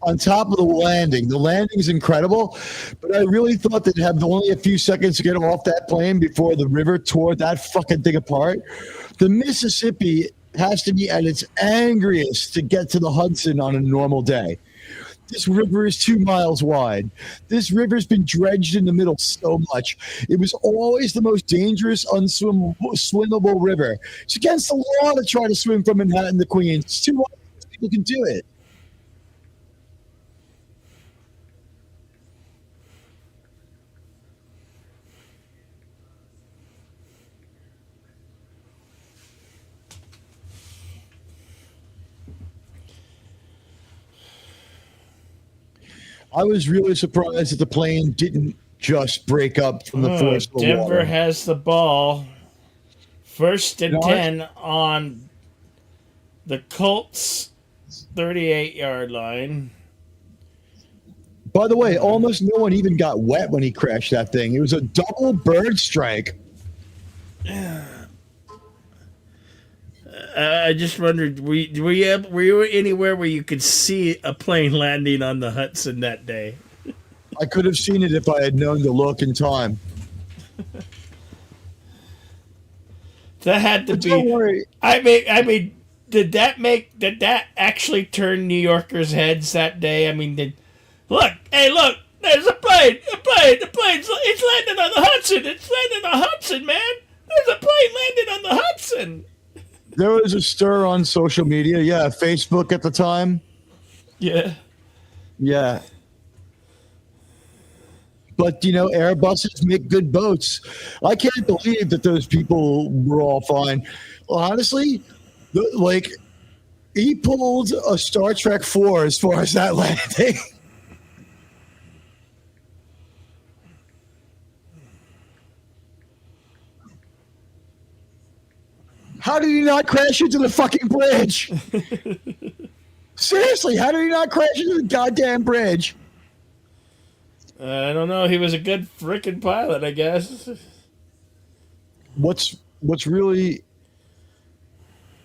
on top of the landing. The landing is incredible, but I really thought they'd have only a few seconds to get off that plane before the river tore that fucking thing apart. The Mississippi has to be at its angriest to get to the Hudson on a normal day. This river is 2 miles wide. This river's been dredged in the middle so much. It was always the most dangerous, unswimmable river. It's against the law to try to swim from Manhattan to Queens. It's too hard. People can do it. I was really surprised that the plane didn't just break up from the force of the Denver water. has the ball. First and 10 on the Colts 38-yard line. By the way, almost no one even got wet when he crashed that thing. It was a double bird strike. I just wondered, were you anywhere where you could see a plane landing on the Hudson that day? I could have seen it if I had known to look in time. That had to But don't be. worry. I mean, did that actually turn New Yorkers' heads that day? I mean, look, hey, look, there's a plane, it's landing on the Hudson, it's landing on the Hudson, man. There's a plane landing on the Hudson. There was a stir on social media. Yeah, Facebook at the time. Yeah. Yeah. But Airbuses make good boats. I can't believe that those people were all fine. Honestly, like he pulled a Star Trek 4 as far as that landing. How did he not crash into the fucking bridge? Seriously, how did he not crash into the goddamn bridge? I don't know. He was a good freaking pilot, I guess. What's really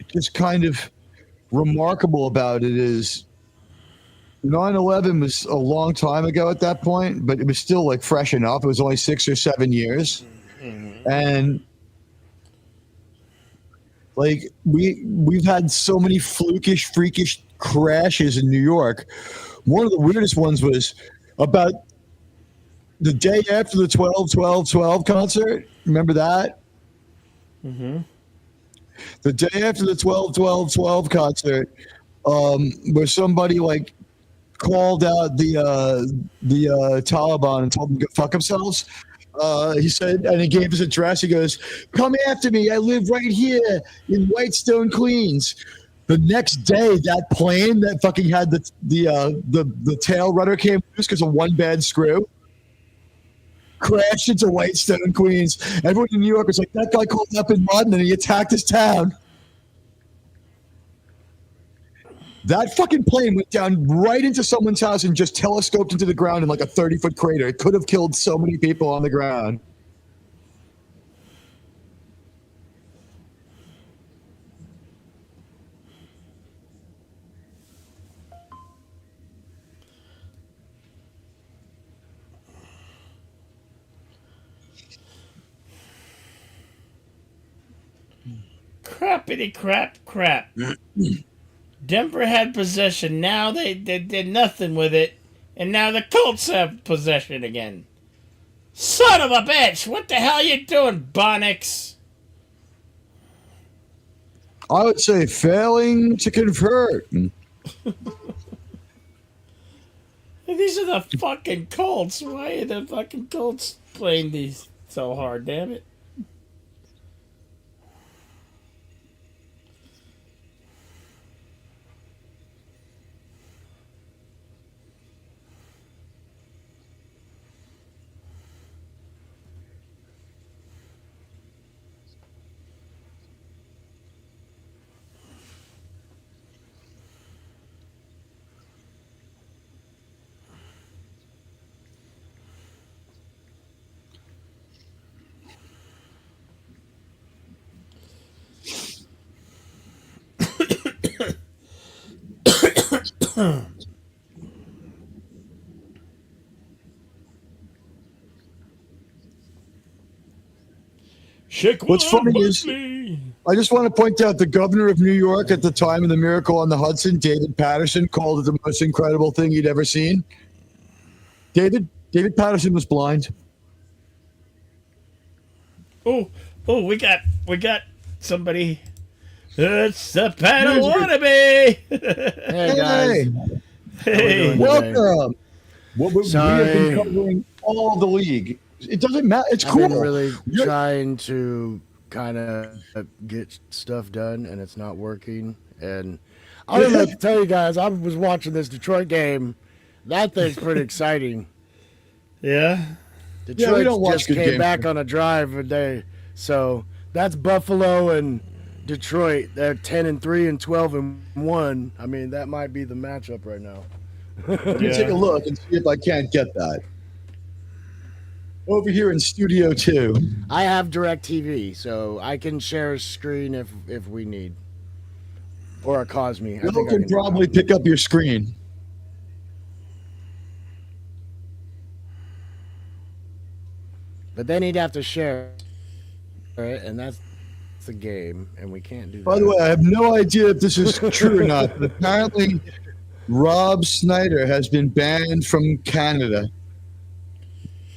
just kind of remarkable about it is 9/11 was a long time ago at that point, but it was still like fresh enough. It was only 6 or 7 years, and like we've had so many flukish, freakish crashes in New York. One of the weirdest ones was about the day after the 12-12-12 concert. Remember that? Mm-hmm. The day after the 12-12-12 concert, where somebody like called out the Taliban and told them to go fuck themselves. He said, and he gave his address. He goes, "Come after me. I live right here in Whitestone, Queens." The next day, that plane that fucking had the tail rudder came loose because of one bad screw, crashed into Whitestone, Queens. Everyone in New York was like, "That guy called up in London and he attacked his town." That fucking plane went down right into someone's house and just telescoped into the ground in like a 30-foot crater. It could have killed so many people on the ground. Crappity crap. Denver had possession. Now they did nothing with it. And now the Colts have possession again. Son of a bitch! What the hell you doing, Bonix? I would say failing to convert. These are the fucking Colts. Why are the fucking Colts playing these so hard, damn it? What's funny is, I just want to point out the governor of New York at the time of the miracle on the Hudson, David Patterson, called it the most incredible thing he'd ever seen. David Patterson was blind. Oh, we got somebody. It's the Pat wannabe. Hey guys, Hey, Welcome. We have Sorry. been covering all the league. It doesn't matter. It's I've cool. been really You're- trying to kind of get stuff done, and it's not working. And I don't know to tell you guys, I was watching this Detroit game. That thing's pretty exciting. yeah. Detroit we don't watch just good came games. back on a drive a day, so that's Buffalo and Detroit. They're 10-3 and 12-1. I mean, that might be the matchup right now. Let me take a look and see if I can't get that. Over here in Studio 2. I have DirecTV, so I can share a screen if we need, or a Cosme. I Will think I can can do probably Cosme. pick up your screen. But then he'd have to share it, and that's the game, and we can't do that. By the way, I have no idea if this is true or not, but apparently Rob Snyder has been banned from Canada.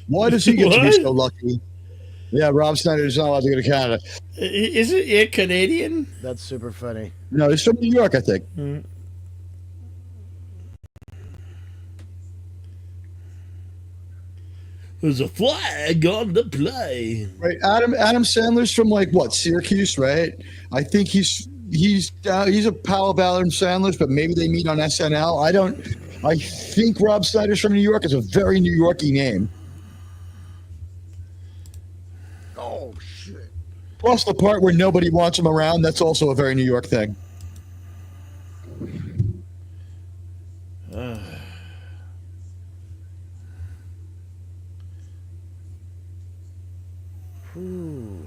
Why does he get to be What? so lucky? Yeah, Rob Snyder is not allowed to go to Canada. Isn't it Canadian? That's super funny. No, he's from New York, I think. There's a flag on the play. Right, Adam Sandler's from like what, Syracuse, right? I think he's a pal of Adam Sandler's, but maybe they meet on SNL. I think Rob Snyder's from New York. It's a very New Yorky name. Oh shit! Plus the part where nobody wants him around. That's also a very New York thing. Ooh.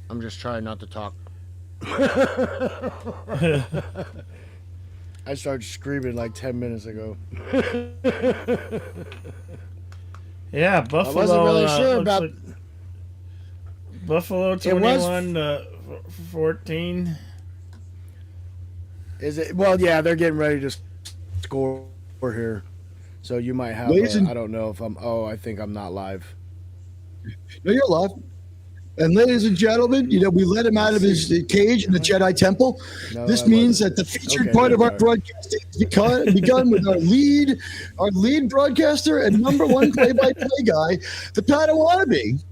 I'm just trying not to talk. I started screaming like 10 minutes ago. Yeah, Buffalo. I wasn't really sure looks about. like Buffalo It was- 21 14. Is it? Well, yeah, they're getting ready to score here, so you might have. Ladies and- I don't know if I'm. Oh, I think I'm not live. No, you're live. And ladies and gentlemen, we let him out of his cage in the Jedi Temple. No, This I means wasn't. that the featured Okay, part of our sorry. broadcasting has begun with our lead broadcaster and number one play-by-play guy, the Padawannabe.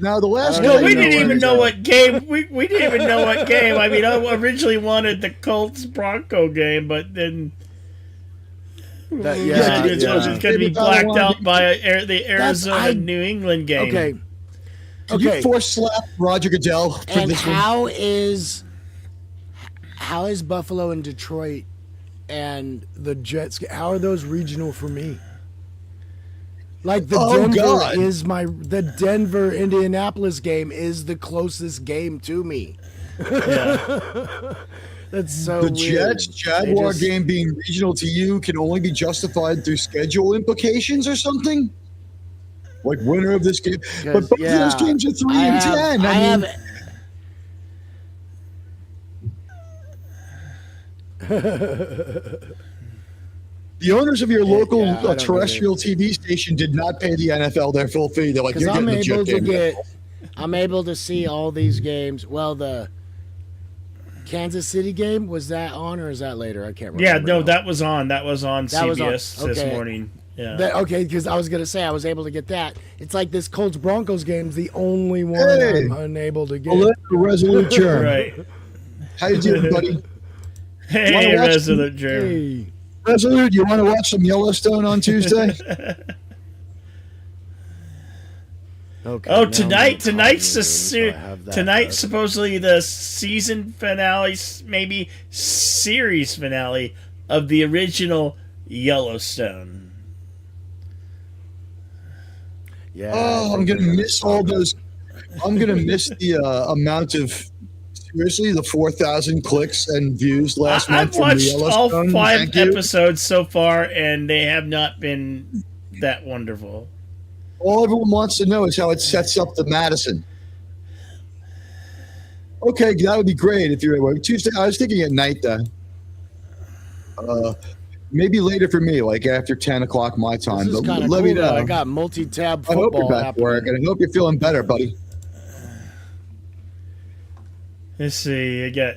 Now, the last No, guy we you didn't even is, know what game. We didn't even know what game. I mean, I originally wanted the Colts Bronco game, but then Yeah, it's yeah. going to be blacked out by the Arizona I- New England game. Okay. Can you force slap Roger Goodell for And this one? how is Buffalo and Detroit and the Jets? How are those regional for me? Like the Denver Indianapolis game is the closest game to me. Yeah. That's so The weird. Jets Jaguar game being regional to you can only be justified through schedule implications or something? Like winner of this game. But both of those games are 3 and 10. I mean, the owners of your local I don't terrestrial TV station did not pay the NFL their full fee. They're like, because you're I'm getting the able Jet to game. I'm able to see all these games. Well, the Kansas City game, was that on or is that later? I can't remember. Yeah, no, now. that was on. That was on That was on. CBS this Okay. morning. Yeah. Okay, because I was gonna say I was able to get that. It's like this Colts Broncos game's the only one Hey. I'm unable to get. Political resolute germ. Right. How you doing, buddy? Hey, Wanna watch Resolute Germ. Hey. Resolute, you want to watch some Yellowstone on Tuesday? Okay, Oh, now tonight's I'm tonight's supposedly the season finale, maybe series finale of the original Yellowstone. Yeah. Oh, I'm gonna miss all those. I'm gonna miss the amount of seriously the 4,000 clicks and views last month I've from the watched Yellowstone. all 5 Thank you. episodes so far, and they have not been that wonderful. All everyone wants to know is how it sets up the Madison. Okay, that would be great if you're Tuesday. I was thinking at night though. Maybe later for me, like after 10 o'clock my time. This is But kind of let cool. me know. I got multi-tab I hope you're football back to work, happening. and I hope you're feeling better, buddy. Let's see. I got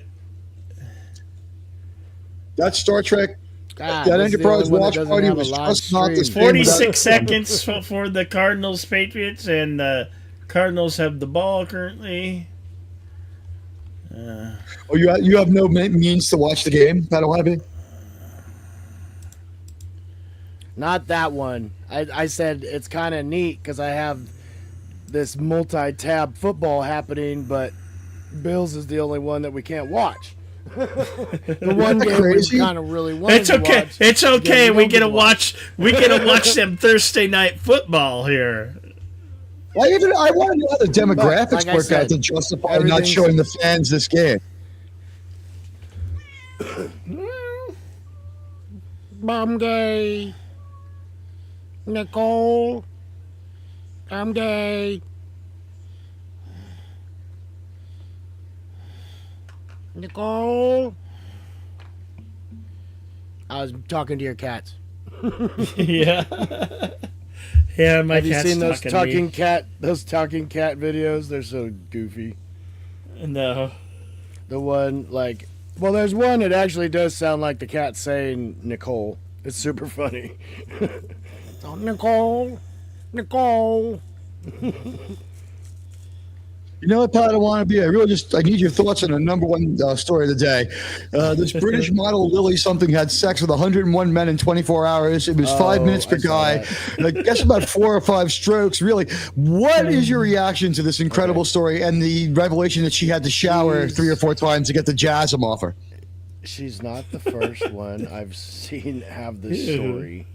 That Star Trek, God, that this is the Enterprise only one that watch doesn't party have a was live just not the stream. same without 46 the- seconds for the Cardinals Patriots, and the Cardinals have the ball currently. Oh, you have no means to watch the game? I don't want to be. Not that one. I said it's kind of neat because I have this multi-tab football happening, but Bills is the only one that we can't watch. The one game we crazy? kind of really wanted It's to okay. watch. It's okay. Yeah, We we get to don't watch. We get to watch them Thursday night football here. I want to know how the demographics like I work said, out to justify not everything's- showing the fans this game. Bomb day. Nicole, I'm gay. Nicole. I was talking to your cats. Yeah. Yeah, my Have you cat's seen those talking talking cat videos? They're so goofy. No. The one like, well, there's one that actually does sound like the cat saying Nicole. It's super funny. Oh, Nicole, Nicole. You know what, Pat, I want to be? I need your thoughts on the number one story of the day. This British model, Lily something, had sex with 101 men in 24 hours. It was 5 minutes per guy. I guess about 4 or 5 strokes, really. What is your reaction to this incredible story and the revelation that she had to shower 3 or 4 times to get the JASM off her? She's not the first one I've seen have this story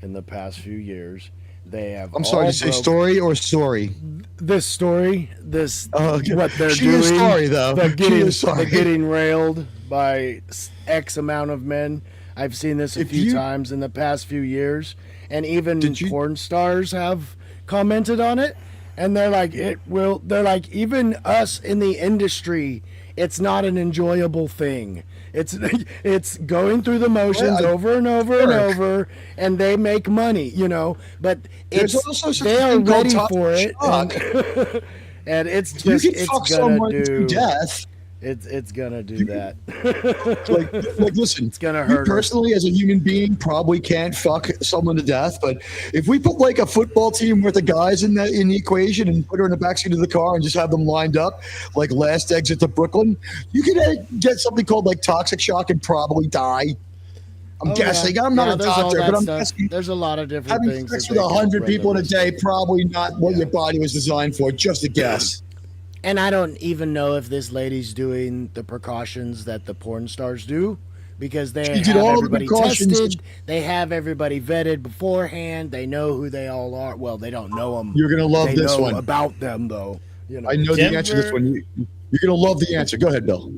in the past few years. They have. I'm sorry to say story or story? This story, Okay. what they're She doing. is sorry, though. They're She is sorry. they're getting railed by X amount of men. I've seen this a few times in the past few years, and even porn stars have commented on it. And they're like, They're like, even us in the industry, it's not an enjoyable thing. It's going through the motions over and over and over, and they make money, But they are ready for it, and it's just it's gonna do death. It's gonna do that. like, listen, it's gonna hurt. You personally, as a human being, probably can't fuck someone to death. But if we put like a football team worth of guys in the equation and put her in the backseat of the car and just have them lined up like last exit to Brooklyn, you could get something called like toxic shock and probably die. I'm guessing. I'm not a doctor, but I'm guessing. There's a lot of different having things. Having sex with 100 people in a day, probably not what your body was designed for. Just a guess. And I don't even know if this lady's doing the precautions that the porn stars do, because they have everybody tested, they have everybody vetted beforehand, they know who they all are. Well, they don't know them. You're gonna love this one. About them, though. I know the answer to this one. You're gonna love the answer. Go ahead, Bill.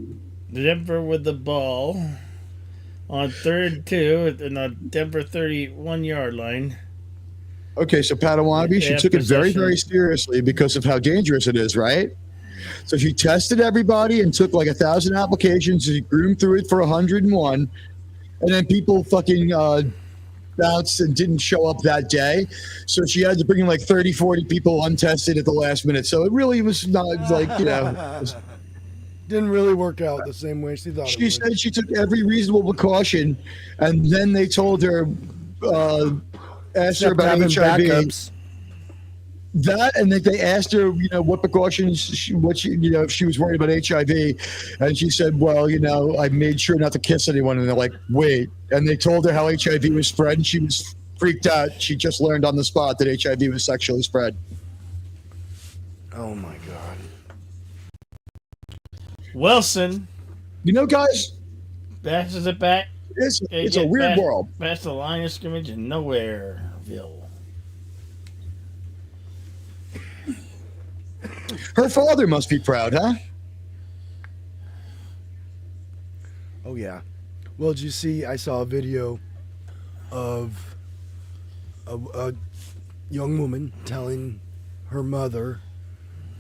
Denver with the ball on 3rd 2 in the Denver 31-yard line. Okay, so Padawannabe, she took it very, very seriously because of how dangerous it is, right? So she tested everybody and took like 1,000 applications. She groomed through it for 101, and then people fucking bounced and didn't show up that day. So she had to bring in like 30, 40 people untested at the last minute. So it really was not like, didn't really work out the same way she thought. She said she took every reasonable precaution, and then they told her, asked her about HIV. Backups. That, and they asked her, what precautions, if she was worried about HIV, and she said, well, I made sure not to kiss anyone. And they're like, wait. And they told her how HIV was spread, and she was freaked out. She just learned on the spot that HIV was sexually spread. Oh my God. Wilson. Guys, passes it back. It's a weird world. Past the line of scrimmage in Nowhereville. Her father must be proud, huh? Oh, yeah. Well, did you see, I saw a video of a young woman telling her mother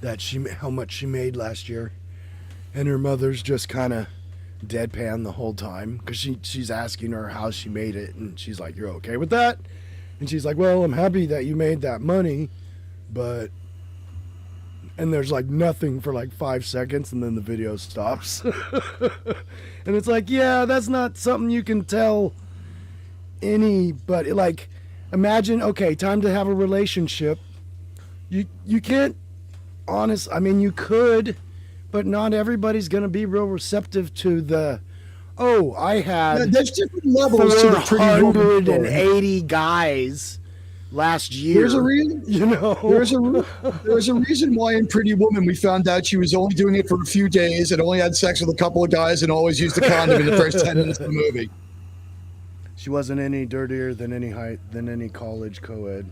that how much she made last year. And her mother's just kind of deadpan the whole time because she's asking her how she made it. And she's like, you're okay with that? And she's like, well, I'm happy that you made that money, but... And there's like nothing for like 5 seconds, and then the video stops. And it's like, yeah, that's not something you can tell anybody. Like, imagine, okay, time to have a relationship. You can't, you could, but not everybody's going to be real receptive to the, I had there's different levels to the pretty woman. 480 guys last year. There's a reason, there's a reason why in Pretty Woman we found out she was only doing it for a few days and only had sex with a couple of guys and always used a condom in the first 10 minutes of the movie. She wasn't any dirtier than any college co-ed.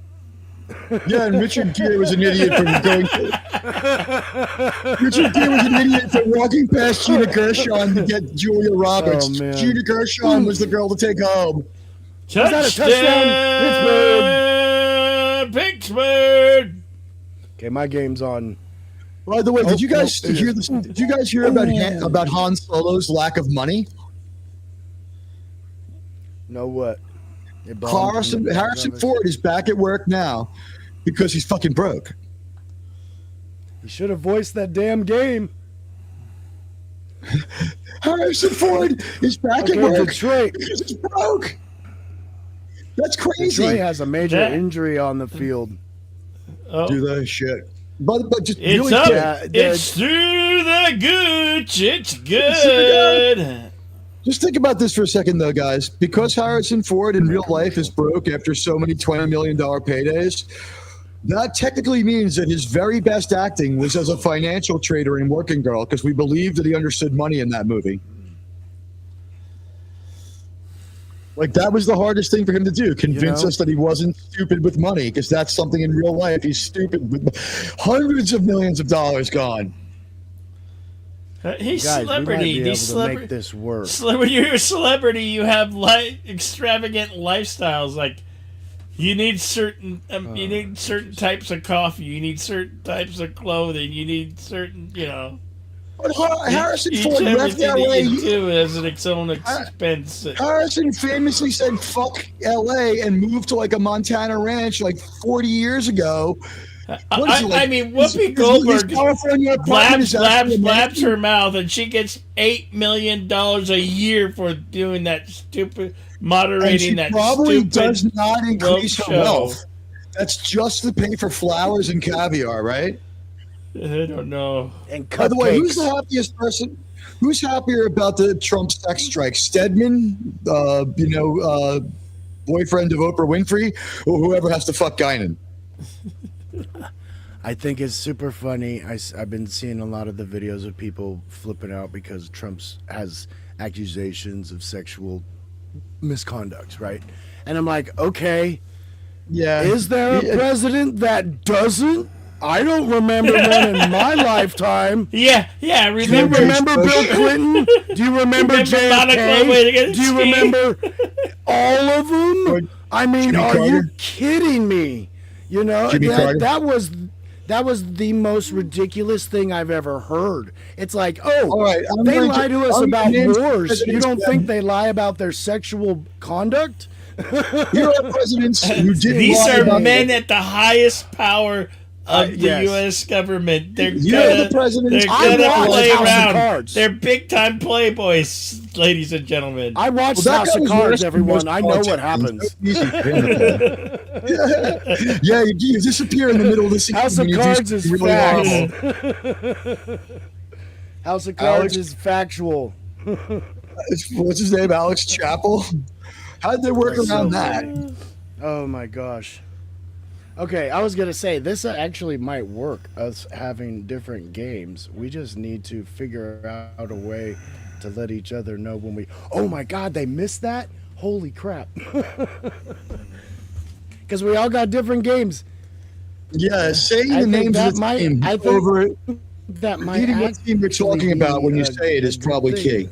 Yeah, and Richard Gere was an idiot for walking past Gina Gershon to get Julia Roberts. Oh, man. Gina Gershon was the girl to take home. Touchdown! Is that a touchdown? Pittsburgh! Pittsburgh. Okay, my game's on. By the way, did you guys no, it hear is. this? Did you guys hear about Han Solo's lack of money? Know what? It bombed from the box Harrison office. Ford is back at work now because he's fucking broke. He should have voiced that damn game. Harrison Ford is back Okay, at work Detroit. because he's broke. That's crazy. Detroit has a major That- injury on the field. Oh, Do that shit. But just it's really up. quick, It's through the gooch. It's good. just think about this for a second, though, guys. Because Harrison Ford in real life is broke after so many $20 million paydays, that technically means that his very best acting was as a financial trader in Working Girl, because we believed that he understood money in that movie. Like, that was the hardest thing for him to do, convince us that he wasn't stupid with money, because that's something in real life. He's stupid with hundreds of millions of dollars gone. He's Guys, celebrity. we might be He's able to make celebrity. this work. When you're a celebrity, you have extravagant lifestyles. Like you need certain types of coffee. You need certain types of clothing. You need certain, But Harrison each Ford left everything that you L.A. do has its own expense. Harrison famously said, fuck L.A. and moved to like a Montana ranch like 40 years ago. What is it, like, I mean, Whoopi his Goldberg California apartment is actually blabs amazing. her mouth, and she gets $8 million a year for doing that stupid moderating And she that probably stupid does not increase her show. wealth. That's just to pay for flowers and caviar, right? I don't know. And By the way, who's cupcakes. the happiest person? Who's happier about the Trump sex strike? Stedman, boyfriend of Oprah Winfrey, or whoever has to fuck Guinan? I think it's super funny. I've been seeing a lot of the videos of people flipping out because Trump has accusations of sexual misconduct, right? And I'm like, okay, Yeah. is there a president that doesn't? I don't remember one in my lifetime. Yeah, Do you remember? remember Bill Clinton? Do you remember Remember Monica Lewinsky? JFK? Do you remember all of them? I mean, Jimmy are you Carter? kidding me? You know, Jimmy Carter? that was the most ridiculous thing I've ever heard. It's like, All right, I'm they going lie to us I'm about gonna name some wars. You presidents don't that- think they lie about their sexual conduct? Here are presidents who did These lie are about men at the highest power of the yes. U.S. government. They're You know gonna, the presidents- they're I gonna watched play House of around. Cards. They're big time playboys, ladies and gentlemen. I watched Well, that House guy of was Cards, worse than everyone. most I know what politicians. happens. Easy for him. Yeah, you disappear in the middle of the scene. House when of you do Cards something is really facts. horrible. House of Cards Alex- is factual. What's his name? Alex Chappell? How'd they work That's around so that? Oh my gosh. Okay, I was gonna say this actually might work. Us having different games, we just need to figure out a way to let each other know when we. Oh my God, they missed that! Holy crap! Because we all got different games. Yeah, saying I the think names that of the might- team I think over That might repeating what team you're actually talking about when you be say it a is good probably thing. key.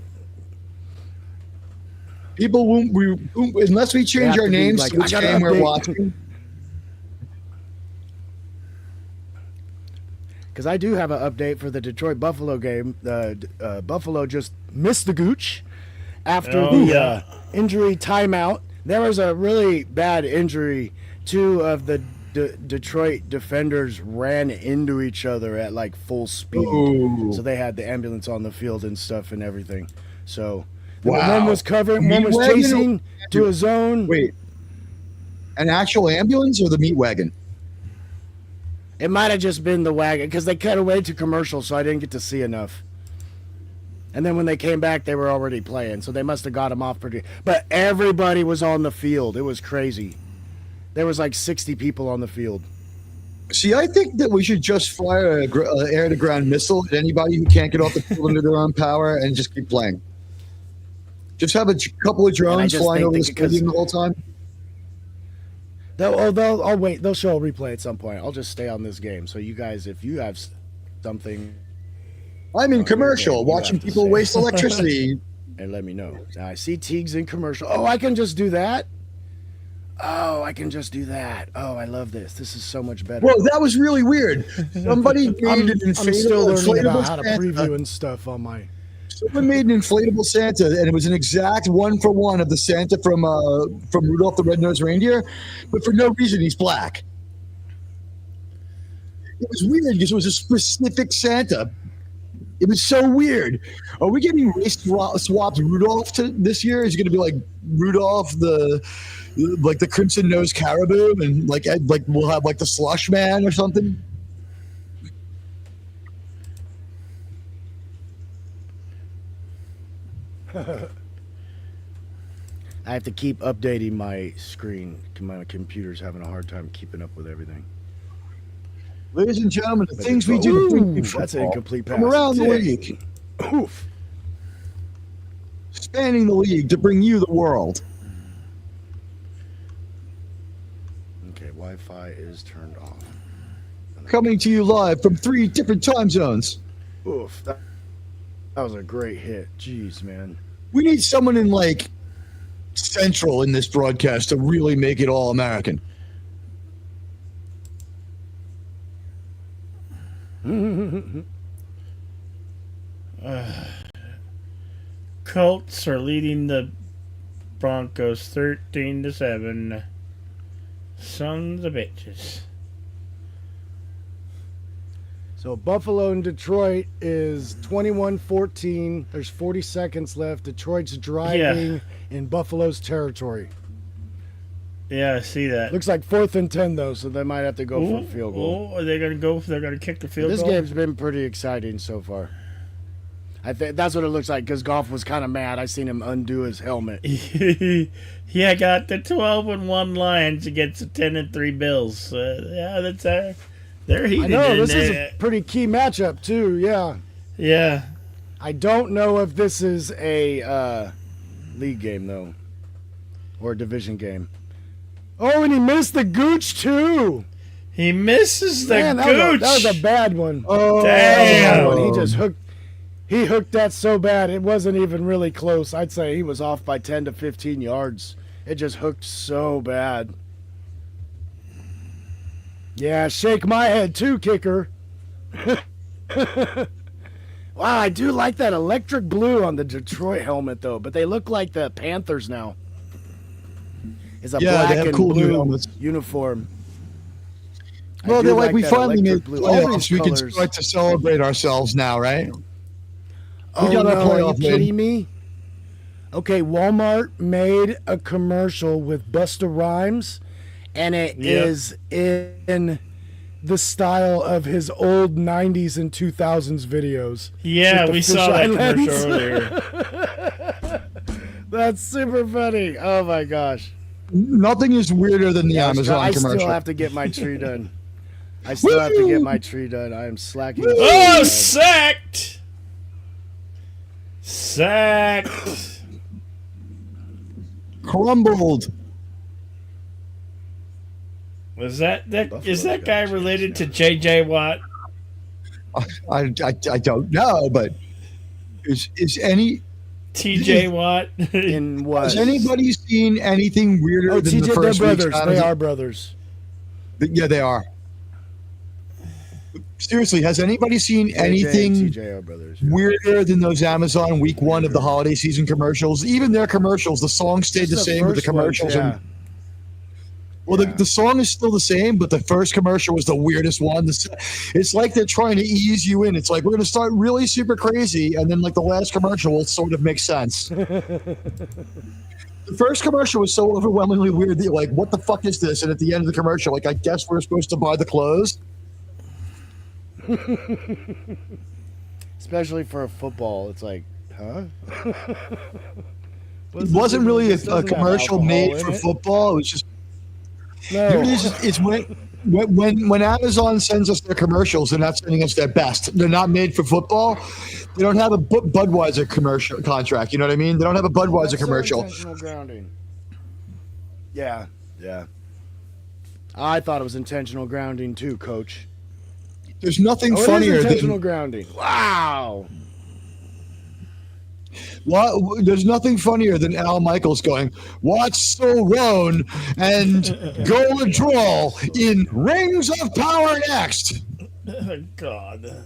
People won't, unless we change have our to be names like, to which I gotta game we're update. watching. Because I do have an update for the Detroit Buffalo game. Buffalo just missed the gooch after the injury timeout. There was a really bad injury. Two of the Detroit defenders ran into each other at like full speed. Ooh. So they had the ambulance on the field and stuff and everything. So Wow. one was covering, one was Meat wagon? chasing to a zone. Wait, an actual ambulance or the meat wagon? It might have just been the wagon because they cut away to commercial, so I didn't get to see enough. And then when they came back, they were already playing, so they must have got them off pretty. But everybody was on the field. It was crazy. There was like 60 people on the field. See, I think that we should just fire an air-to-ground missile at anybody who can't get off the field under their own power and just keep playing. Just have a couple of drones just flying think over the that because- stadium the whole time. I'll wait. They'll show a replay at some point. I'll just stay on this game. So you guys, if you have something, I'm in you're commercial, good. You watching have to people say. waste electricity. and let me know. Now, I see Teague's in commercial. Oh, I can just do that? Oh, I can just do that. Oh, I love this. This is so much better. Well, that was really weird. Somebody made an I'm still learning about inflatable how to Santa. preview and stuff on my. Someone made an inflatable Santa, and it was an exact 1-for-1 of the Santa from Rudolph the Red-Nosed Reindeer, but for no reason he's black. It was weird because it was a specific Santa. It was so weird. Are we getting race swapped Rudolph this year? Is it going to be like Rudolph the Crimson Nose Caribou, and like we'll have like the Slush Man or something? I have to keep updating my screen. My computer's having a hard time keeping up with everything. Ladies and gentlemen, the things we do to bring you That's an football incomplete pass. from around the Dick. league, Oof. spanning the league to bring you the world. Okay, Wi-Fi is turned off. Coming to you live from 3 different time zones. Oof. That was a great hit. Jeez, man. We need someone in like Central in this broadcast to really make it all American. Colts are leading the Broncos 13-7. Sons of bitches. So Buffalo and Detroit is 21-14. There's 40 seconds left. Detroit's driving in Buffalo's territory. Yeah, I see that. Looks like 4th and 10 though, so they might have to go for a field goal. Are they going to go? They're going to kick the field This goal. game's been pretty exciting so far. I think that's what it looks like because Goff was kind of mad. I seen him undo his helmet. Yeah, got the 12-1 Lions against the 10-3 Bills. Yeah, that's they're heated. I know in this is a pretty key matchup too. Yeah. Yeah. I don't know if this is a league game though, or a division game. Oh, and he missed the gooch too. He misses the Man, gooch. that was a bad one. Oh, damn! He just hooked. He hooked that so bad it wasn't even really close. I'd say he was off by 10 to 15 yards. It just hooked so bad. Yeah, shake my head too, kicker. Wow, I do like that electric blue on the Detroit helmet though, but they look like the Panthers now. It's a they black have and cool new blue helmets. uniform. I Well, do they're like we that finally made electric blue. All playoffs. these We can colors. start to celebrate ourselves now, right? Oh, got our no, are you playoff win. kidding me? Okay, Walmart made a commercial with Busta Rhymes, and it is in the style of his old 90s and 2000s videos. Yeah, with the we saw that fisheye commercial lens. earlier. That's super funny. Oh my gosh. Nothing is weirder than the Amazon I commercial. still have to get my tree done. I still have to get my tree done. I am slacking. Oh, sacked! Sacked! Crumbled. Is that Buffalo's that got guy a chance related to now. J.J. Watt? I don't know, but is any T.J. Watt? In what? has anybody seen anything weirder Oh, than the TJ, they're first week's brothers. They Amazon? are brothers. Yeah, they are. Seriously, has anybody seen JJ and anything TJ are brothers. Yeah. weirder than those Amazon week 1 of the holiday season commercials? Even their commercials, the song stayed the Just same, but the first ones, commercials yeah. are. Well, the song is still the same, but the first commercial was the weirdest one. It's like they're trying to ease you in. It's like, we're going to start really super crazy, and then like the last commercial will sort of make sense. The first commercial was so overwhelmingly weird that you're like, what the fuck is this? And at the end of the commercial, like, I guess we're supposed to buy the clothes. Especially for a football, it's like, huh? It wasn't really This a doesn't have commercial alcohol made in for it. football. It was just No. here it is. It's when Amazon sends us their commercials, they're not sending us their best. They're not made for football. They don't have a Budweiser commercial contract. You know what I mean? They don't have a Budweiser That's so commercial. intentional grounding. Yeah, yeah. I thought it was intentional grounding too, Coach. There's nothing Oh, it is funnier intentional than grounding. Wow. What? There's nothing funnier than Al Michaels going, "Watch So Roan and go a draw in Rings of Power next." God.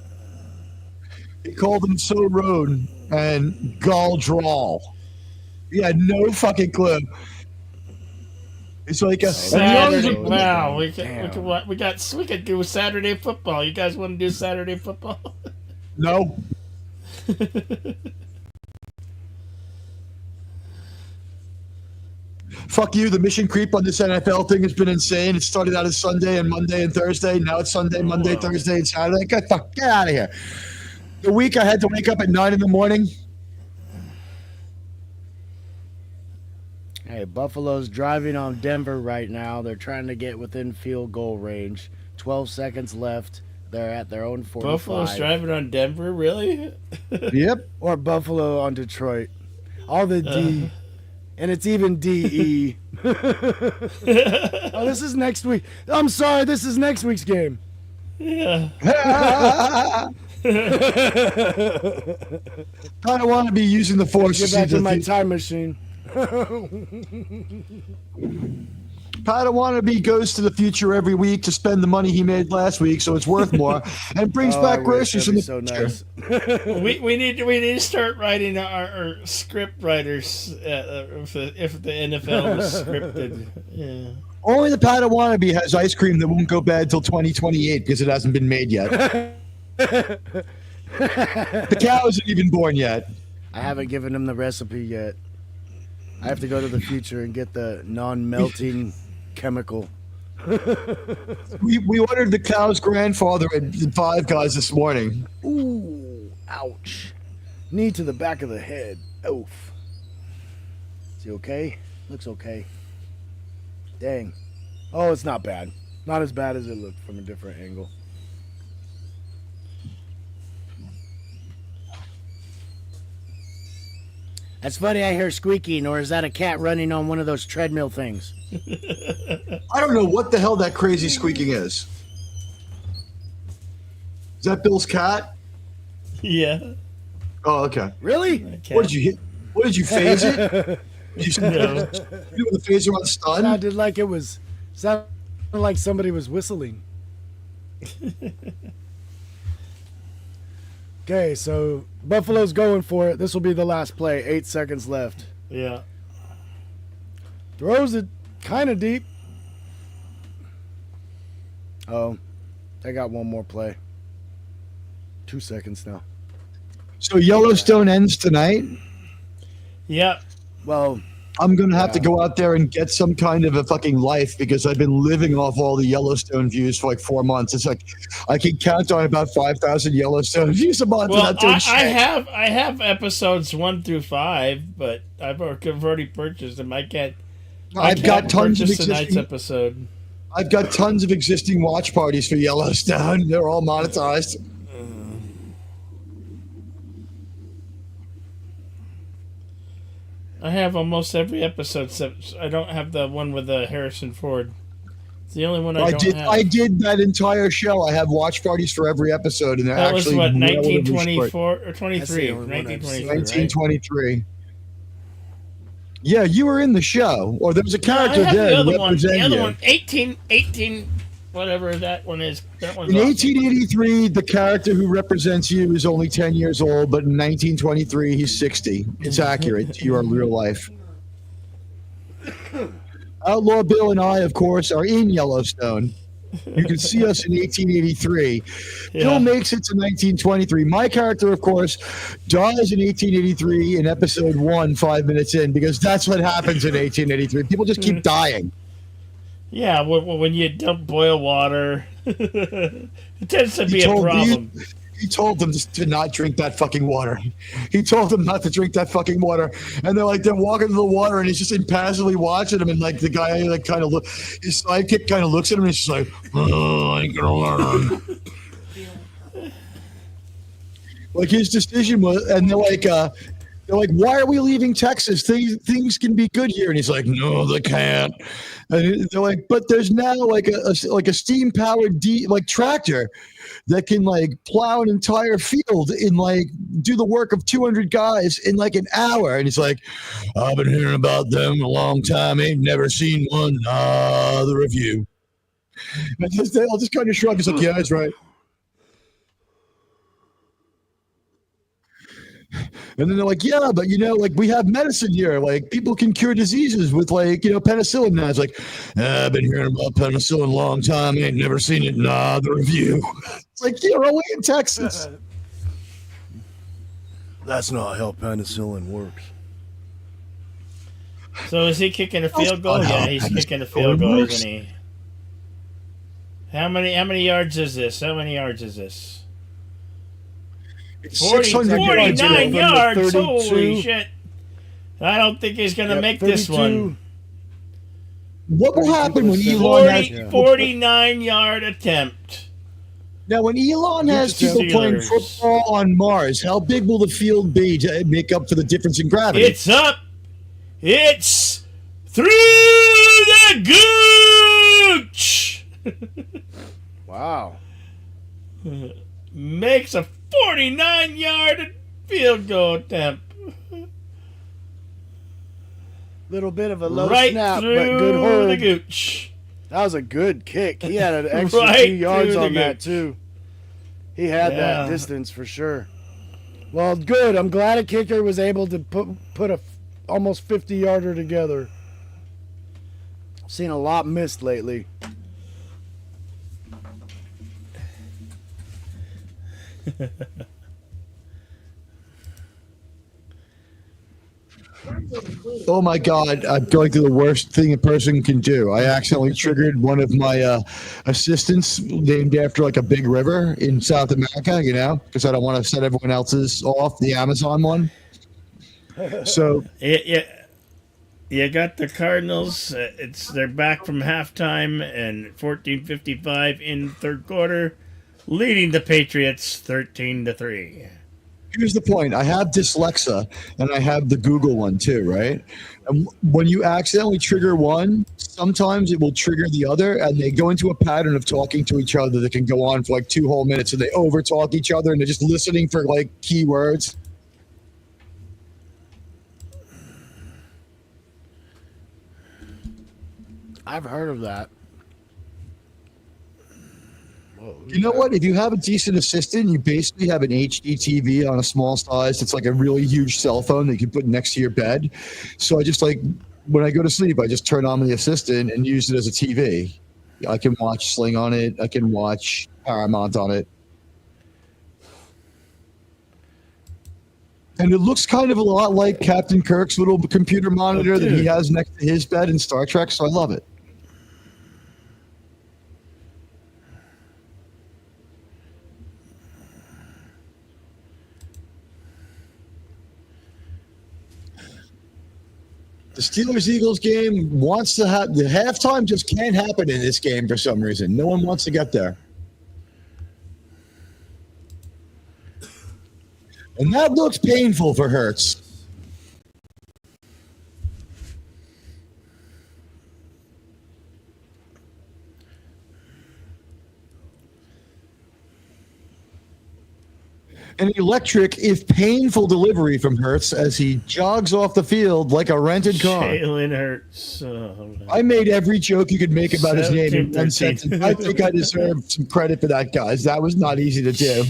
He called him So Roan and Gall Drawl. He had no fucking clue. It's like a Saturday. Damn. Wow, Damn. we could do Saturday football. You guys want to do Saturday football? no. Fuck you. The mission creep on this NFL thing has been insane. It started out as Sunday and Monday and Thursday. Now it's Sunday, Monday, Thursday, and Saturday. Get out of here. The week I had to wake up at 9 in the morning. Hey, Buffalo's driving on Denver right now. They're trying to get within field goal range. 12 seconds left. They're at their own 45. Buffalo's driving on Denver, really? Yep. Or Buffalo on Detroit. All the D. And it's even DE. Oh, this is next week. I'm sorry, this is next week's game. Yeah. I don't want to be using the force. Get back to my time machine. Padawan goes to the future every week to spend the money he made last week, so it's worth more, and brings back groceries in the future. Nice. we need to start writing our script writers if the NFL was scripted. Yeah. Only the Padawan has ice cream that won't go bad till 2028 because it hasn't been made yet. The cow isn't even born yet. I haven't given him the recipe yet. I have to go to the future and get the non-melting chemical. We ordered the cow's grandfather at Five Guys this morning. Ooh, ouch. Knee to the back of the head. Oof. Is he okay? Looks okay. Dang. Oh, it's not bad. Not as bad as it looked from a different angle. That's funny, I hear squeaking, or is that a cat running on one of those treadmill things? I don't know what the hell that crazy squeaking is. Is that Bill's cat? Yeah. Oh, okay. Really? What did you hit? What did you phase it? Did you No. do it with the phaser on stun? Sounded like it was. Sounded like somebody was whistling. Okay, so Buffalo's going for it. This will be the last play. 8 seconds left. Yeah. Throws it kind of deep. Oh, they got one more play. 2 seconds now. So Yellowstone ends tonight. Yeah. Well, I'm going to have to go out there and get some kind of a fucking life because I've been living off all the Yellowstone views for like 4 months. It's like I can count on about 5,000 Yellowstone views a month. Well, and I'm doing I have episodes 1 through 5, but I've already purchased them. I've got tons of tonight's existing. episode. I've got tons of existing watch parties for Yellowstone. They're all monetized. I have almost every episode, except I don't have the one with Harrison Ford. It's the only one I don't have. I did that entire show. I have watch parties for every episode, and they're That was actually what, relatively 1924 short. or 23? That's the only one I've 1923. seen. Right? 1923. Yeah, you were in the show, or there was a character I have there the other to one. represent The other you. one, 18, whatever that one is. That one's In awesome. 1883, the character who represents you is only 10 years old, but in 1923, he's 60. It's accurate to your real life. Outlaw Bill and I, of course, are in Yellowstone. You can see us in 1883. Yeah. Bill makes it to 1923. My character, of course, dies in 1883 in episode 1, 5 minutes in, because that's what happens in 1883. People just keep dying. Yeah, when you dump boil water, it tends to be a told problem. He told them to not drink that fucking water. He told them not to drink that fucking water. And they're walking to the water and he's just impassively watching them. And like the guy kind of his sidekick kind of looks at him and he's just like, oh, I ain't gonna learn. Like his decision was, and they're like, They're like, why are we leaving Texas? Things can be good here. And he's like, no, they can't. And they're like, but there's now like a steam powered tractor that can like plow an entire field in like do the work of 200 guys in like an hour. And he's like, I've been hearing about them a long time. Ain't never seen one. The review. And I'll just kind of shrug. He's like, yeah, that's right. And then they're like, yeah, but like we have medicine here. Like people can cure diseases with like, penicillin. And I was like, I've been hearing about penicillin a long time. Ain't never seen it. The review. It's like, you're only in Texas. That's not how penicillin works. So is he kicking a field goal? Yeah, he's kicking a field goal, isn't he? How many yards is this? How many yards is this? 49 yards. Holy shit. I don't think he's going to make 32. This one. What will happen when Elon has 49-yard attempt? Now, when Elon has people playing football on Mars, how big will the field be to make up for the difference in gravity? It's up. It's through the gooch. Wow. Makes a 49-yard field goal attempt. Little bit of a low right snap, through but good hold. The gooch. That was a good kick. He had an extra 2 yards on that too. He had that distance for sure. Well, good. I'm glad a kicker was able to put a almost 50-yarder together. I've seen a lot missed lately. Oh my God, I'm going through the worst thing a person can do. I accidentally triggered one of my assistants named after like a big river in South America, because I don't want to set everyone else's off, the Amazon one. So you got the Cardinals. They're back from halftime and 14:55 in the third quarter, leading the Patriots 13-3. Here's the point. I have dyslexia, and I have the Google one too, right? And when you accidentally trigger one, sometimes it will trigger the other, and they go into a pattern of talking to each other that can go on for like 2 whole minutes, and they over-talk each other, and they're just listening for like keywords. I've heard of that. You know what? If you have a decent assistant, you basically have an HD TV on a small size. It's like a really huge cell phone that you can put next to your bed. So I just when I go to sleep, I just turn on the assistant and use it as a TV. I can watch Sling on it. I can watch Paramount on it. And it looks kind of a lot like Captain Kirk's little computer monitor that he has next to his bed in Star Trek, so I love it. The Steelers-Eagles game wants to have the halftime just can't happen in this game for some reason. No one wants to get there. And that looks painful for Hurts. An electric, if painful, delivery from Hurts as he jogs off the field like a rented car. Jalen Hurts. Oh, I made every joke you could make about his name in 1 sentence. I think I deserve some credit for that, guys. That was not easy to do.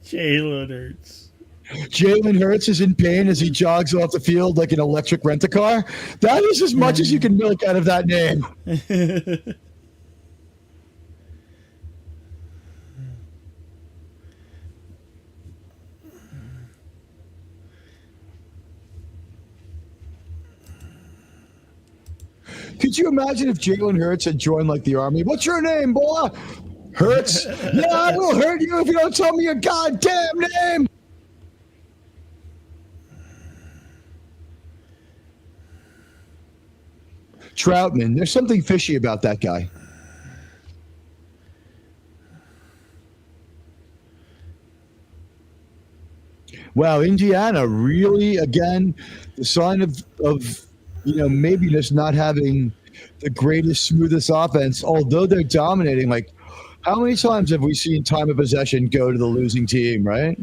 Jalen Hurts. Jalen Hurts is in pain as he jogs off the field like an electric rent-a-car. That is as much as you can milk out of that name. Could you imagine if Jalen Hurts had joined like the army? What's your name, boy? Hurts? Yeah, I will hurt you if you don't tell me your goddamn name. Troutman, there's something fishy about that guy. Wow, Indiana really again the sign of maybe just not having the greatest smoothest offense. Although they're dominating, like how many times have we seen time of possession go to the losing team? Right?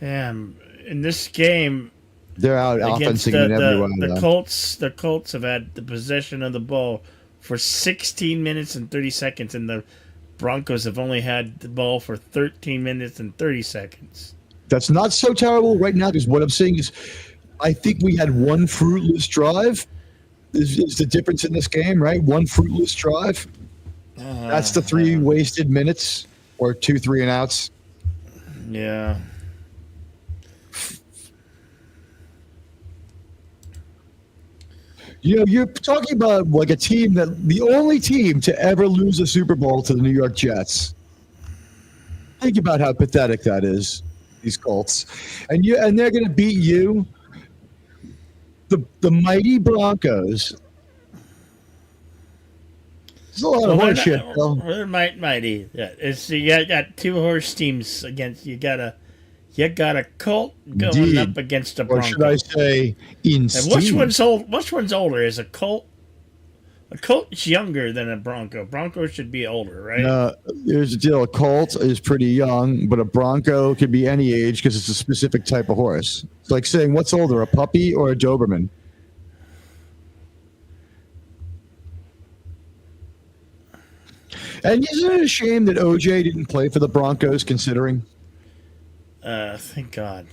And in this game They're out against offensing in every way. the Though. Colts have had the possession of the ball for 16 minutes and 30 seconds, and the Broncos have only had the ball for 13 minutes and 30 seconds. That's not so terrible right now because what I'm saying is, I think we had one fruitless drive. Is the difference in this game, right? One fruitless drive. That's the 3 wasted minutes or 2 3-and-outs. Yeah. You're talking about like a team the only team to ever lose a Super Bowl to the New York Jets. Think about how pathetic that is. These Colts, and they're going to beat you. The mighty Broncos. There's a lot of horse shit. They're mighty. Yeah, you got 2 horse teams against you. Got a Colt going Indeed. up against a Or Bronco. should I say, and which one's older? Is a Colt? A Colt's younger than a Bronco. Bronco should be older, right? Here's the deal. A Colt is pretty young, but a Bronco could be any age because it's a specific type of horse. It's like saying, what's older, a puppy or a Doberman? And isn't it a shame that OJ didn't play for the Broncos, considering? Thank God.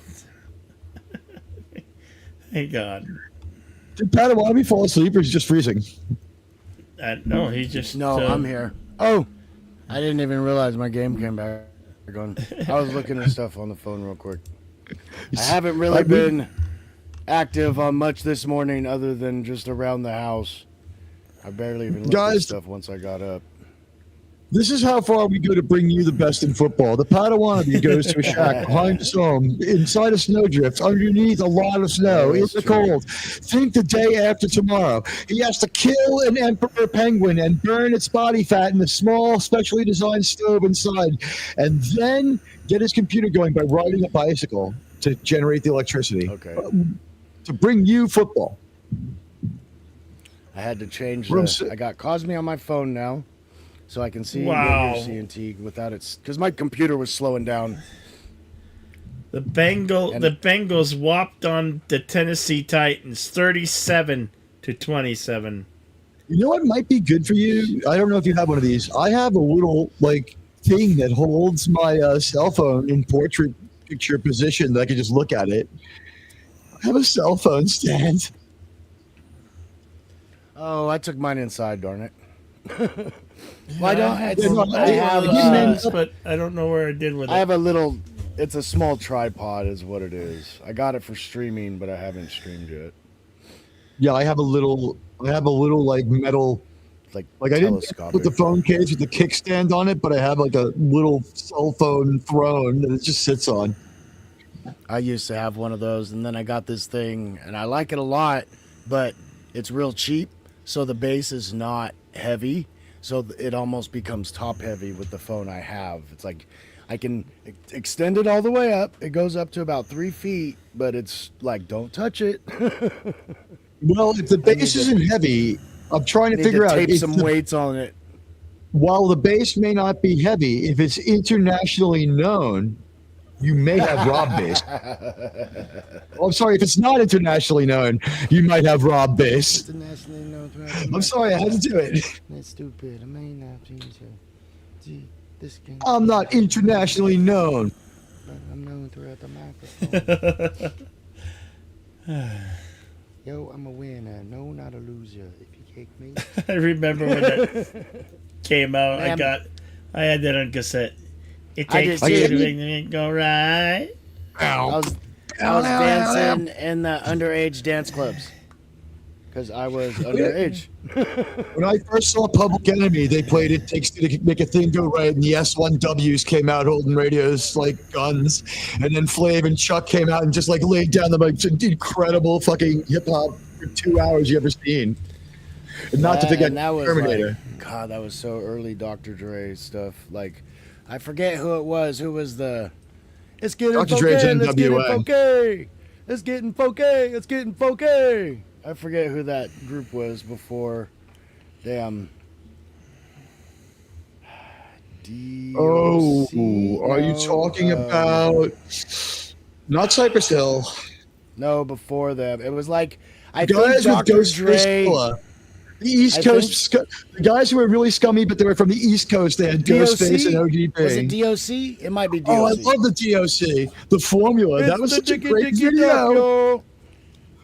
Thank God. Did Padawan fall asleep or is he just freezing? No, he just... No, I'm here. Oh, I didn't even realize my game came back on. I was looking at stuff on the phone real quick. I haven't really been active on much this morning other than just around the house. I barely even looked at stuff once I got up. This is how far we go to bring you the best in football. The Padawan goes to a shack behind his home, inside a snowdrift, underneath a lot of snow, in the cold. Think the day after tomorrow. He has to kill an emperor penguin and burn its body fat in a small, specially designed stove inside, and then get his computer going by riding a bicycle to generate the electricity. Okay. To bring you football. I had to change I got Cosme on my phone now. So I can see your CNT without it, because my computer was slowing down. The Bengals whopped on the Tennessee Titans 37-27. You know what might be good for you? I don't know if you have one of these. I have a little thing that holds my cell phone in portrait picture position that I can just look at it. I have a cell phone stand. Oh, I took mine inside, darn it. But I don't know where I did with it. I have it's a small tripod is what it is. I got it for streaming, but I haven't streamed yet. Yeah, I have a little metal, I didn't put the phone case with the kickstand on it, but I have a little cell phone throne that it just sits on. I used to have one of those, and then I got this thing, and I like it a lot, but it's real cheap, so the base is not heavy. So it almost becomes top heavy with the phone I have. It's like I can extend it all the way up. It goes up to about 3 feet, but it's like, don't touch it. Well, if the base isn't heavy, I'm trying to figure out. Tape some weights on it. While the base may not be heavy, if it's internationally known, you may have Rob base. Oh, I'm sorry, if it's not internationally known, you might have Rob base. Internationally known. I'm sorry, I had to do it. That's stupid. I may not change it. This game. I'm not internationally known. But I'm known throughout the microphone. Yo, I'm a winner. No, not a loser. If you kick me. I remember when that came out. I had that on cassette. It takes two to make the go right. I was dancing in the underage dance clubs because I was underage. When I first saw Public Enemy, they played It Takes Two to Make a Thing Go Right, and the S1Ws came out holding radios like guns, and then Flav and Chuck came out and just laid down the most incredible fucking hip hop for 2 hours you ever seen. And not to forget Terminator. God, that was so early Dr. Dre stuff. I forget who it was. Who was It's getting Dr. Dre's Let's get in NWA. Fokey. It's getting Fokey. It's getting Fokey. I forget who that group was before. Damn. Oh, DOC? are you talking about not Cypress Hill? No, before them. It was like I Guys think with Dr. Ghostface Dre. Killah. The East Coast, the guys who were really scummy, but they were from the East Coast. They had Ghostface and ODB. Was it DOC? It might be DOC. Oh, I love the DOC. The Formula. That was such a great video. Yo.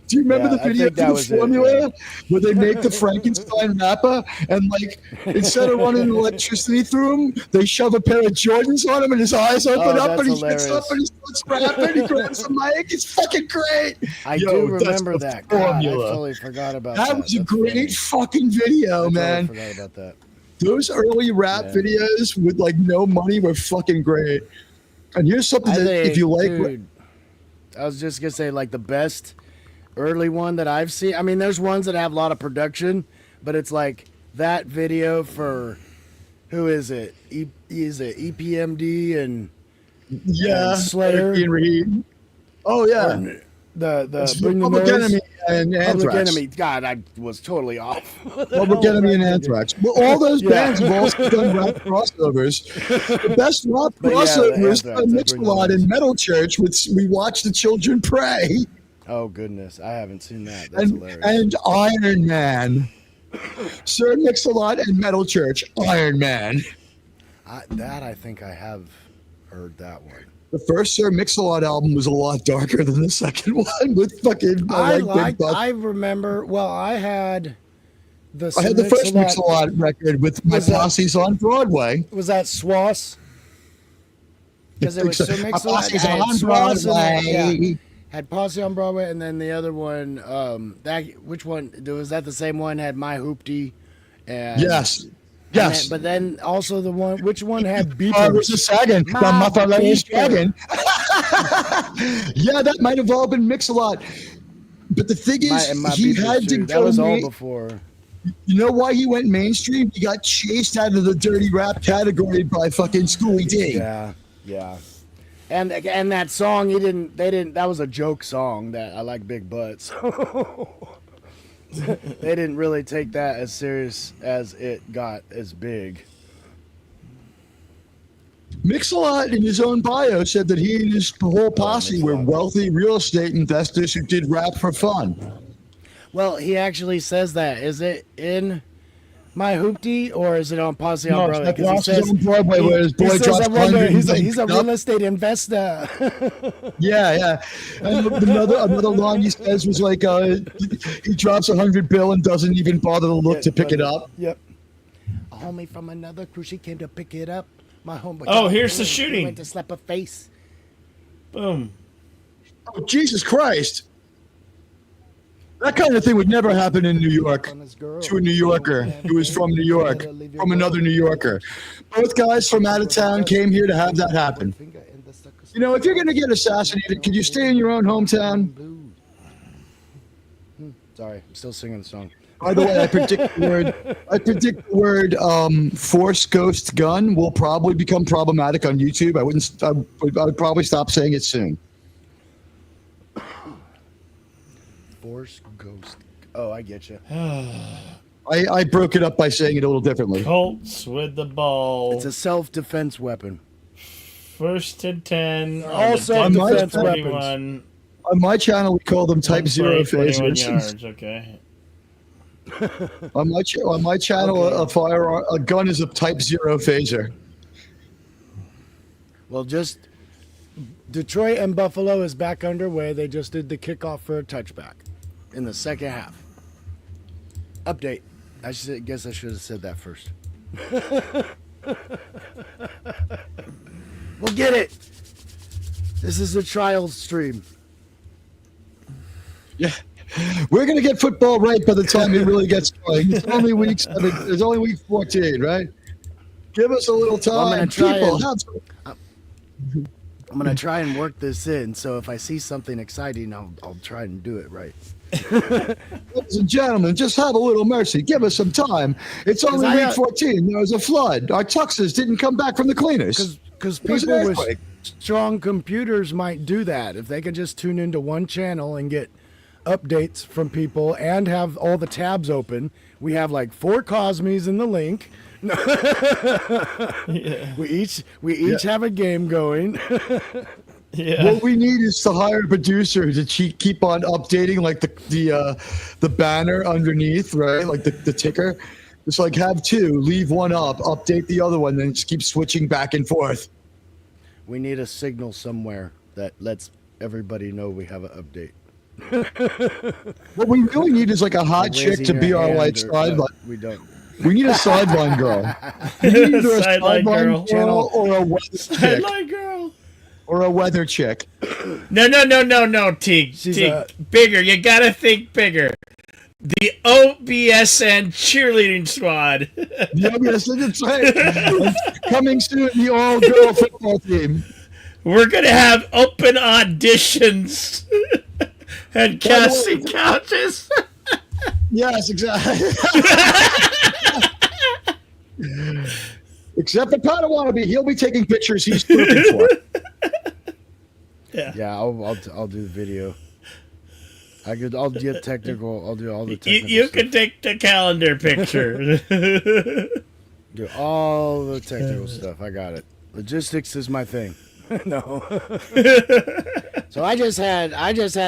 Do you remember the video for the Formula where they make the Frankenstein rapper and like instead of running electricity through him, they shove a pair of Jordans on him and his eyes open up and he gets up and he starts rapping. He grabs the mic. It's fucking great. I do remember that. God, I totally forgot about that. That was a great fucking video, man. I forgot about that. Those early rap videos with like no money were fucking great. And here's something if you like, dude, I was just gonna say like the best early one that I've seen. I mean, there's ones that have a lot of production, but it's like that video for who is it? Is it EPMD and Slayer? Oh yeah, the Bring the Public Noise. Enemy and Anthrax. Public Enemy. God, I was totally off. Public Enemy and Anthrax. Well, all those bands have also done rap crossovers. The best rap crossovers are Mix-a-Lot in Metal Church, which we watch the children pray. Oh goodness, I haven't seen that. That's hilarious. And Iron Man. Sir Mix-a-Lot and Metal Church. Iron Man. I think I have heard that one. The first Sir Mix-a-Lot album was a lot darker than the second one with fucking. I remember. Well, I had the first Mix-a-Lot record with my posse's on Broadway. Was that Swass? Because it was Sir Mix-a-Lot. Posse's on Broadway. Had Posse on Broadway, and then the other one, which one? Was that the same one? Had My Hoopty? And, yes. But then also the one, which one had Beepers? It was a Sagan. The Muffalone Sagan. Yeah, that might have all been Mix-a-Lot. But the thing is, he had to go. That was all before. You know why he went mainstream? He got chased out of the dirty rap category by fucking Schooly D. Yeah. And that song, they didn't. That was a joke song. That I like big butts. They didn't really take that as serious as it got as big. Mix-a-Lot in his own bio said that he and his whole posse were wealthy real estate investors who did rap for fun. Well, he actually says that. Is it in My Hoopty or is it on Posse on Broadway? Because he says on Broadway where his boy drops he's a real estate investor. Yeah. And another line he says was like, he drops $100 bill and doesn't even bother to look to pick it up. Yep. A homie from another crew, she came to pick it up. My homeboy. Oh, here's the shooting. Went to slap a face. Boom. Oh, Jesus Christ. That kind of thing would never happen in New York to a New Yorker who was from New York, from another New Yorker. Both guys from out of town came here to have that happen. You know, if you're going to get assassinated, could you stay in your own hometown? Sorry, I'm still singing the song. By the way, I predict the word force ghost gun will probably become problematic on YouTube. I would probably stop saying it soon. Force ghost. Oh, I get you. I broke it up by saying it a little differently. Colts with the ball. It's a self-defense weapon. 1st and 10. All self-defense weapons. On my channel, we call them Type 0 phasers. Yards, okay. on my channel, okay. A gun is a Type 0 phaser. Well, just Detroit and Buffalo is back underway. They just did the kickoff for a touchback in the second half. Update. I guess I should have said that first. We'll get it. This is a trial stream. Yeah. We're going to get football right by the time it really gets going. It's only week 14, right? Give us a little time. Well, I'm going to try and work this in, so if I see something exciting, I'll try and do it right. Ladies and gentlemen, just have a little mercy. Give us some time. It's only week 14. There was a flood. Our tuxes didn't come back from the cleaners. Because people were strong computers might do that. If they could just tune into one channel and get updates from people and have all the tabs open. We have like 4 Cosmes in the link. Yeah. We each have a game going. Yeah. What we need is to hire a producer to keep on updating like the banner underneath, right? Like the ticker. Just like have 2, leave one up, update the other one, then just keep switching back and forth. We need a signal somewhere that lets everybody know we have an update. What we really need is like a hot Like chick raising to be your our hand like or- sideline. no, we don't. We need a sideline girl. We need either a Sideline girl. girl or a weather chick. Sideline girl. Or a weather chick. No, Teague. She's Teague. a- Bigger. You gotta think bigger. The O.B.S.N cheerleading squad. The O.B.S.N, that's right. And coming soon, the all-girl football team. We're gonna have open auditions and casting couches. Yes, exactly. Except the Padawannabe, he'll be taking pictures he's looking for. Yeah, I'll do the video. I'll get technical. I'll do all the technical You stuff. can take the calendar picture. Do all the technical stuff. I got it. Logistics is my thing. No. So I just had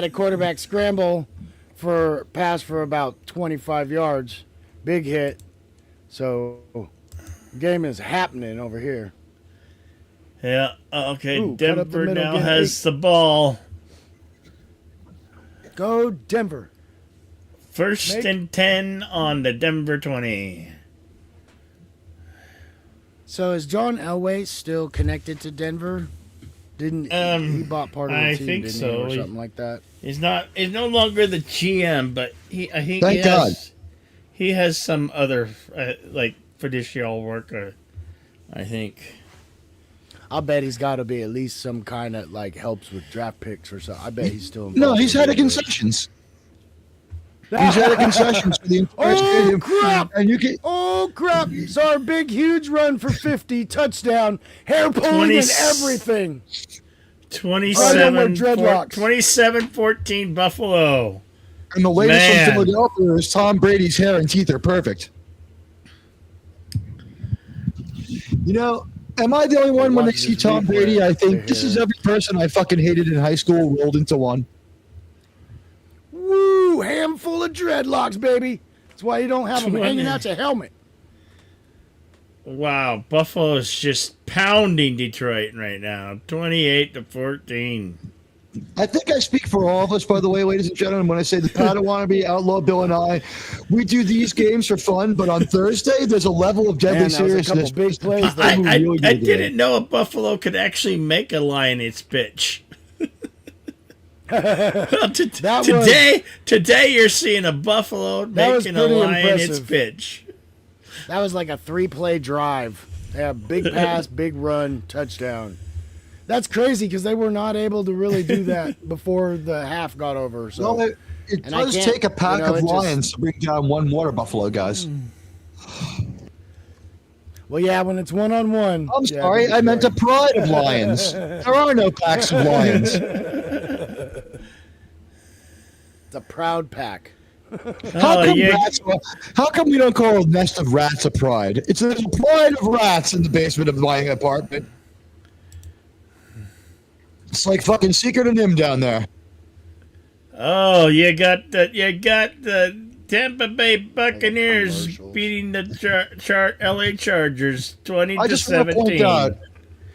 a quarterback scramble for pass for about 25 yards. Big hit. So game is happening over here. Yeah. Okay. Ooh, cut up the Denver middle, now get has the ball. Go Denver. First Make- and 10 on the Denver 20. So is John Elway still connected to Denver? Didn't he bought part of the I team, think didn't so. he, or something like that? He's no longer the GM, but I think Thank God. he has some other like fiducial work. I think. I'll bet he's got to be at least some kind of like helps with draft picks or something. I bet he's still involved. No, he's in had a it. concessions. He's had a concessions for the entire stadium. crap! And you can Oh crap! Saw a big, huge run for 50, touchdown, hair pulling and everything. 27-14 Buffalo. and the latest Man. from Philadelphia is Tom Brady's hair and teeth are perfect. You know, am I the only one when they see Tom Brady? I think this is every person I fucking hated in high school rolled into one. Woo! Handful of dreadlocks, baby. That's why you don't have them hanging out your helmet. Wow, Buffalo is just pounding Detroit right now, 28-14. I think I speak for all of us, by the way, ladies and gentlemen, when I say the Padawannabe, Outlaw Bill, and I, we do these games for fun, but on Thursday, there's a level of deadly Man, that was a couple seriousness. big plays there. I Really good game. didn't know a Buffalo could actually make a lion its bitch. Well, today you're seeing a Buffalo That was making a pretty lion its impressive. bitch. That was like a 3-play drive. They have big pass, big run, touchdown. That's crazy because they were not able to really do that before the half got over. So Well, it And I does can't- take a pack you know, of it just- lions to bring down one water buffalo, guys. well, yeah, when it's 1-on-1. I'm sorry, I meant a pride of lions. There are no packs of lions. It's a proud pack. How come, yeah. how come we don't call a nest of rats a pride? It's a pride of rats in the basement of my apartment. It's like fucking Secret of Nim down there. Oh, you got the Tampa Bay Buccaneers commercials. beating the LA Chargers 20 I to just want to 17. point out,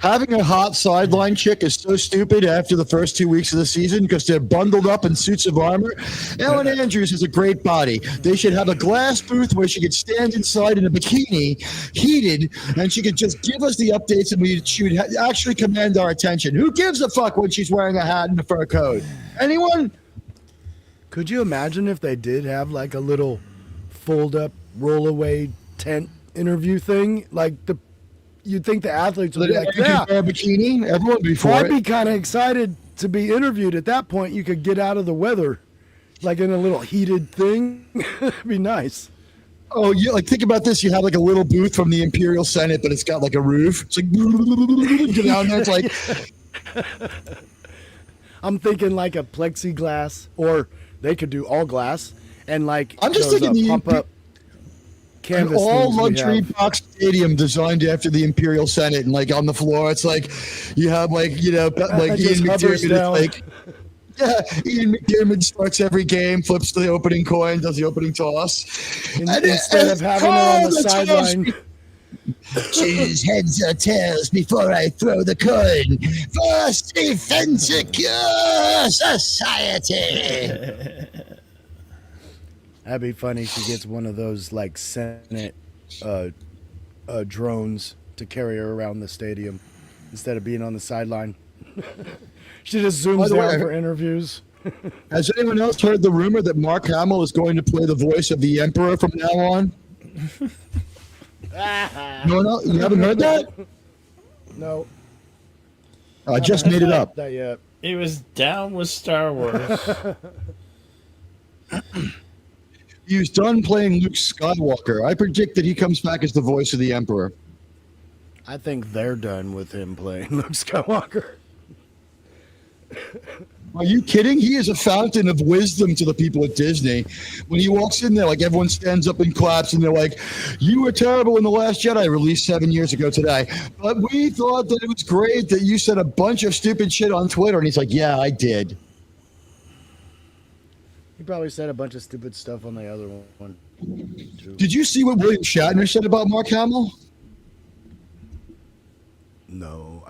having a hot sideline chick is so stupid after the first 2 weeks of the season because they're bundled up in suits of armor. Ellen Andrews has a great body. They should have a glass booth where she could stand inside in a bikini, heated, and she could just give us the updates and she would actually command our attention. Who gives a fuck when she's wearing a hat and a fur coat? Anyone? Could you imagine if they did have like a little fold-up, roll-away tent interview thing? Like you'd think the athletes would be like, You yeah. can wear a bikini? Everyone would be for Well, I'd it. be kind of excited to be interviewed at that point. You could get out of the weather, like in a little heated thing. It'd be nice. Oh, yeah, like think about this. You have like a little booth from the Imperial Senate, but it's got like a roof. It's like get down there. It's like I'm thinking like a plexiglass, or they could do all glass, and like I'm just those, thinking the pop-up an canvas all things we luxury have. box stadium designed after the Imperial Senate, and like on the floor, it's like you have like like Just Ian hovers McDermott. down. It's like Ian McDermott starts every game, flips the opening coin, does the opening toss, Instead of having it on the sideline. Choose heads or tails before I throw the coin. First defense secure society. That'd be funny if she gets one of those like Senate drones to carry her around the stadium instead of being on the sideline. She just By zooms the way, down for interviews. Has anyone else heard the rumor that Mark Hamill is going to play the voice of the Emperor from now on? No, you haven't heard that? No, I just made it up. not yet. He was down with Star Wars. He was done playing Luke Skywalker. I predict that he comes back as the voice of the Emperor. I think they're done with him playing Luke Skywalker. Are you kidding? He is a fountain of wisdom to the people at Disney. When he walks in there, like everyone stands up and claps, and they're like, "You were terrible in The Last Jedi," released 7 years ago today. But we thought that it was great that you said a bunch of stupid shit on Twitter. And he's like, "Yeah, I did." He probably said a bunch of stupid stuff on the other one. Too. Did you see what William Shatner said about Mark Hamill? No,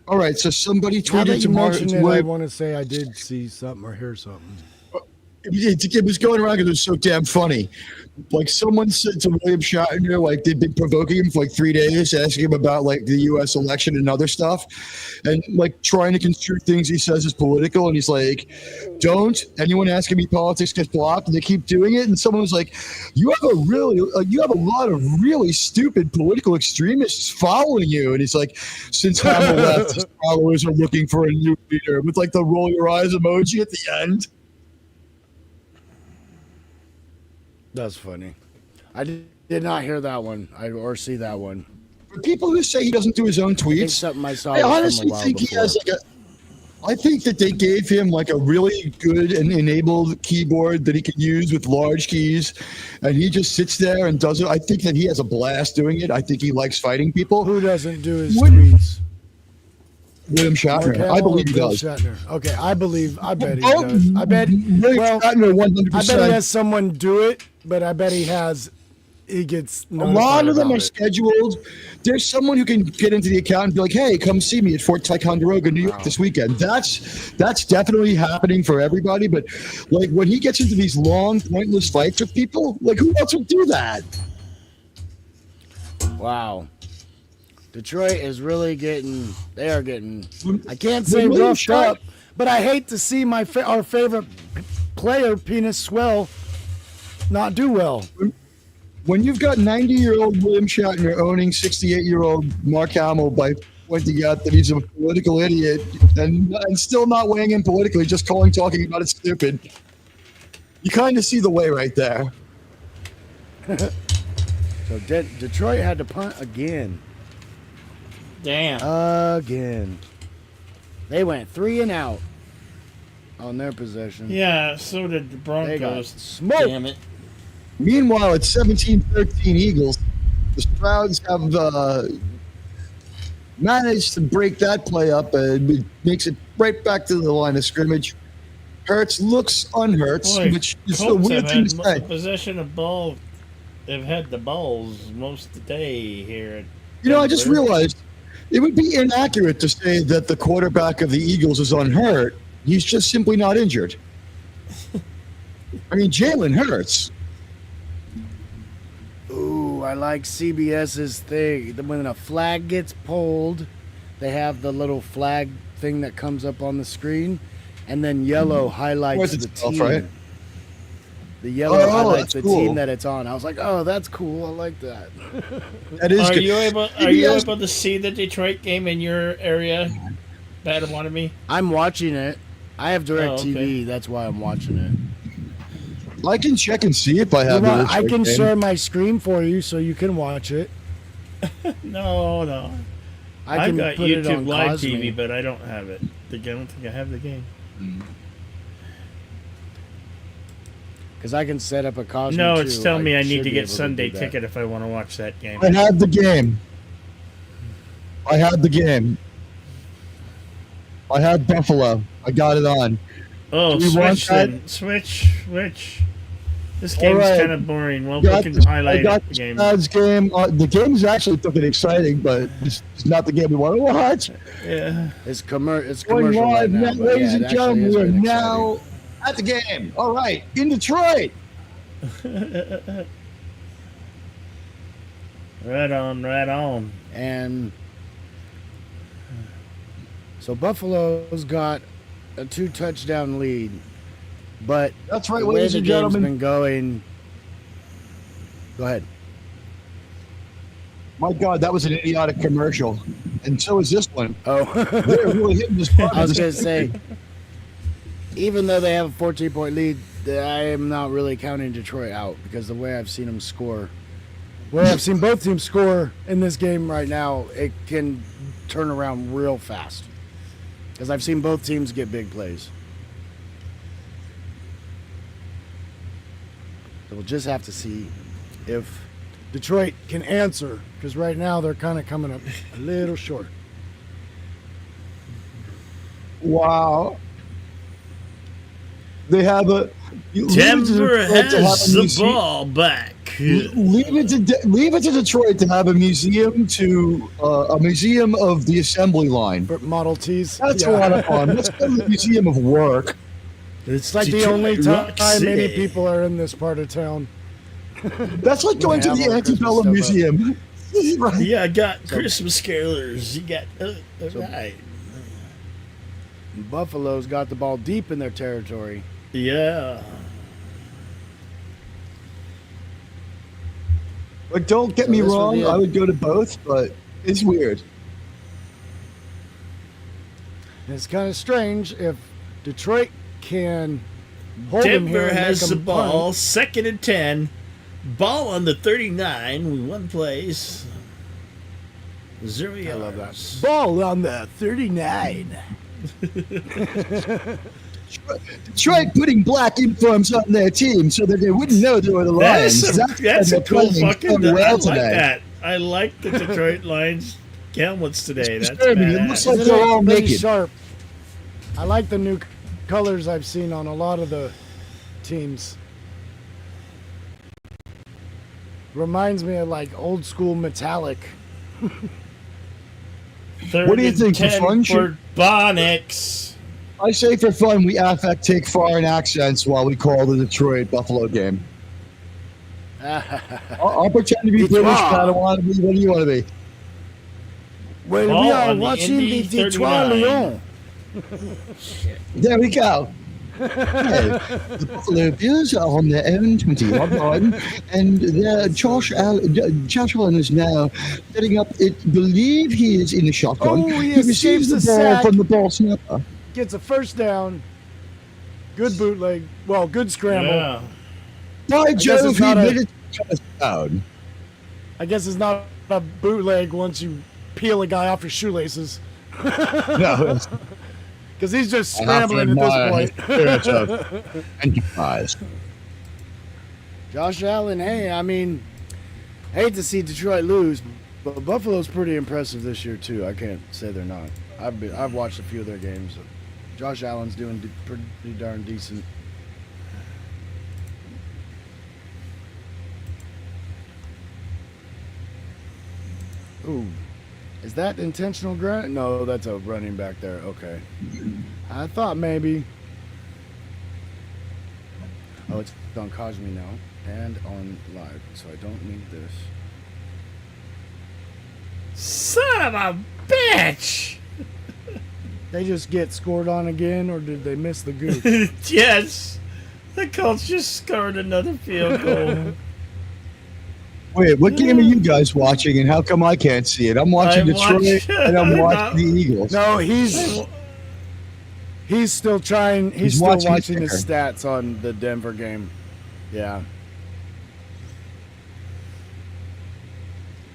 All right, so somebody now that tweeted you to Mark. mentioned it, I want to say I did see something or hear something. It was going around because it was so damn funny. Like someone said to William Shatner, like they've been provoking him for like 3 days, asking him about like the U.S. election and other stuff, and like trying to construe things he says as political. And he's like, "Don't anyone asking me politics gets blocked," and they keep doing it. And someone was like, you have a lot of really stupid political extremists following you." And he's like, "Since Hamill left, his followers are looking for a new leader," with like the roll your eyes emoji at the end. That's funny. I did not hear that one or see that one. For people who say he doesn't do his own I think tweets, something I saw I was from honestly a while think he before. has like a. I think that they gave him like a really good and enabled keyboard that he could use with large keys, and he just sits there and does it. I think that he has a blast doing it. I think he likes fighting people. Who doesn't do his Wouldn't- tweets? William Shatner, Mark I Hamill believe or he Bill does. Shatner? Okay, I bet he Both- does. I bet. William Well, Shatner, I bet he 100%. has someone do it, but I bet he gets A notified lot of them about are it. scheduled. There's someone who can get into the account and be like, "Hey, come see me at Fort Ticonderoga, New York this weekend." That's definitely happening for everybody. But like when he gets into these long, pointless fights with people, like who else would do that? Wow. Detroit is really getting. They are getting. I can't say William roughed Shatner- up, but I hate to see our favorite player, Penis Swell, not do well. When you've got 90-year-old William Shatner owning 68-year-old Mark Hamill by pointing out that he's a political idiot and still not weighing in politically, just talking about it stupid, you kind of see the way right there. So Detroit had to punt again. Damn. Again. They went 3 and out on their possession. Yeah, so did the They got Broncos. smoked. Damn it. Meanwhile, it's 17-13 Eagles. The Stroud's have managed to break that play up, and it makes it right back to the line of scrimmage. Hurts looks unhurt, Boy, which is a Colts weird have thing had to the say. possession of ball. They've had the balls most of the day here. You know, I just Denver. realized it would be inaccurate to say that the quarterback of the Eagles is unhurt. He's just simply not injured. I mean, Jalen Hurts. Ooh, I like CBS's thing. When a flag gets pulled, they have the little flag thing that comes up on the screen, and then yellow highlights Worth the itself, team. right? The yellow Oh, highlights that's the cool. team that it's on. I was like, oh, that's cool. I like that. That is Are good. you able CBS to see the Detroit game in your area? Bad one of me. I'm watching it. I have DirecTV. Oh, okay. That's why I'm watching it. I can check and see if I have You the want- I Detroit can game. share my screen for you so you can watch it. No. I I've can got put it YouTube on Live Cosme, TV, but I don't have it. I don't think I have the game. because I can set up a Cosme. No, too. it's telling me I need should to be get able Sunday do that. Ticket if I want to watch that game. I have the game. I have the game. I have Buffalo. I got it on. Oh, Do we want Switch that? then. Switch. This game's right. kind of boring. Well, Got we can the- I highlight got the the game. Spuds game. The game is actually looking exciting, but it's not the game we want to watch. Yeah. It's Going commercial right live now, now, but ladies yeah, and it actually gentlemen. has We're been now at the game. All right, in Detroit. Right on, right on. And so Buffalo's got a 2-touchdown lead, but That's right, the way ladies the and game's gentlemen. been going. Go ahead. My God, that was an idiotic commercial, and so is this one. Oh, They're really hitting this. I was going to say, even though they have a 14-point lead, I am not really counting Detroit out, because the way I've seen them score, where I've seen both teams score in this game right now, it can turn around real fast. Because I've seen both teams get big plays. So we'll just have to see if Detroit can answer, because right now they're kind of coming up a little short. Wow. They have a. Denver has the museum- ball back. Leave it to Detroit to have a museum of the assembly line. For Model Ts. That's Yeah. a lot of fun. Let's go to the museum of work. It's like the Detroit only Rock time many City. people are in this part of town. That's like going to have the all the Christmas Antebellum stuff Museum. Right. Yeah, I got Christmas carolers. You got right. Buffalo's got the ball deep in their territory. Yeah. But don't get So me this would wrong, be a- I would go to both, but it's weird. And it's kind of strange if Detroit can hold him here Denver and has make the him ball. punt. 2nd and 10. Ball on the 39 with one place. 0 yards. I love that. Ball on the 39. Detroit putting black uniforms on their team so that they wouldn't know they were the Lions. That's a why cool they're playing fucking. so well I like today. that. I like the Detroit Lions helmets today. It's That's disturbing. It badass. looks like Isn't they're it all pretty naked. sharp? I like the new colors I've seen on a lot of the teams. Reminds me of like old school metallic. What do you think, for 10 fun? for Bonix? I say for fun, we take foreign accents while we call the Detroit Buffalo game. I'll pretend to be British, but I don't want to be. What do you want to be? Well, Ball we are on the watching the Indy Detroit 39. Lions. There we go. Yeah, the Buffalo Bills are on their own 20-yard line, and Josh Allen is now setting up. Believe he is in the shotgun. Oh, he receives the escapes ball the sack. from the ball snapper. Gets a first down. Good bootleg. Well, good scramble. Yeah. By guess Jove, it's he not a- admitted to touch down. I guess it's not a bootleg once you peel a guy off your shoelaces. No, Because he's just scrambling at this point. Spirit of enterprise. Josh Allen, hey, I mean, hate to see Detroit lose, but Buffalo's pretty impressive this year too. I can't say they're not. I've watched a few of their games. Josh Allen's doing pretty darn decent. Ooh, is that intentional grunt? No, that's a running back there. Okay, I thought maybe. Oh, it's on Cosme now and on live, so I don't need this. Son of a bitch! They just get scored on again, or did they miss the goof? Yes. The Colts just scored another field goal. Wait, what game are you guys watching, and how come I can't see it? I'm watching I Detroit, watch- and I'm watching the Eagles. No, he's still trying. He's still watching watching the his ticker. stats on the Denver game. Yeah.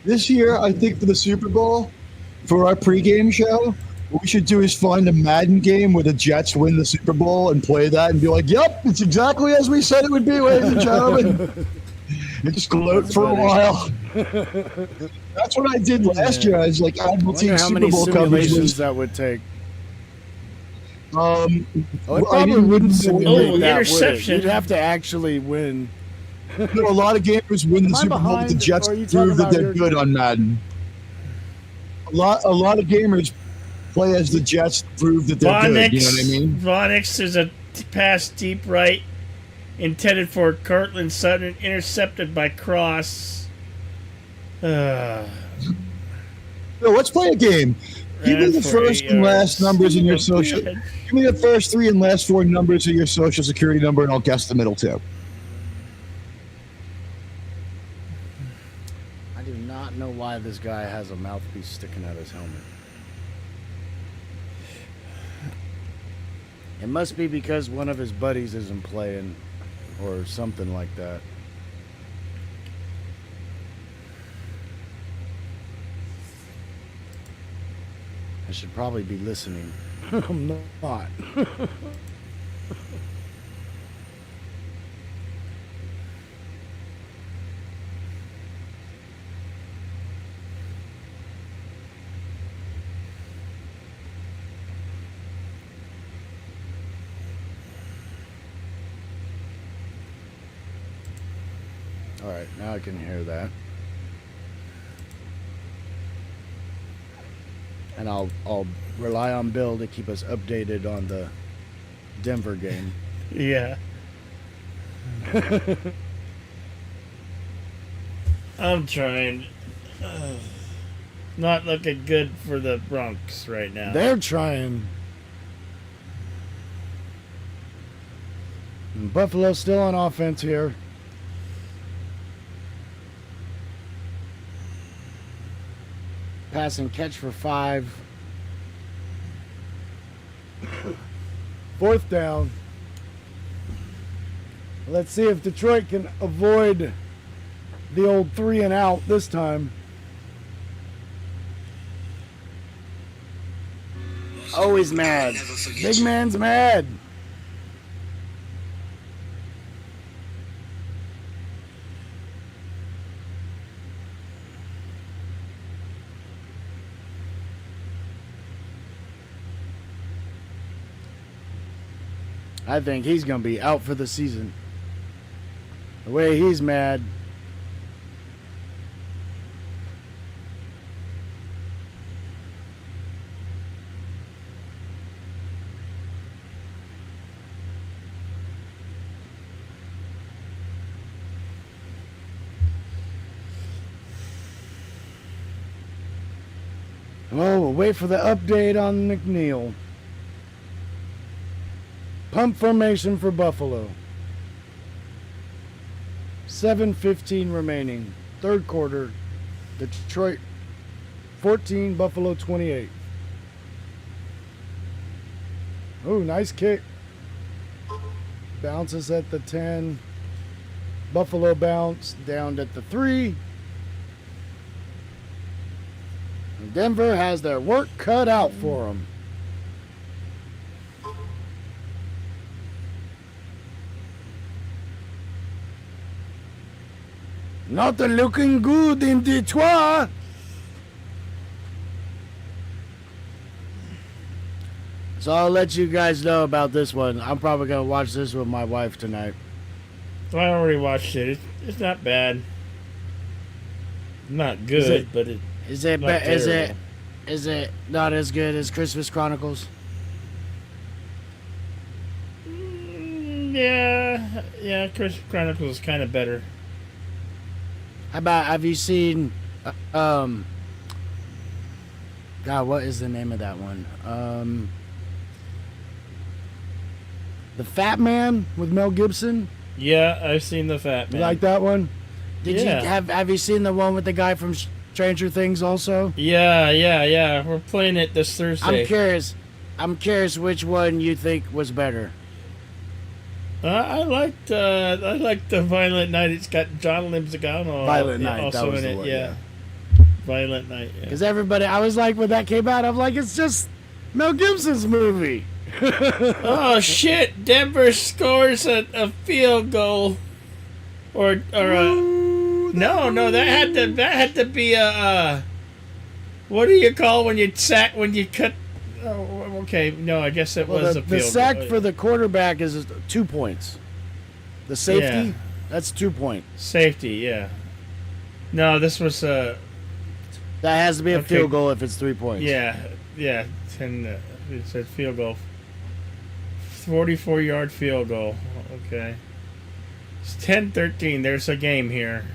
This year, I think for the Super Bowl, for our pregame show, what we should do is find a Madden game where the Jets win the Super Bowl and play that and be like, "Yep, it's exactly as we said it would be, ladies and gentlemen." And just gloat for a while. That's what I did last year. I was like, Admiralty Wonder how Super many Bowl coverage simulations was. that would take. It Probably wouldn't simulate that, interception. would it? You'd have to actually win. A lot of gamers win the Am I Super Bowl, but the behind, Jets or are you talking prove that about they're your- good on Madden. A lot of gamers play as the Jets to prove that they're good. You know what I mean? Vonix is a pass deep right, intended for Cortland Sutton, intercepted by Cross. So let's play a game. Give me Ran the for first 8 and last yards. numbers in your Oh, social. good. Give me the first 3 and last 4 numbers of your social security number, and I'll guess the middle 2. I do not know why this guy has a mouthpiece sticking out his helmet. It must be because one of his buddies isn't playing or something like that. I should probably be listening. I'm not. All right, now I can hear that. And I'll rely on Bill to keep us updated on the Denver game. Yeah. I'm trying. Not looking good for the Bronx right now. They're trying. And Buffalo's still on offense here. Pass and catch for 5. 4th down. Let's see if Detroit can avoid the old 3 and out this time. Oh, he's mad. Big man's mad. I think he's going to be out for the season. The way he's mad. Oh, we'll wait for the update on McNeil. Pump formation for Buffalo. 7:15 remaining. 3rd quarter. Detroit 14, Buffalo 28. Oh, nice kick. Bounces at the 10. Buffalo bounce down at the 3. And Denver has their work cut out for them. Not looking good in Detroit. So I'll let you guys know about this one. I'm probably going to watch this with my wife tonight. I already watched it. It's not bad. Not good, Is it- but it. Is it Not terrible. is it not as good as Christmas Chronicles? Yeah. Chris Chronicles is kind of better. How about, have you seen God, what is the name of that one? The Fat Man with Mel Gibson. Yeah, I've seen the Fat You Man. like that one? Did Yeah. you have you seen the one with the guy from Stranger Things also? Yeah. We're playing it this Thursday. I'm curious which one you think was better. I liked the Violent Night. It's got John Lithgow Violent Night, also that was in the it. one, Yeah. Violent Night. Yeah. Because everybody, I was like, when that came out, I'm like, it's just Mel Gibson's movie. Oh shit! Denver scores a field goal, or a no. That had to be a what do you call when you cut? Oh, okay, no, I guess it was a field goal. The sack for the quarterback is 2 points. The safety, Yeah. that's 2 points. Safety, yeah. No, this was That has to be a Okay. field goal if it's 3 points. yeah. It said field goal. 44-yard field goal. Okay. It's 10-13. There's a game here.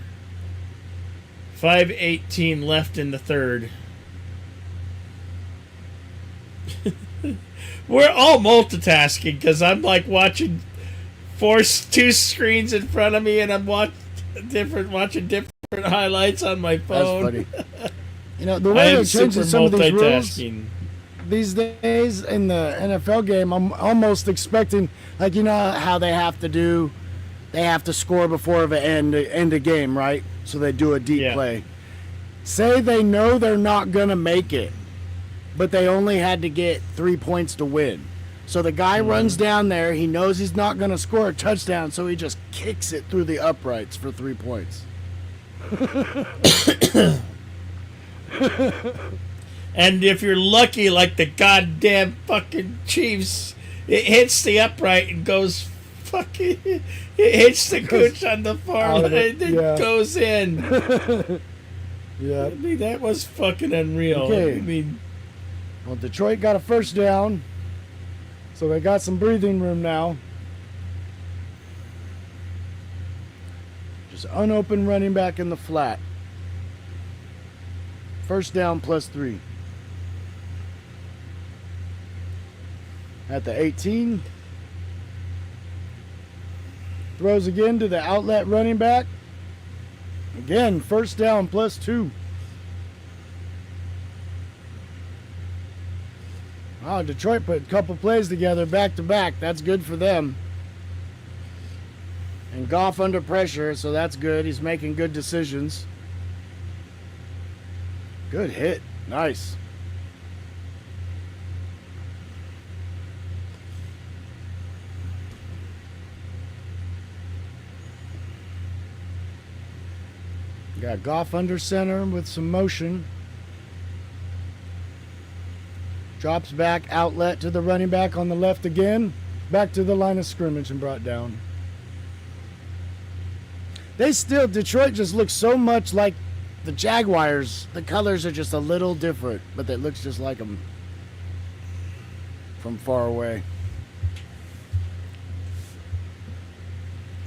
5:18 left in the third. We're all multitasking because I'm like watching two screens in front of me, and I'm watching different highlights on my phone. That's funny. You know, the I way am they're super changing some of these rules multitasking. these days in the NFL game, I'm almost expecting, like, you know how they have to score before the end a game, right? So they do a deep Yeah. play. Say they know they're not going to make it, but they only had to get 3 points to win. So the guy runs down there, he knows he's not going to score a touchdown, so he just kicks it through the uprights for 3 points. And if you're lucky, like the goddamn fucking Chiefs, it hits the upright and goes fucking. It hits the gooch on the far out of line it, and yeah. goes in. Yeah. I mean, that was fucking unreal. Okay. I mean, Well, Detroit got a first down, so they got some breathing room now. Just unopened running back in the flat. First down +3. At the 18. Throws again to the outlet running back. Again, first down +2. Wow, Detroit put a couple plays together back to back. That's good for them. And Goff under pressure, so that's good. He's making good decisions. Good hit. Nice. Got Goff under center with some motion. Drops back, outlet to the running back on the left again. Back to the line of scrimmage and brought down. Detroit just looks so much like the Jaguars. The colors are just a little different, but it looks just like them from far away.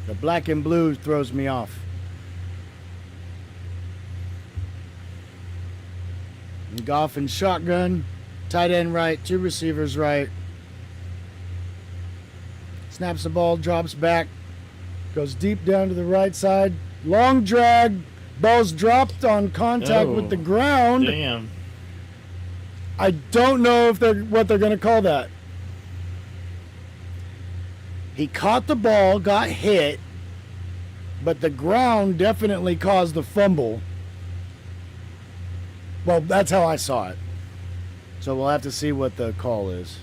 The black and blue throws me off. And Goff and shotgun. Tight end right, 2 receivers right. Snaps the ball, drops back, goes deep down to the right side. Long drag, ball's dropped on contact with the ground. damn. I don't know if what they're going to call that. He caught the ball, got hit, but the ground definitely caused the fumble. Well, that's how I saw it. So we'll have to see what the call is.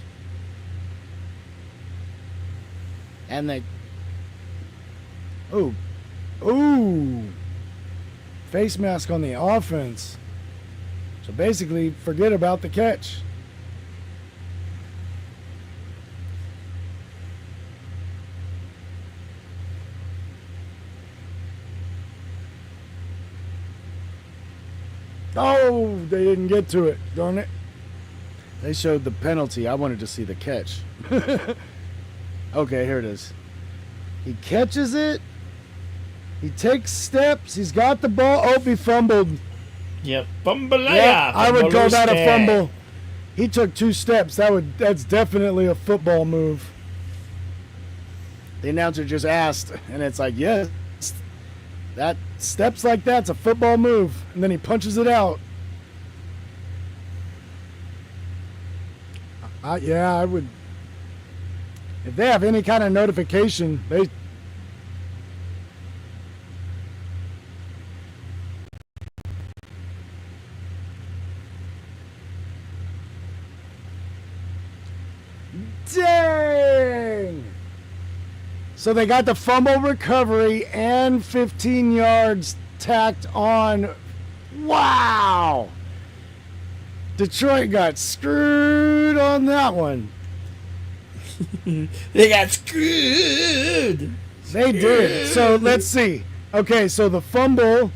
And they... Ooh. Face mask on the offense. So basically, forget about the catch. Oh, they didn't get to it. Darn it. They showed the penalty. I wanted to see the catch. Okay, here it is. He catches it. He takes steps. He's got the ball. Oh, he fumbled. Yep. Bumbalaya. Yeah, I would call that a fumble. He took 2 steps. That's definitely a football move. The announcer just asked, and it's like, yes, that steps like that's a football move. And then he punches it out. I would. If they have any kind of notification, they. Dang! So they got the fumble recovery and 15 yards tacked on. Wow! Detroit got screwed on that one. They got screwed. They did. So let's see. Okay, so the fumble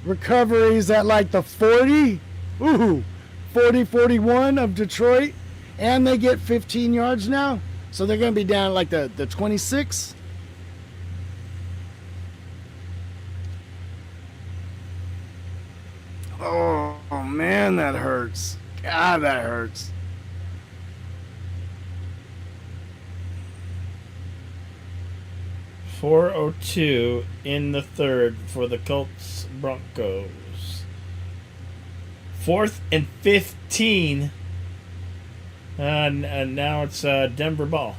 recovery is at like the 40. Ooh, 40-41 of Detroit. And they get 15 yards now. So they're going to be down at like the 26. Oh, man, that hurts. God, that hurts. .402 in the third for the Colts Broncos. 4th and 15. And now it's Denver ball.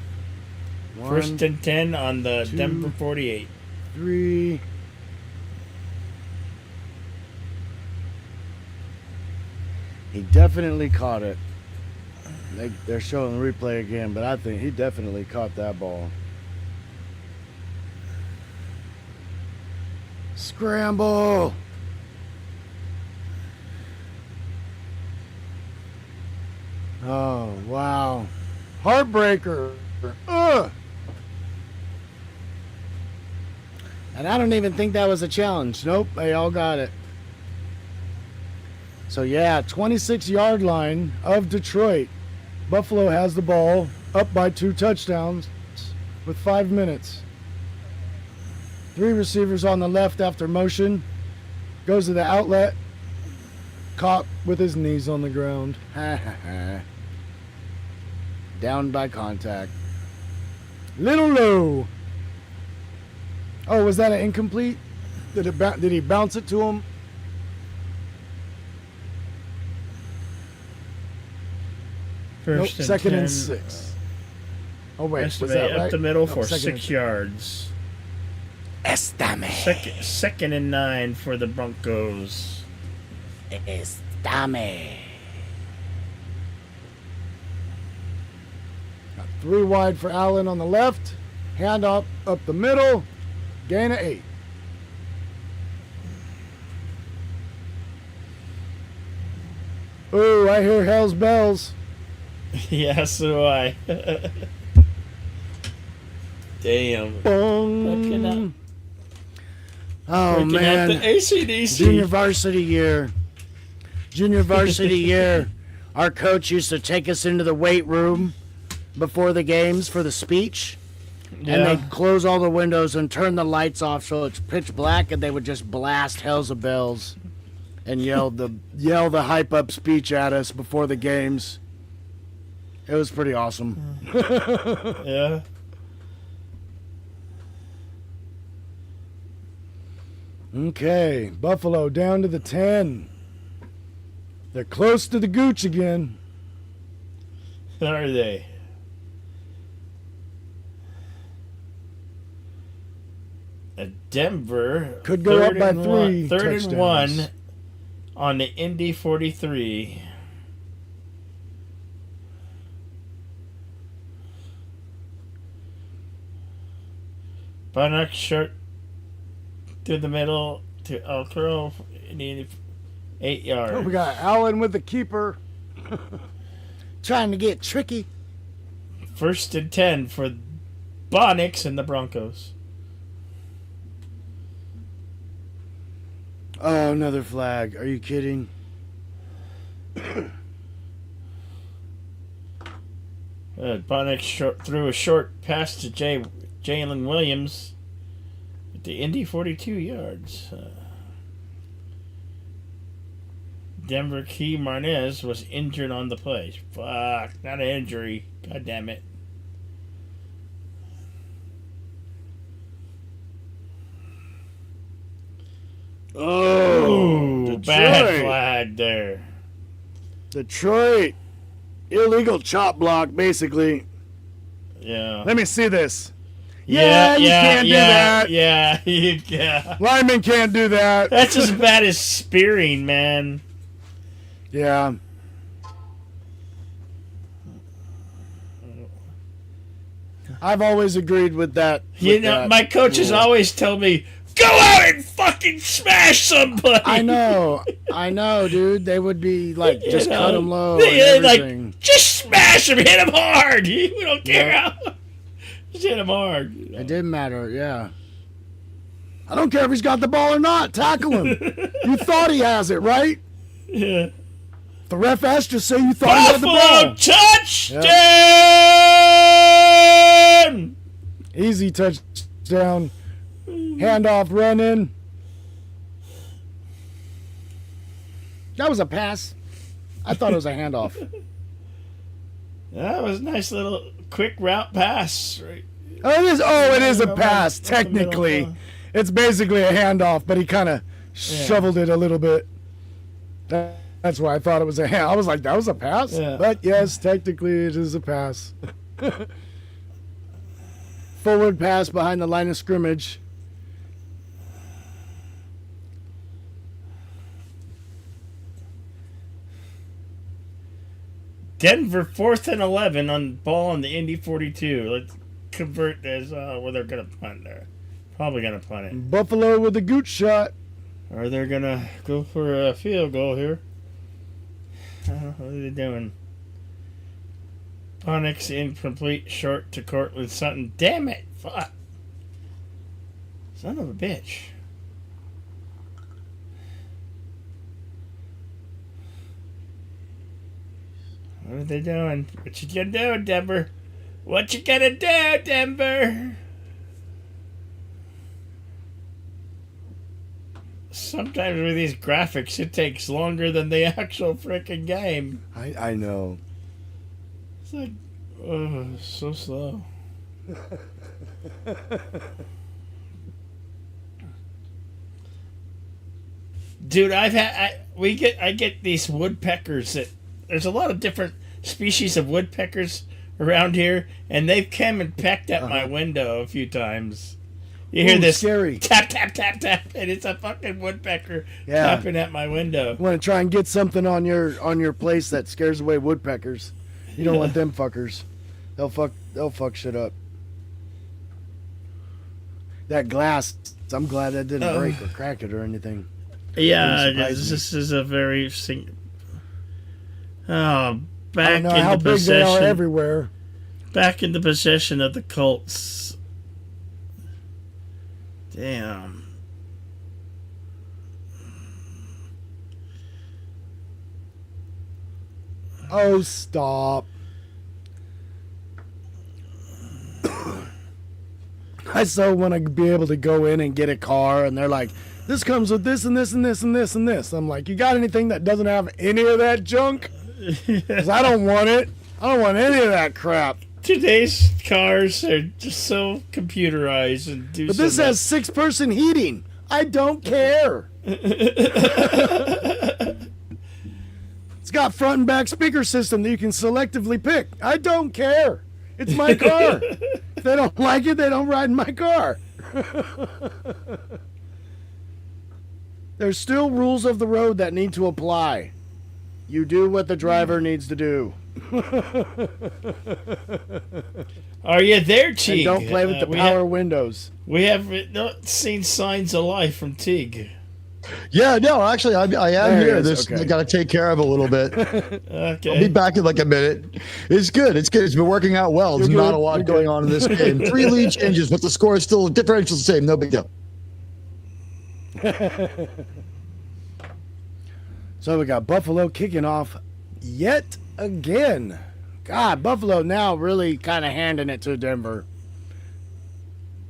1st and 10 on the 2, Denver 48. 3. He definitely caught it. They're showing the replay again, but I think he definitely caught that ball. Scramble! Oh, wow. Heartbreaker. Ugh! And I don't even think that was a challenge. Nope, they all got it. So, yeah, 26-yard line of Detroit. Buffalo has the ball, up by 2 touchdowns with 5 minutes. 3 receivers on the left after motion. Goes to the outlet. Caught with his knees on the ground. Down by contact. Little low. Oh, was that an incomplete? Did he bounce it to him? First Nope, and 2nd 10. and 6. Oh, wait, was Estimate that right? up the middle No, for 2nd 6 yards. Estame. Second and 9 for the Broncos. Estame. 3 wide for Allen on the left. Hand up the middle. Gain of 8. Ooh, I hear hell's bells. Yeah, so do I. Damn. Looking up. Boom. Oh, Looking at the man. ACDC. Junior varsity year. Junior varsity year. Our coach used to take us into the weight room before the games for the speech. Yeah. And they'd close all the windows and turn the lights off so it's pitch black, and they would just blast Hells of Bells and yell the hype up speech at us before the games. It was pretty awesome. Yeah. Okay, Buffalo down to the 10. They're close to the gooch again. Are they? Denver Could go up by 3 Third touchdowns. and 1 on the Indy 43. Bunnock short to the middle to Alcaro, 8 yards. Oh, we got Allen with the keeper. Trying to get tricky. 1st and 10 for Bonix and the Broncos. Oh, another flag. Are you kidding? Bonix threw a short pass to Jalen Williams at the Indy 42 yards. Denver Key Marnez was injured on the play. Fuck, not an injury. God damn it. Oh, Ooh, bad flag there. Detroit. Illegal chop block, basically. Yeah. Let me see this. Yeah, you can't do that. Yeah. Lineman can't do that. That's as bad as spearing, man. Yeah. I've always agreed with that. You know, my coaches always tell me, go out and fucking smash somebody. I know, dude. They would be like, just cut them low They, and everything. like, just smash him, hit him hard. We don't care how. Just hit him hard. You know? It didn't matter, yeah. I don't care if he's got the ball or not. Tackle him. You thought he has it, right? Yeah. The ref asked you, say you thought he had the Buffalo ball. touchdown! Yep. Easy touchdown. Handoff running. That was a pass. I thought it was a handoff. That was a nice little quick route pass. Right? It is a pass, technically. It's basically a handoff, but he kind of shoveled it a little bit. That's why I thought it was a hand. I was like, that was a pass? Yeah. But yes, technically it is a pass. Forward pass behind the line of scrimmage. Denver 4th and 11 on ball on the Indy 42. Let's convert as well, they're going to punt there. Probably going to punt it. Buffalo with a goot shot. Or they're going to go for a field goal here. What are they doing? Onyx incomplete, short to Cortland Sutton. Damn it! Fuck. Son of a bitch. What are they doing? What you gonna do, Denver? What you gonna do, Denver? Sometimes with these graphics, it takes longer than the actual freaking game. I know. It's like, oh, so slow. Dude, I get these woodpeckers that there's a lot of different species of woodpeckers around here, and they've come and pecked at my window a few times. You hear this scary tap tap tap tap, and it's a fucking woodpecker tapping at my window. You want to try and get something on your place that scares away woodpeckers. You don't want them fuckers. They'll fuck shit up. That glass, I'm glad that didn't break or crack it or anything. Yeah, this is a very back I don't know how in the big they are possession. everywhere. Back in the possession of the Colts. Damn. Oh, stop. I so want to be able to go in and get a car, and they're like, this comes with this and this and this and this and this. I'm like, you got anything that doesn't have any of that junk? Because I don't want it. I don't want any of that crap. Today's cars are just so computerized and do. But this has 6-person heating. I don't care. It's got front and back speaker system that you can selectively pick. I don't care. It's my car. If they don't like it, they don't ride in my car. There's still rules of the road that need to apply. You do what the driver needs to do. Are you there, Teague? And don't play with the power windows. We have not seen signs of life from Teague. Yeah, no, actually, I am There here. it is, This okay. I got to take care of a little bit. Okay. I'll be back in like a minute. It's good. It's good. It's been working out well. There's You're not good. a lot You're going good. on in this game. 3 lead changes, but the score is still differential the same. No big deal. So we got Buffalo kicking off yet again. God, Buffalo now really kind of handing it to Denver.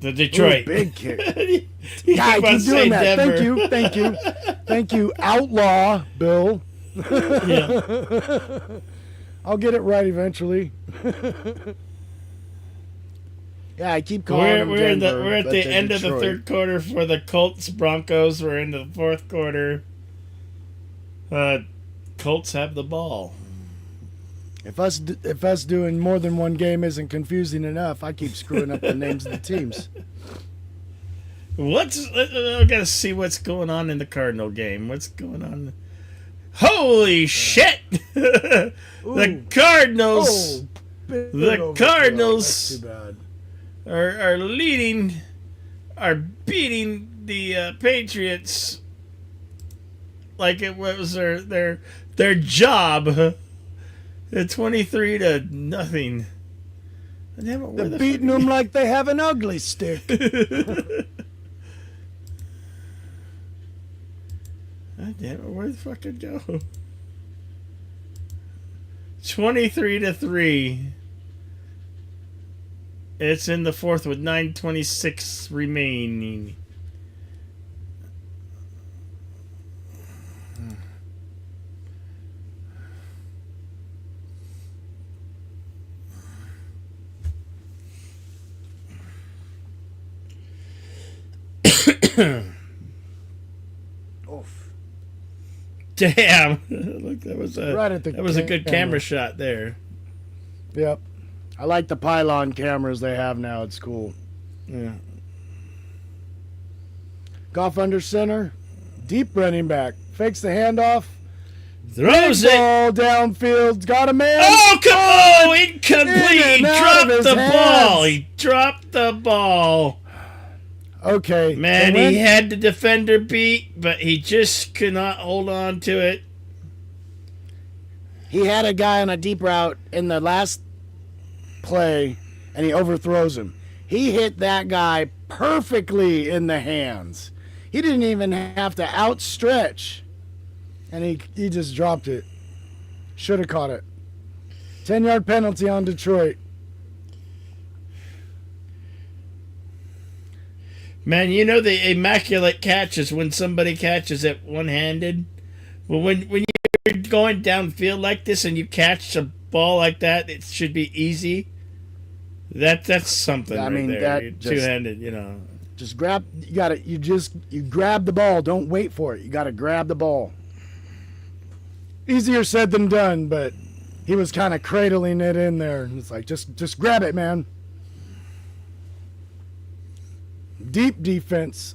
The Detroit. Ooh, big kick. You Yeah, I keep on keep doing saying that. Denver. Thank you, Outlaw Bill. Yeah. I'll get it right eventually. Yeah, I keep calling them We're at Denver, the end of the Detroit. third quarter for the Colts Broncos. We're into the fourth quarter. Colts have the ball. If us doing more than one game isn't confusing enough, I keep screwing up the names of the teams. I gotta see what's going on in the Cardinal game. What's going on? Holy shit! The Cardinals. Oh, big The overthrow. Cardinals- That's too bad. are beating the Patriots like it was their job. At 23-0. Damn it, They're beating them like they have an ugly stick. God damn it, where the fuck did it go? 23-3. It's in the fourth with 9:26 remaining. Oof. Damn! Look, that was a Right at the that was a good camera camera. shot there. Yep. I like the pylon cameras they have now. It's cool. Yeah. Goff under center. Deep running back. Fakes the handoff. Throws it. Ball downfield. Got a man. Oh, come on! Incomplete! He In and out dropped of his the ball! hands. He dropped the ball! Okay. Man, they he went- had the defender beat, but he just could not hold on to it. He had a guy on a deep route in the last play, and he overthrows him. He hit that guy perfectly in the hands. He didn't even have to outstretch, and he just dropped it. Should have caught it. 10-yard penalty on Detroit. Man, you know the immaculate catch is when somebody catches it one-handed? Well, when you're going downfield like this and you catch a ball like that, it should be easy. That's something I right mean, there. that You're just- two-handed, you know. Just grab. You grab the ball. Don't wait for it. You got to grab the ball. Easier said than done, but he was kind of cradling it in there, and it's like just grab it, man. Deep defense.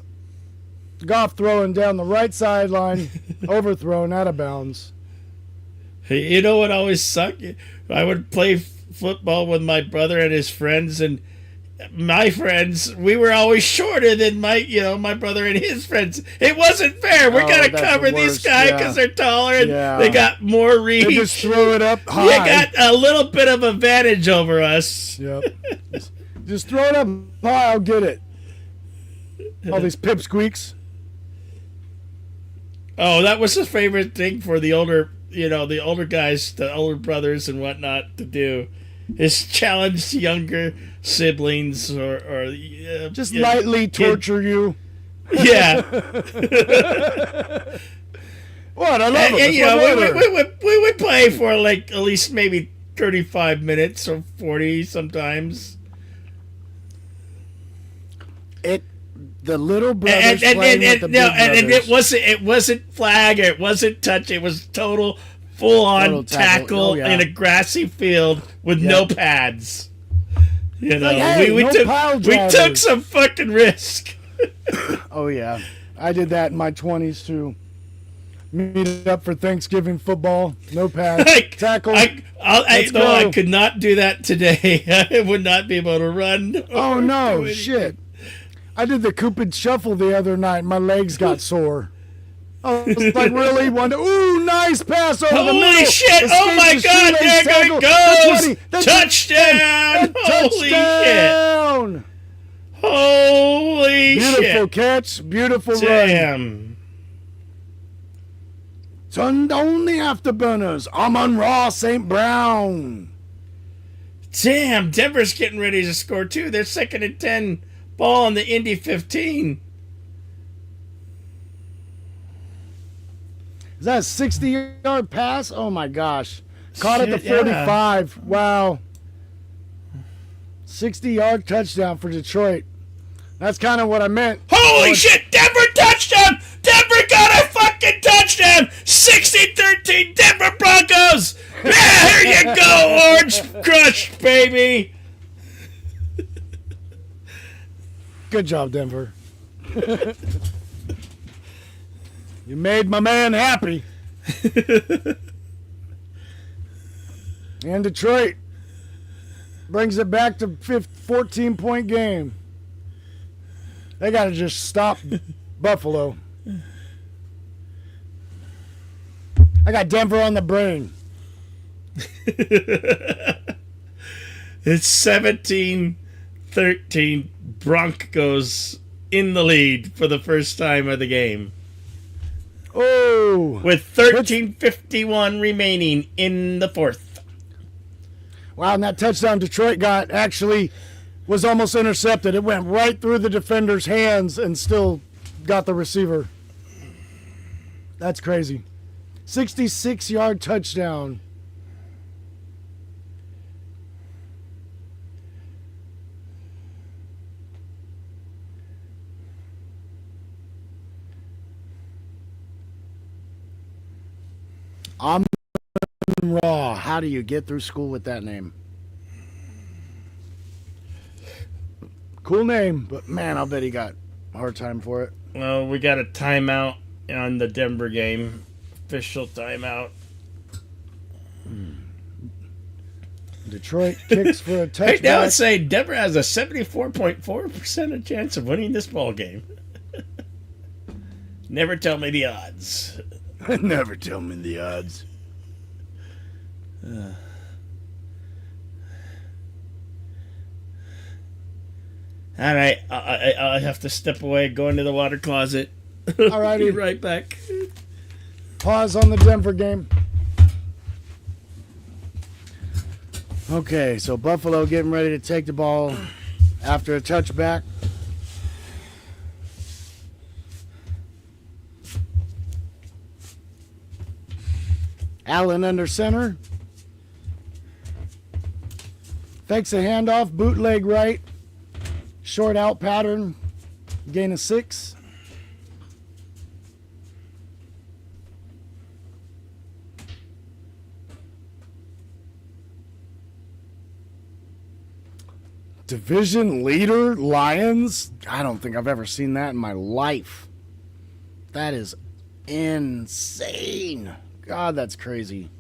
Goff throwing down the right sideline, overthrown, out of bounds. Hey, you know what always sucked? I would play football with my brother and his friends, and my friends, we were always shorter than my brother and his friends. It wasn't fair. We're Oh, gonna that's cover the these worst, guys yeah. because they're taller and Yeah. they got more reach. They just throw it up You high. got a little bit of advantage over us. Yep. Just throw it up high. I'll get it. All these pipsqueaks. Oh, that was his favorite thing for the older guys, the older brothers and whatnot to do, is challenge younger siblings or Just yeah, lightly torture you. Yeah. What? I love And, it. you know, we would play for like at least maybe 35 minutes or 40 sometimes. The little And, brothers and, playing with the big and brothers. it wasn't flag, it wasn't touch, it was total full on Total tackle. tackle Oh, yeah. in a grassy field with Yeah. no pads. You know, Like, hey, we no pile took drivers. some fucking risk. Oh yeah, I did that in my 20s too. Meet up for Thanksgiving football. No pads. Tackle. I go. could not do that today. I would not be able to run. Oh or do no, anything. shit! I did the Cupid Shuffle the other night. My legs got sore. I was like, really? Ooh, nice pass over the middle. Holy shit! Escapes Oh my the God! shoelace There tackle. it The goes! 20, the Touchdown! 10, Holy shit! touchdown! Holy Beautiful shit! catch. Beautiful run. Damn! Turned on the afterburners. Amon Raw St. Brown. Damn! Denver's getting ready to score too. They're 2nd and 10. Ball on the Indy 15. Is that a 60-yard pass? Oh my gosh. Caught at the Shit, yeah. 45. Wow. 60-yard touchdown for Detroit. That's kind of what I meant. Holy shit! Denver touchdown! Denver got a fucking touchdown! 60-13 Denver Broncos! Yeah, here you go, Orange Crush, baby! Good job, Denver. You made my man happy. And Detroit. Brings it back to 14-point game. They got to just stop Buffalo. I got Denver on the brain. It's 17-13. Broncos in the lead for the first time of the game. Oh. With 13:51 remaining in the fourth. Wow, and that touchdown Detroit got actually was almost intercepted. It went right through the defender's hands and still got the receiver. That's crazy. 66-yard touchdown. Amon-Ra. How do you get through school with that name? Cool name, but man, I'll bet he got a hard time for it. Well, we got a timeout on the Denver game. Official timeout. Detroit kicks for a touchback. Right now it's saying Denver has a 74.4% chance of winning this ball game. Never tell me the odds. Never tell me the odds. All right, I have to step away, go into the water closet. All righty. Be right back. Pause on the Denver game. Okay, so Buffalo getting ready to take the ball after a touchback. Allen under center. Fakes a handoff, bootleg right. Short out pattern, gain of 6. Division leader, Lions? I don't think I've ever seen that in my life. That is insane. God, that's crazy.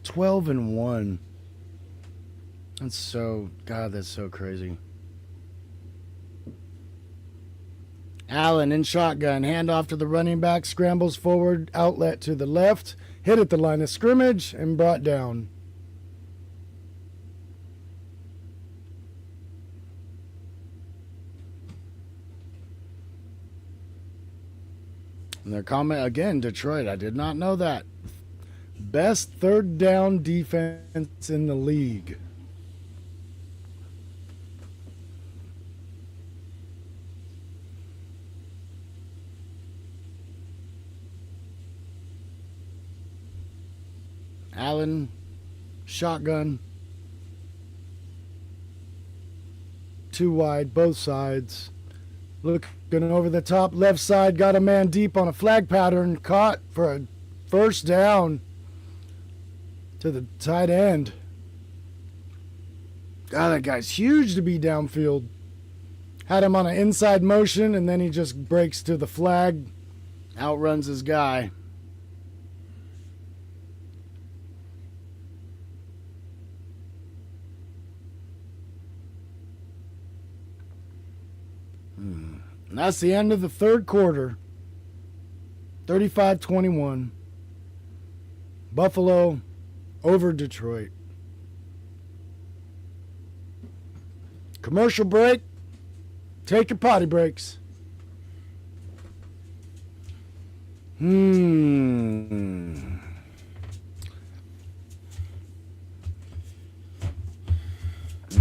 12-1. That's so crazy. Allen in shotgun, handoff to the running back, scrambles forward, outlet to the left, hit at the line of scrimmage, and brought down. And their comment again, Detroit, I did not know that. Best third down defense in the league. Allen, shotgun. 2 wide, both sides. Looking over the top left side, got a man deep on a flag pattern, caught for a first down to the tight end. God, that guy's huge to be downfield. Had him on an inside motion, and then he just breaks to the flag, outruns his guy. And that's the end of the third quarter. 35-21. Buffalo over Detroit. Commercial break. Take your potty breaks.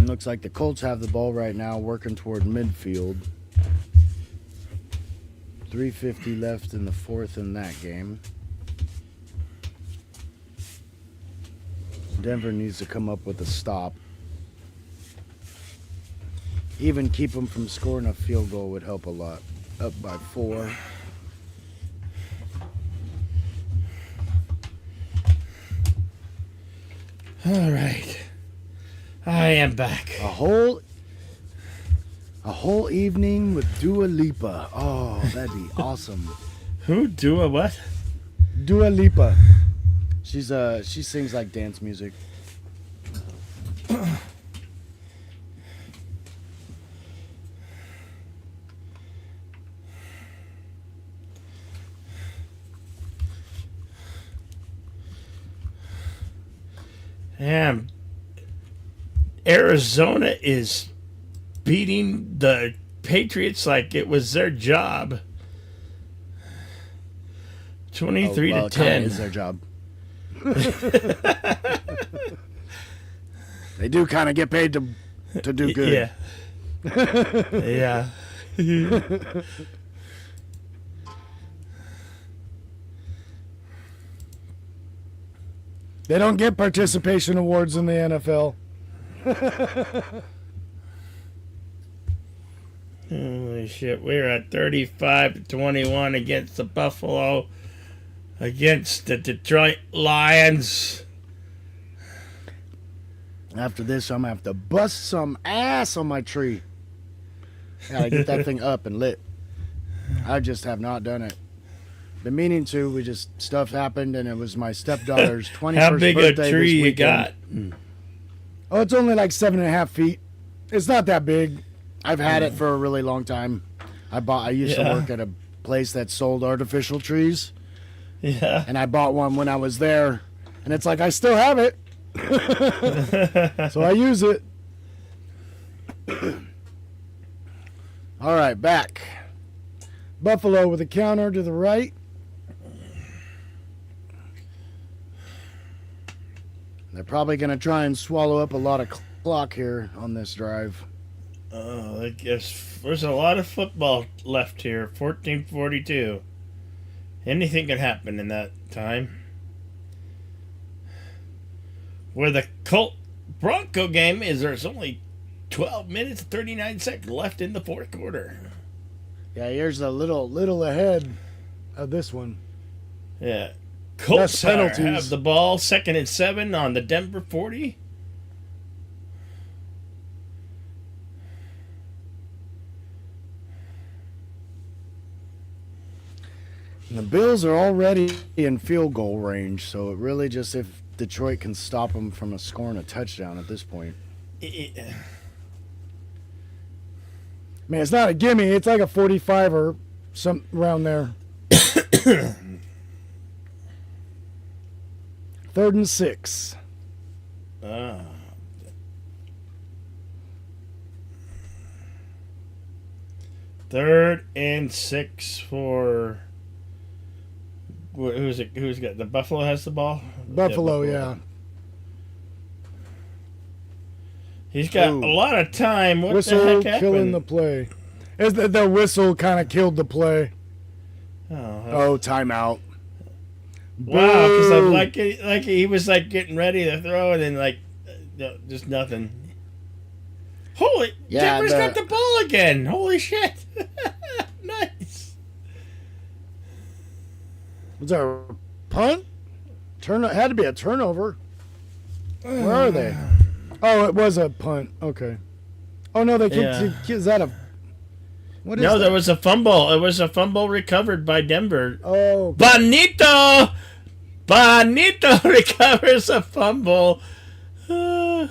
Looks like the Colts have the ball right now, working toward midfield. 3:50 left in the fourth in that game. Denver needs to come up with a stop. Even keep them from scoring a field goal would help a lot. Up by 4. All right. I am back. A whole evening with Dua Lipa. Oh, that'd be awesome. Who? Dua what? Dua Lipa. She sings like dance music. Damn. Arizona is beating the Patriots like it was their job. 23 well, to 10. Is their job. They do kind of get paid to do good. Yeah. Yeah. They don't get participation awards in the NFL. Holy shit. We're at 35-21 against the Buffalo, against the Detroit Lions. After this, I'm going to have to bust some ass on my tree. Gotta get that thing up and lit. I just have not done it. Been meaning to. Stuff happened, and it was my stepdaughter's 21st birthday. How big a tree you weekend. got? Oh, it's only like 7.5 feet. It's not that big. I've had it for a really long time. I used to work at a place that sold artificial trees. Yeah. And I bought one when I was there, and it's like I still have it. So I use it. All right, back. Buffalo with a counter to the right. They're probably going to try and swallow up a lot of clock here on this drive. I guess there's a lot of football left here. 14:42. Anything could happen in that time. Where the Colt Bronco game is, there's only 12 minutes and 39 seconds left in the fourth quarter. Yeah, here's a little ahead of this one. Yeah. Colts penalties. have the ball, 2nd and 7 on the Denver 40. And the Bills are already in field goal range, so it really just if Detroit can stop them from scoring a touchdown at this point. Man, it's not a gimme. It's like a 45 or some around there. 3rd and 6. 3rd and 6 for... Who's it? Who's got the Buffalo has the ball? Buffalo, yeah. He's got a lot of time. What whistle the heck happened? killing the play. The whistle kind of killed the play. Oh, timeout. Wow, because like he was like getting ready to throw it and like just nothing. Holy, Denver's got the ball again. Holy shit! Nice. Was there a punt? It had to be a turnover. Where are they? Oh, it was a punt. Okay. Oh no, they kicked. Is that a? What is no, that? there was a fumble. It was a fumble recovered by Denver. Oh. Okay. Bonito recovers a fumble. Fumble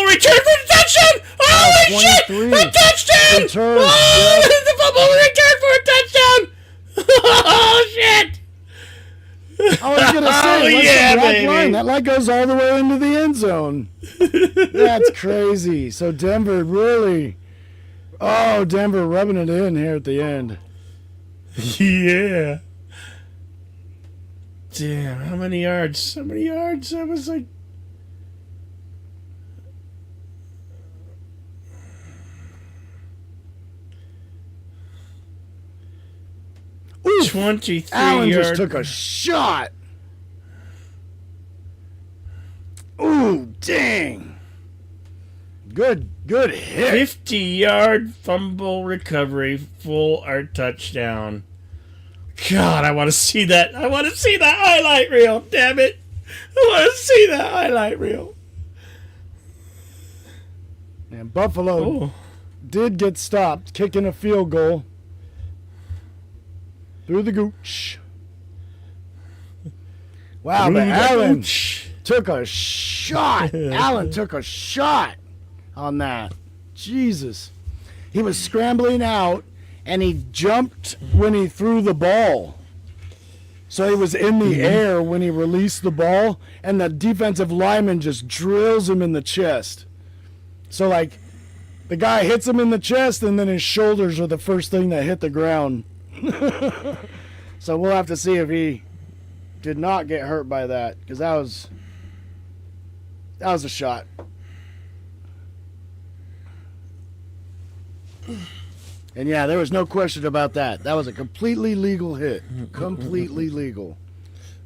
return for the touchdown! Holy shit! A touchdown! Return. The fumble return for a touchdown! Oh shit! I was gonna say, yeah, baby. line. That light goes all the way into the end zone. That's crazy. So Denver really, Denver rubbing it in here at the end. Yeah. Damn, how many yards? How many yards? That was like... Oof. 23 Allen yards. just took a shot. Ooh, dang. Good hit. 50-yard fumble recovery, full art touchdown. God, I want to see that. I want to see that highlight reel. Damn it. I want to see that highlight reel. And Buffalo did get stopped, kicking a field goal through the gooch. Wow, but took a shot. Allen took a shot on that. Jesus. He was scrambling out, and he jumped when he threw the ball. So he was in the air when he released the ball, and the defensive lineman just drills him in the chest. So, like, the guy hits him in the chest, and then his shoulders are the first thing that hit the ground. So we'll have to see if he did not get hurt by that, because that was a shot. And yeah, there was no question about that. That was a completely legal hit. Completely legal.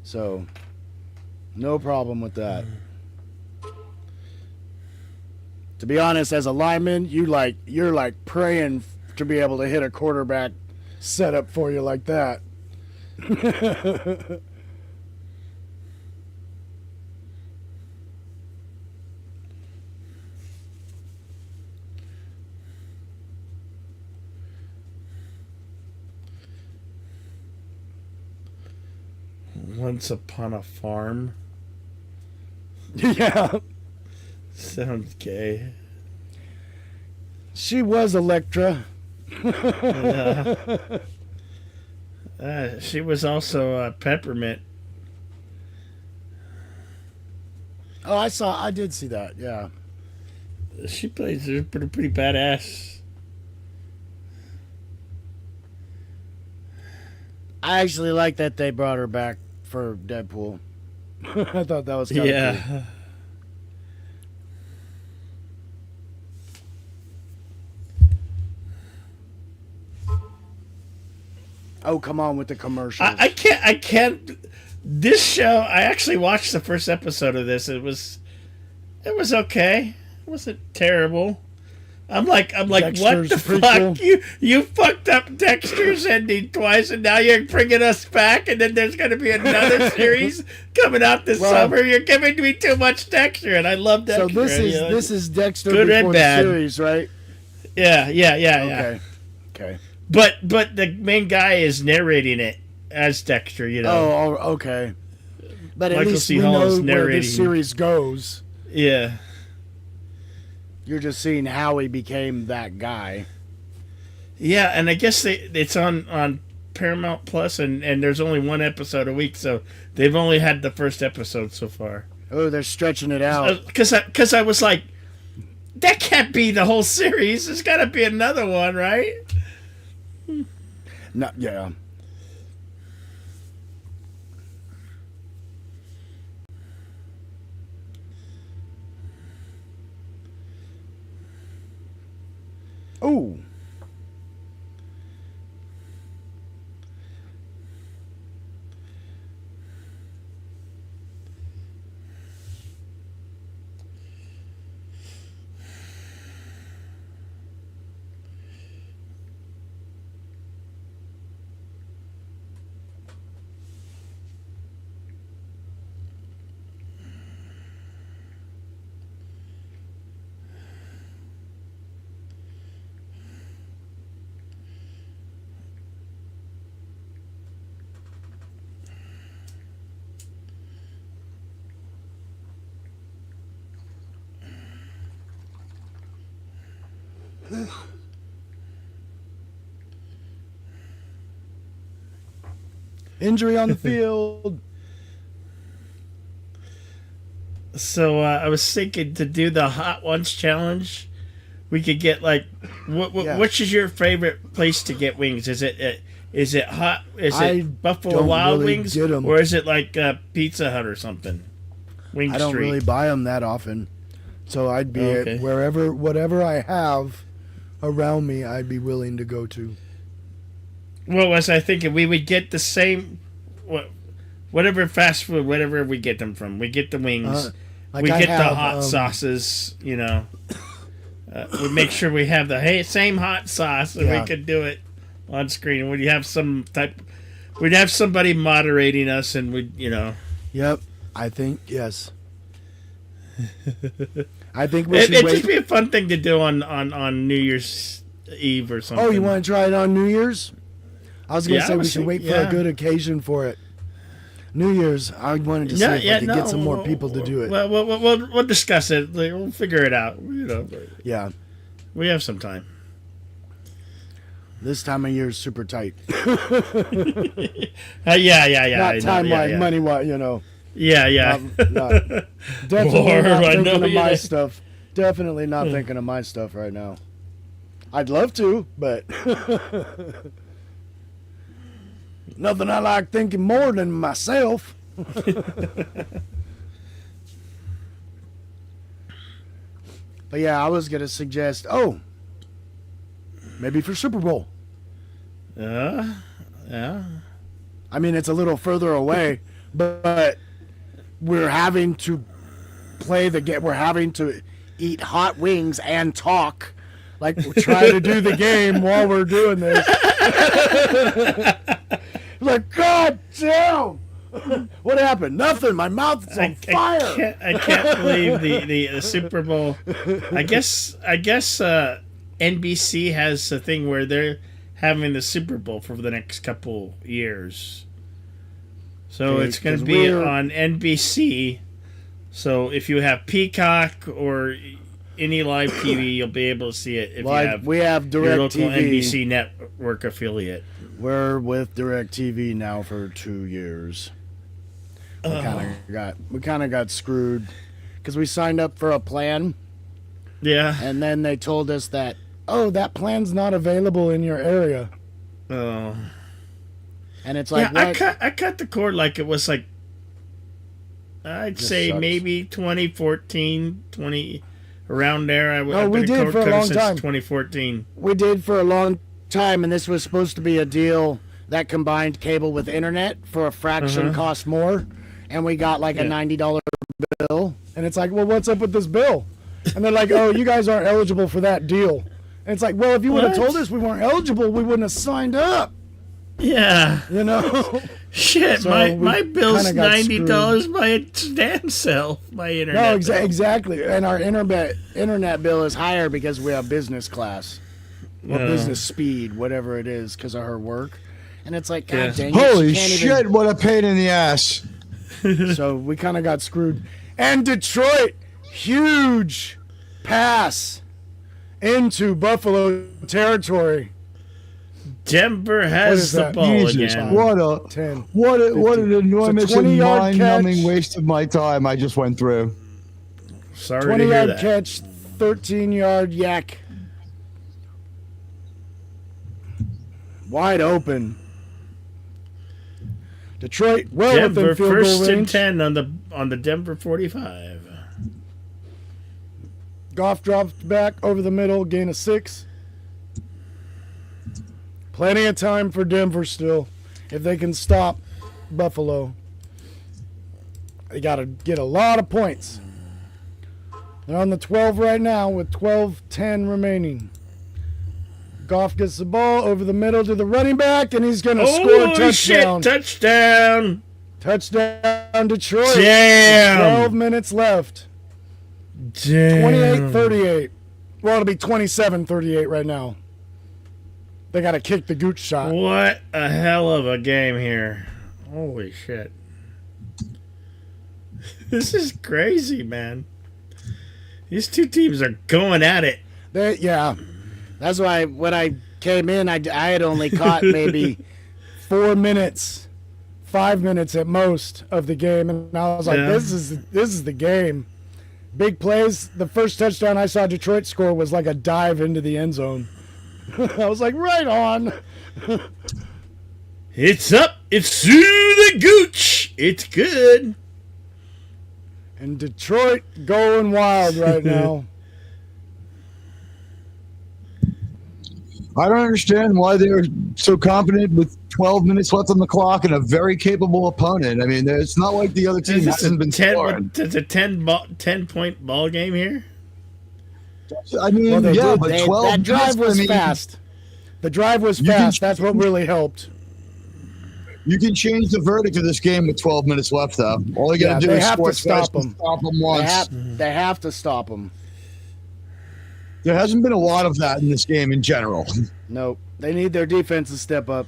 So, no problem with that. To be honest, as a lineman, you're like praying to be able to hit a quarterback set up for you like that. Once upon a farm. Yeah. Sounds gay. She was Electra. She was also Peppermint. Oh, I did see that, yeah. She plays pretty badass. I actually like that they brought her back for Deadpool. I thought that was kind of cool. Oh, come on with the commercials. I can't. This show, I actually watched the first episode of this. It was okay. It wasn't terrible. I'm like, Dexter's what the prequel. fuck? You fucked up Dexter's ending twice, and now you're bringing us back, and then there's going to be another series coming out this summer. You're giving me too much Dexter, and I love Dexter. So this is Dexter good before and bad. the series, right? Yeah. Okay. But the main guy is narrating it as Dexter, you know. Oh, okay. But at Michael least C. we Hall know is where narrating. this series goes. Yeah. You're just seeing how he became that guy. Yeah, and I guess it's on Paramount Plus, and there's only one episode a week, so they've only had the first episode so far. Oh, they're stretching it out. Because I was like, that can't be the whole series. There's got to be another one, right? No, yeah. Oh. Injury on the field. So I was thinking to do the Hot Ones challenge. We could get like, which is your favorite place to get wings? Is it hot? Is it Buffalo Wild really Wings, get 'em. or is it like Pizza Hut or something? Wing I don't Street. really buy them that often, so I'd be Okay. at whatever I have around me, I'd be willing to go to. What was I thinking? We would get the same, whatever fast food, whatever we get them from. We get the wings. Like we I get the have, hot sauces. You know, we make sure we have the same hot sauce, and we could do it on screen. We'd have some type. We'd have somebody moderating us, and we'd. Yep, I think yes. I think we It'd should wait. just be a fun thing to do on New Year's Eve or something. Oh, you want to try it on New Year's? I was going to Yeah, say I we was should wait thinking- for yeah. a good occasion for it. New Year's. I wanted to see if I could get some more people to do it. Well, we'll discuss it. We'll figure it out. Yeah. We have some time. This time of year is super tight. Yeah. Not time-wise, money-wise, Yeah. Definitely Lord, not I thinking know of you my there. stuff. Definitely not thinking of my stuff right now. I'd love to, but nothing I like thinking more than myself. But yeah, I was going to suggest, maybe for Super Bowl. Yeah. I mean, it's a little further away, but we're having to play the game. We're having to eat hot wings and talk. Like, we're trying to do the game while we're doing this. Like, God damn! What happened? Nothing. My mouth is on fire. I can't believe the Super Bowl. I guess NBC has a thing where they're having the Super Bowl for the next couple years. So Okay, it's going to 'cause be we're- on NBC. So if you have Peacock or any live TV, you'll be able to see it if you have we have your local DirecTV. NBC network affiliate. We're with DirecTV now for 2 years. We kind of got screwed because we signed up for a plan, Yeah. and then they told us that that plan's not available in your area, Oh. and it's like, Yeah, what? I cut the cord like it was like I'd Just say sucks. maybe 2014, 20 around there. I've we been did for a cut long since time. 2014. We did for a long time, and this was supposed to be a deal that combined cable with internet for a fraction cost more, and we got like a $90 bill, and it's like, well, what's up with this bill? And they're like, you guys aren't eligible for that deal. And it's like, well, if you would have What? told us we weren't eligible, we wouldn't have signed up. Yeah. Shit, So my we bill's kinda got $90 by stand cell, my internet. No, bill. exactly. And our internet bill is higher because we have business class or business speed, whatever it is, because of her work. And it's like, God dang it, Holy she can't shit! What a pain in the ass. So we kind of got screwed. And Detroit, huge pass into Buffalo territory. Denver What has is the that? ball Jesus, again. what 10. an enormous and 20-yard mind-numbing catch. waste of my time I just went through. Sorry to hear 20-yard that. catch, 13-yard yak. Wide open. Detroit, well Denver within field first goal and range. 10 on the Denver 45. Goff dropped back over the middle, gain of 6. Plenty of time for Denver still. If they can stop Buffalo, they got to get a lot of points. They're on the 12 right now with 12:10 remaining. Goff gets the ball over the middle to the running back, and he's going to score a Holy shit, touchdown. touchdown. Touchdown, Detroit. Damn. 12 minutes left. Damn. 28-38. Well, it'll be 27-38 right now. They got to kick the gooch shot. What a hell of a game here. Holy shit. This is crazy, man. These two teams are going at it. Yeah. That's why when I came in, I had only caught maybe 4 minutes, 5 minutes at most of the game. And I was like, Yeah. this is the game. Big plays. The first touchdown I saw Detroit score was like a dive into the end zone. I was like, right on. It's up. It's through the gooch. It's good. And Detroit going wild right now. I don't understand why they're so confident with 12 minutes left on the clock and a very capable opponent. I mean, it's not like the other team Is this hasn't been scoring. it's a 10-point ball game here? I mean, Well, they yeah, did. but They- 12 that drive minutes, was I mean, fast. The drive was You can- fast. That's what really helped. You can change the verdict of this game with 12 minutes left, though. All you got to do they is have score to stop twice and them. stop them They once. they have to stop them. There hasn't been a lot of that in this game in general. Nope. They need their defense to step up.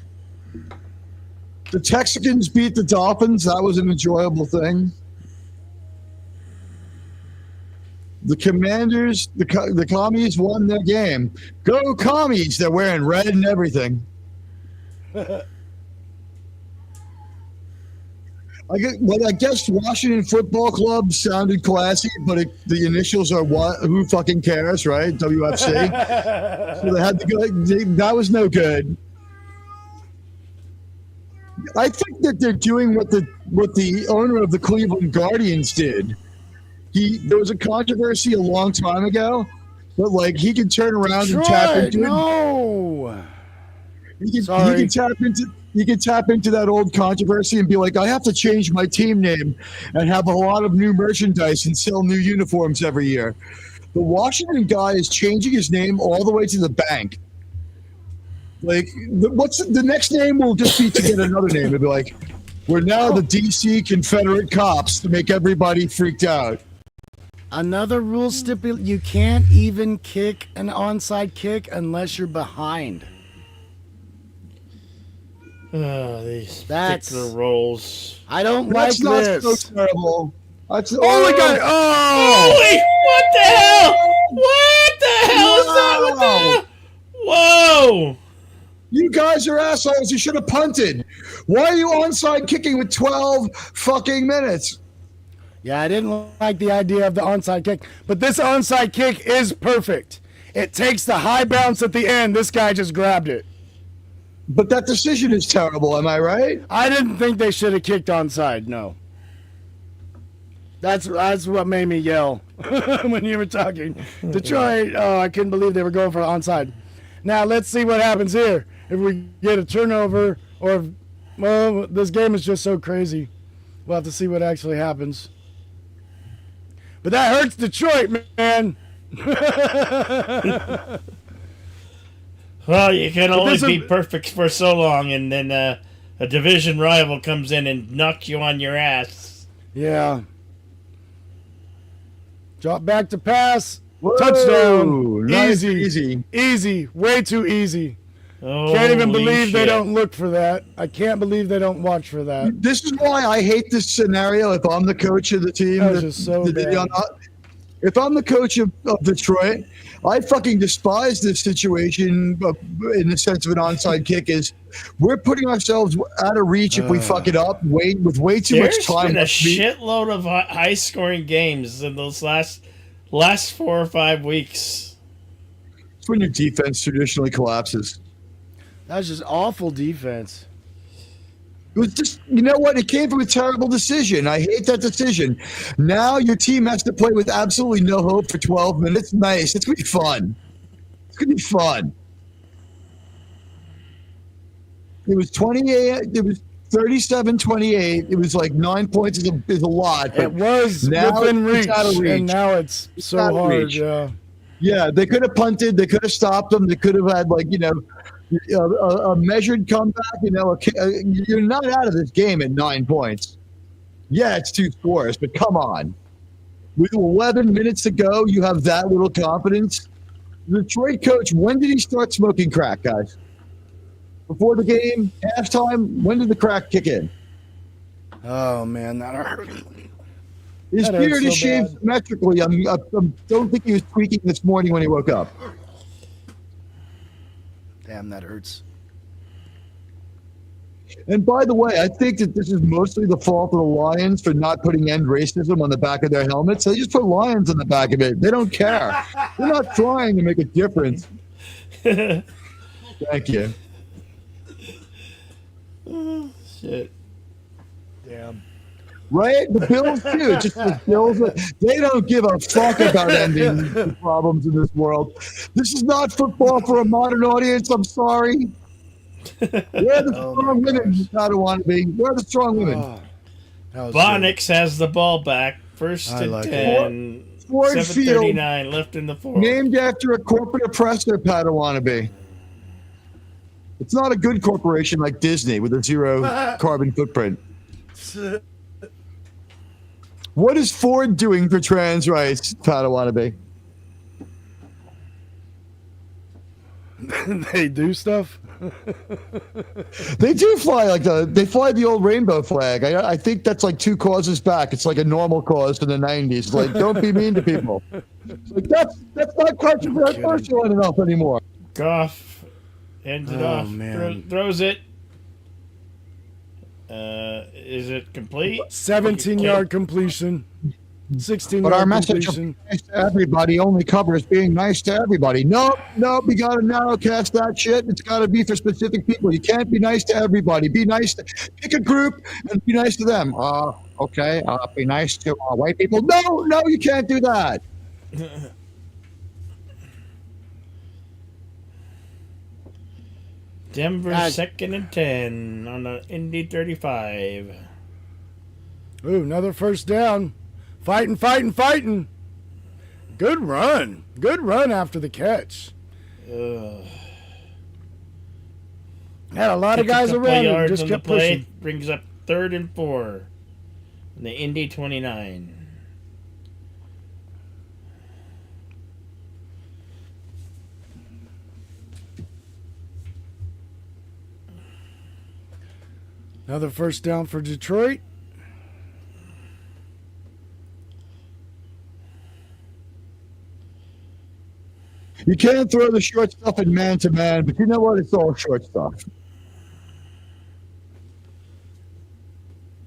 The Texans beat the Dolphins. That was an enjoyable thing. The Commanders, the Commies won their game. Go Commies! They're wearing red and everything. I guess Washington Football Club sounded classy, but the initials are what? Who fucking cares, right? WFC. So they had to go. That was no good. I think that they're doing what the owner of the Cleveland Guardians did. There was a controversy a long time ago, but like he can turn around and tap into it. He can tap into that old controversy and be like, I have to change my team name and have a lot of new merchandise and sell new uniforms every year. The Washington guy is changing his name all the way to the bank. Like, what's the next name will just be to get another name. It'll be like, we're now the DC Confederate Cops to make everybody freaked out. Another rule stipulate you can't even kick an onside kick unless you're behind. These particular roles. I don't That's like not this. so terrible. That's, Oh my god! Oh! Holy! What the hell? What the hell is that? What the hell? Whoa! You guys are assholes. You should have punted. Why are you onside kicking with 12 fucking minutes? Yeah, I didn't like the idea of the onside kick, but this onside kick is perfect. It takes the high bounce at the end. This guy just grabbed it. But that decision is terrible, am I right? I didn't think they should have kicked onside, no. That's what made me yell when you were talking. Detroit, I couldn't believe they were going for onside. Now, let's see what happens here. If we get a turnover or, well, this game is just so crazy. We'll have to see what actually happens. But that hurts Detroit, man. Well, you can only be perfect for so long, and then a division rival comes in and knocks you on your ass. Yeah. Drop back to pass. Whoa, Touchdown. nice, Easy. Way too easy. Oh, Can't even believe they don't look for that. I can't believe they don't watch for that. This is why I hate this scenario. If I'm the coach of the team, if I'm the coach of Detroit, I fucking despise this situation in the sense of an onside kick. Is we're putting ourselves out of reach if we fuck it up with way too much time. There's been a shitload of high-scoring games in those last 4 or 5 weeks. It's when your defense traditionally collapses. That's just awful defense. It was just, you know what? It came from a terrible decision. I hate that decision. Now your team has to play with absolutely no hope for 12 minutes. Nice. It's going to be fun. It's going to be fun. It was 28. It was 37-28. It was like 9 points is a lot. It was within reach, and now it's so hard. Yeah, they could have punted. They could have stopped them. They could have had, like, a measured comeback. You're not out of this game at 9 points. Yeah, it's 2 scores, but come on. With 11 minutes to go, you have that little confidence. The Detroit coach, when did he start smoking crack, guys? Before the game, halftime, when did the crack kick in? Oh, man, that hurt. His beard is shaved symmetrically. I don't think he was tweaking this morning when he woke up. Damn, that hurts. And by the way, I think that this is mostly the fault of the Lions for not putting end racism on the back of their helmets. They just put Lions on the back of it. They don't care. They're not trying to make a difference. Thank you. Shit. Damn. Right? The Bills too. Just the Bills. They don't give a fuck about ending the problems in this world. This is not football for a modern audience. I'm sorry. Where the strong women Padawan? Where are the strong women? Bonix has the ball back. First and 10. Ford 7:39 left in the fourth. Named after a corporate oppressor, Padawan. It's not a good corporation like Disney with a 0 carbon footprint. What is Ford doing for trans rights, Padawan? They do stuff? They do fly they fly the old rainbow flag. I think that's like 2 causes back. It's like a normal cause in the 90s. Like, don't be mean to people. It's like, that's not controversial enough anymore. Goff ends it off. Man. Throws it. Is it complete? 17-yard completion. 16-yard But our message of completion. being nice to everybody only covers being nice to everybody. Nope, you got to narrowcast that shit. It's got to be for specific people. You can't be nice to everybody. Be nice to pick a group and be nice to them. Okay, be nice to white people. No, you can't do that. Denver 2nd and 10 on the Indy 35. Ooh, another first down. Fighting. Good run. Good run after the catch. Had a lot of guys around him. Just kept pushing. Brings up 3rd and 4. On the Indy 29. Another first down for Detroit. You can't throw the short stuff in man-to-man, but you know what? It's all short stuff.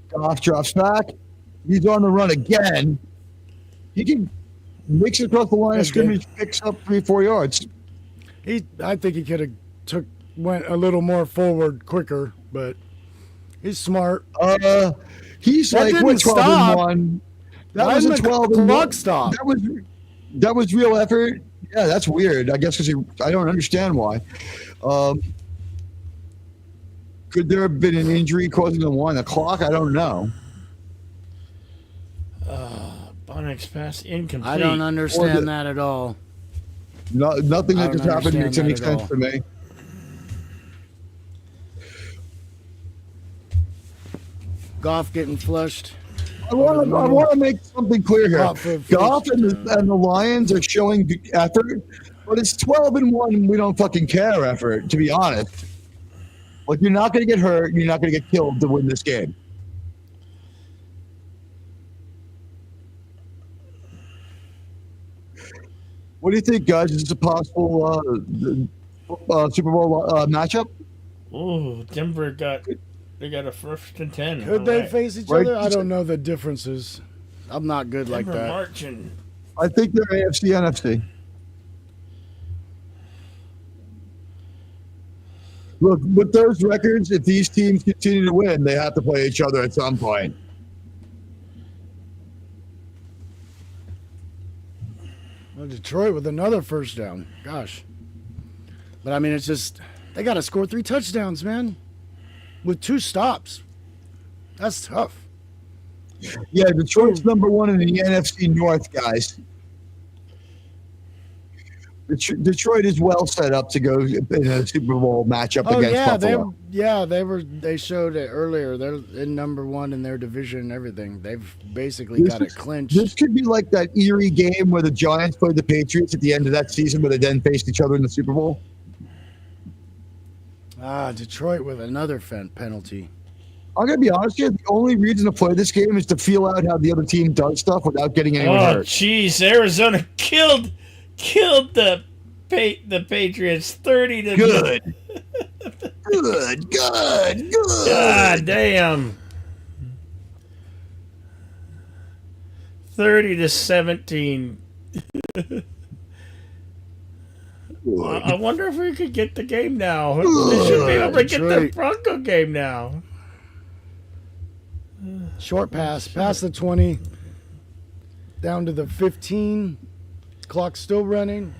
Goff drops back. He's on the run again. He can makes it across the line of scrimmage, picks up 3-4 yards. I think he could have went a little more forward quicker, but he's smart. He's that like, we're 12-1. That was a 12-1 stop. That was real effort. Yeah, that's weird. I guess because I don't understand why. Could there have been an injury causing them on the clock? I don't know. Bonnick's pass incomplete. I don't understand that at all. Nothing that just happened makes any sense to me. Goff getting flushed. I want to make something clear here. Goff and the Lions are showing effort, but it's 12-1 and we don't fucking care effort, to be honest. Like, you're not going to get hurt. You're not going to get killed to win this game. What do you think, guys? Is this a possible Super Bowl matchup? Oh, Denver got a 1st and 10. Could they face each other? I don't know the differences. I'm not good like that. Marching. I think they're AFC, NFC. Look, with those records, if these teams continue to win, they have to play each other at some point. Well, Detroit with another first down. Gosh. But, I mean, it's just, they got to score 3 touchdowns, man. With 2 stops. That's tough. Yeah, Detroit's number 1 in the NFC North, guys. Detroit is well set up to go in a Super Bowl matchup against Buffalo. They showed it earlier. They're in number 1 in their division and everything. They've basically got it clinched. This could be like that eerie game where the Giants played the Patriots at the end of that season, where they then faced each other in the Super Bowl. Detroit with another penalty. I'm going to be honest here. The only reason to play this game is to feel out how the other team does stuff without getting anyone hurt. Oh, jeez. Arizona killed the Patriots 30 to good. Good. God damn. 30 to 17. I wonder if we could get the game now. They should be able to get the Bronco game now. Short pass, past the 20, down to the 15. Clock's still running.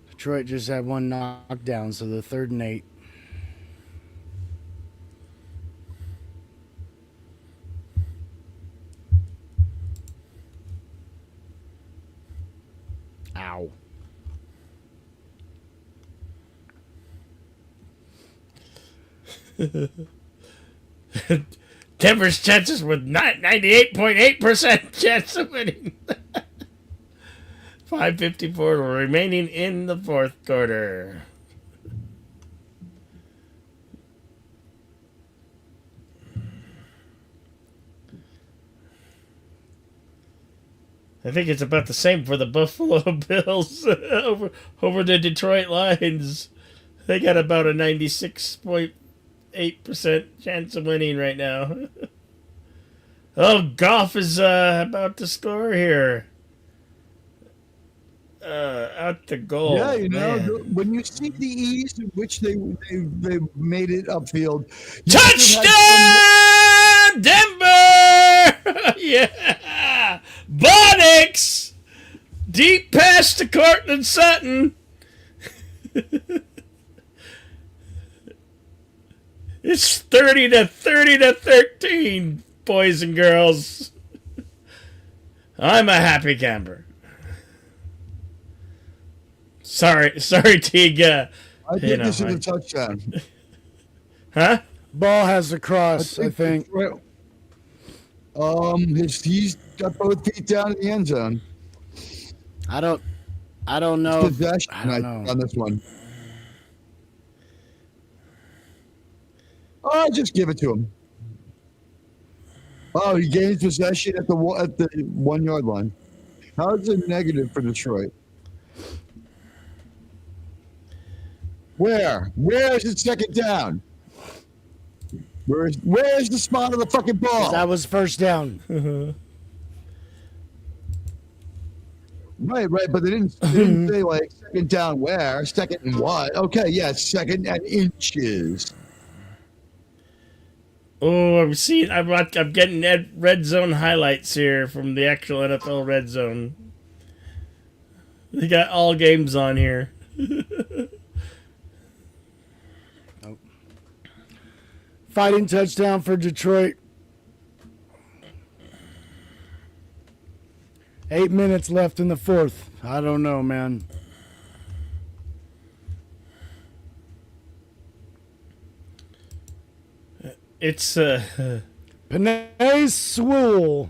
Detroit just had 1 knockdown, so the 3rd and 8. Ow. Denver's chances with 98.8% chance of winning. 5:54 remaining in the fourth quarter. I think it's about the same for the Buffalo Bills over the Detroit Lions. They got about a 96.8% chance of winning right now. Oh, Goff is about to score here. Out the goal. Yeah, you know, man. when you see the ease in which they made it upfield. Touchdown, Denver! Yeah, Bonix, deep pass to Cortland Sutton. It's 30 to 13, boys and girls. I'm a happy camper. Sorry, Teague. I think this is a touchdown. Huh? Ball has the cross, I think. He's got both feet down in the end zone. I don't know. Possession, I don't know. on this one. Oh, just give it to him. Oh, he gains possession at the 1 yard line. How is it negative for Detroit? Where is it second down? Where's the spot of the fucking ball? That was first down. Right, but they didn't say like second down where, second and what? Okay, yeah, second and inches. Oh, I'm getting red zone highlights here from the actual NFL red zone. They got all games on here. Fighting touchdown for Detroit. 8 minutes left in the fourth. I don't know, man. It's Penei Sewell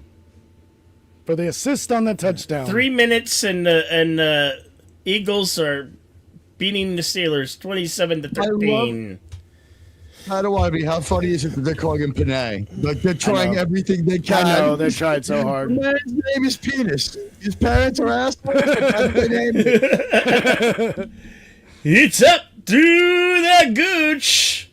for the assist on the touchdown. 3 minutes and Eagles are beating the Steelers 27-13. I don't want to be. How funny is it that they're calling him Panay? Like they're trying everything they can. I know, they tried so hard. The man's name is Penis. His parents are assholes. That's their name. It's up to the Gooch.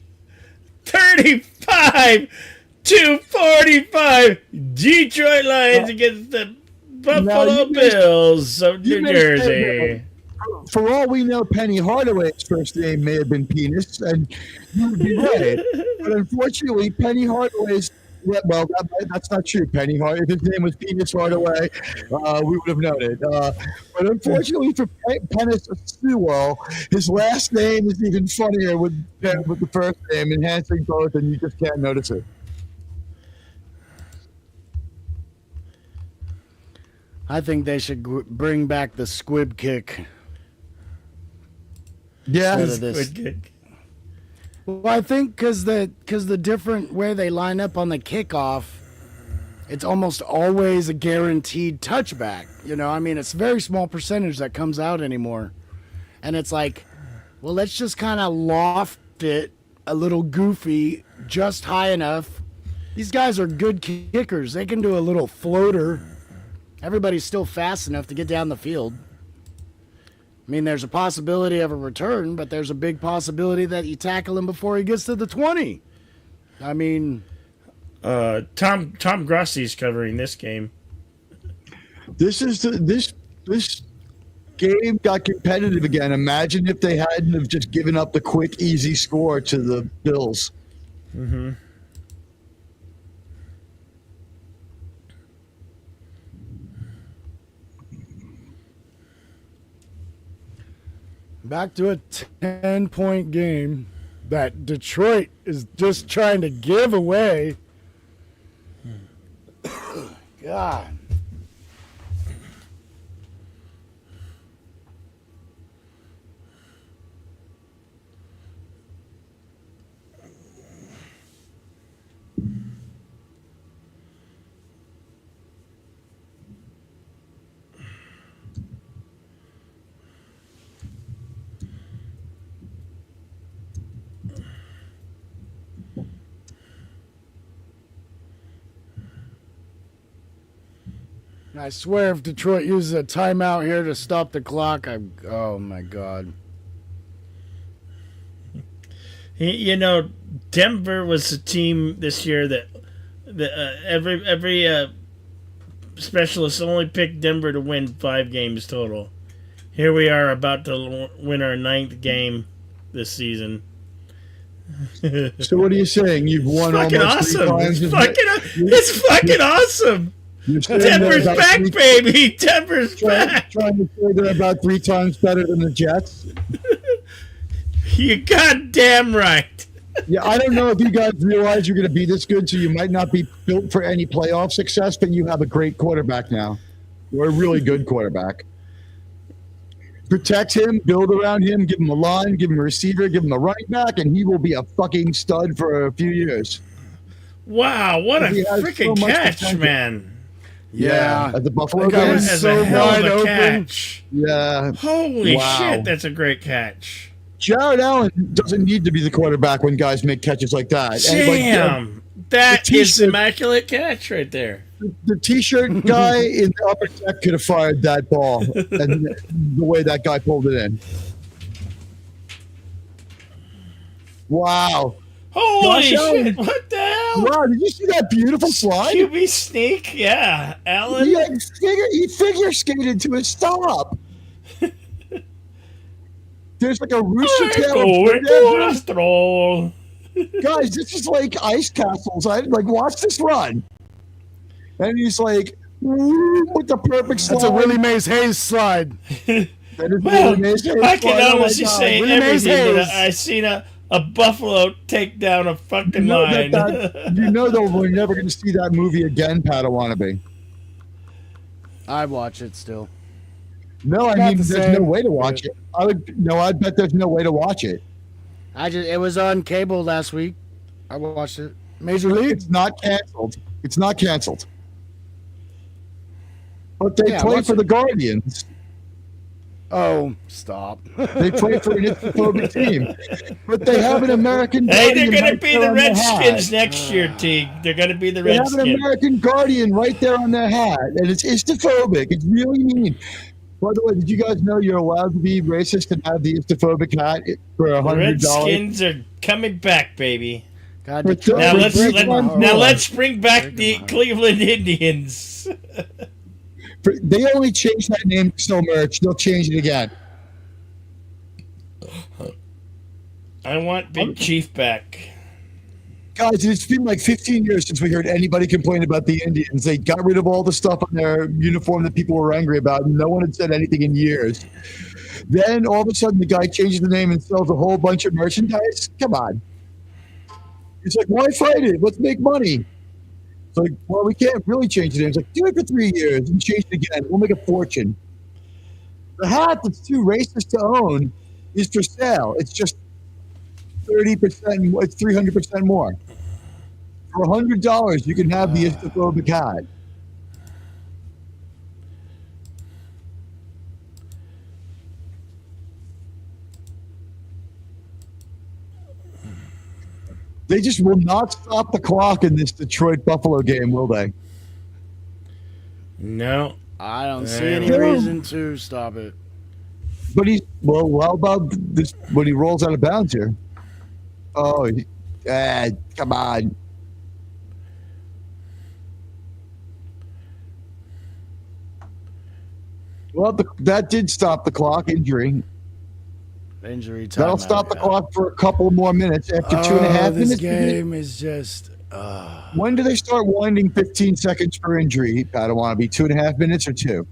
35-45. Detroit Lions against the Buffalo Bills of New Jersey. For all we know, Penny Hardaway's first name may have been Penis, and you would be right. But unfortunately, Penny Hardaway's that's not true. Penny Hardaway. If his name was Penis Hardaway, we would have known it. But unfortunately for Penny Sewell, his last name is even funnier with the first name, enhancing both, and you just can't notice it. I think they should bring back the squib kick. Yeah, Good kick. Well, I think because the different way they line up on the kickoff, it's almost always a guaranteed touchback. You know, I mean, it's a very small percentage that comes out anymore. And it's like, well, let's just kind of loft it a little goofy, just high enough. These guys are good kickers. They can do a little floater. Everybody's still fast enough to get down the field. I mean, there's a possibility of a return, but there's a big possibility that you tackle him before he gets to the 20. I mean... Tom Grossi's covering this game. This game got competitive again. Imagine if they hadn't have just given up the quick, easy score to the Bills. Mm-hmm. Back to a 10-point game that Detroit is just trying to give away. God. I swear if Detroit uses a timeout here to stop the clock, oh my God. You know, Denver was a team this year that every specialist only picked Denver to win 5 games total. Here we are about to win our 9th game this season. So what are you saying? You've won Fucking almost awesome! 3 times. It's fucking awesome! You're saying Denver's they're about back, 3 baby! Denver's back! Trying to say they're about 3 times better than the Jets. You goddamn right! Yeah, I don't know if you guys realize you're going to be this good, so you might not be built for any playoff success, but you have a great quarterback now. You're a really good quarterback. Protect him, build around him, give him a line, give him a receiver, give him a running back, and he will be a fucking stud for a few years. Wow, what a He has freaking so much catch, potential. man! Yeah. At the Buffalo That guy game? was As so a hell wide of a open. catch! Yeah. Holy Wow. shit, that's a great catch! Jared Allen doesn't need to be the quarterback when guys make catches like that. And, like, Damn! That the is t-shirt- immaculate catch right there. the T-shirt guy in the upper deck could have fired that ball, and the way that guy pulled it in. Wow! Holy Josh Allen. shit! What the hell? Wow! Did you see that beautiful slide? QB sneak, yeah. Allen. He figure skated to his stop. There's like a rooster tail. Going for a stroll. Guys, this is like ice castles. I like watch this run, and he's like woo, with the perfect slide. That's a Willie Mays Hayes slide. That is Well, Willie Mays Hayes I can slide. Oh my honestly God. say Willie Mays everything, but Hayes. I seen a buffalo take down a fucking You know line. you know though we're never going to see that movie again, Padawannabe. I watch it still. No, I Not mean the there's same. no way to watch it. I bet there's no way to watch it. It was on cable last week. I watched it. Major League. It's not canceled. It's not canceled. But they Yeah, play watch for it. the Guardians. Oh, stop. They play for an Istophobic team. But they have an American Hey, Guardian. they're gonna right be there the on their hat. Redskins next year, Teague. They're gonna be the They have an Redskins. American Guardian right there on their hat. And it's istophobic. It's really mean. By the way, did you guys know you're allowed to be racist and have the istophobic hat for The $100? Redskins are coming back, baby. God, But Detroit Now Break let's my let, now heart. let's bring back Break the my heart. Cleveland Indians. They only changed that name to sell merch. They'll change it again. I want Big Chief back. Guys, it's been like 15 years since we heard anybody complain about the Indians. They got rid of all the stuff on their uniform that people were angry about, and no one had said anything in years. Then all of a sudden, the guy changes the name and sells a whole bunch of merchandise. Come on. It's like, why fight it? Let's make money. It's like, well, we can't really change the name. It's like, do it for 3 years and change it again. We'll make a fortune. The hat that's too racist to own is for sale. It's just 30%, it's 300% more. For $100, you can have the istophobic hat. They just will not stop the clock in this Detroit Buffalo game, will they? No. I don't see Yeah. any reason to stop it. But he's well. How about this when he rolls out of bounds here? Oh, come on! Well, that did stop the clock. Injury. Injury time. That'll stop the clock for a couple more minutes. After 2.5 This minutes. game is just. When do they start winding 15 seconds for injury? Padawannabe, 2.5 minutes or 2?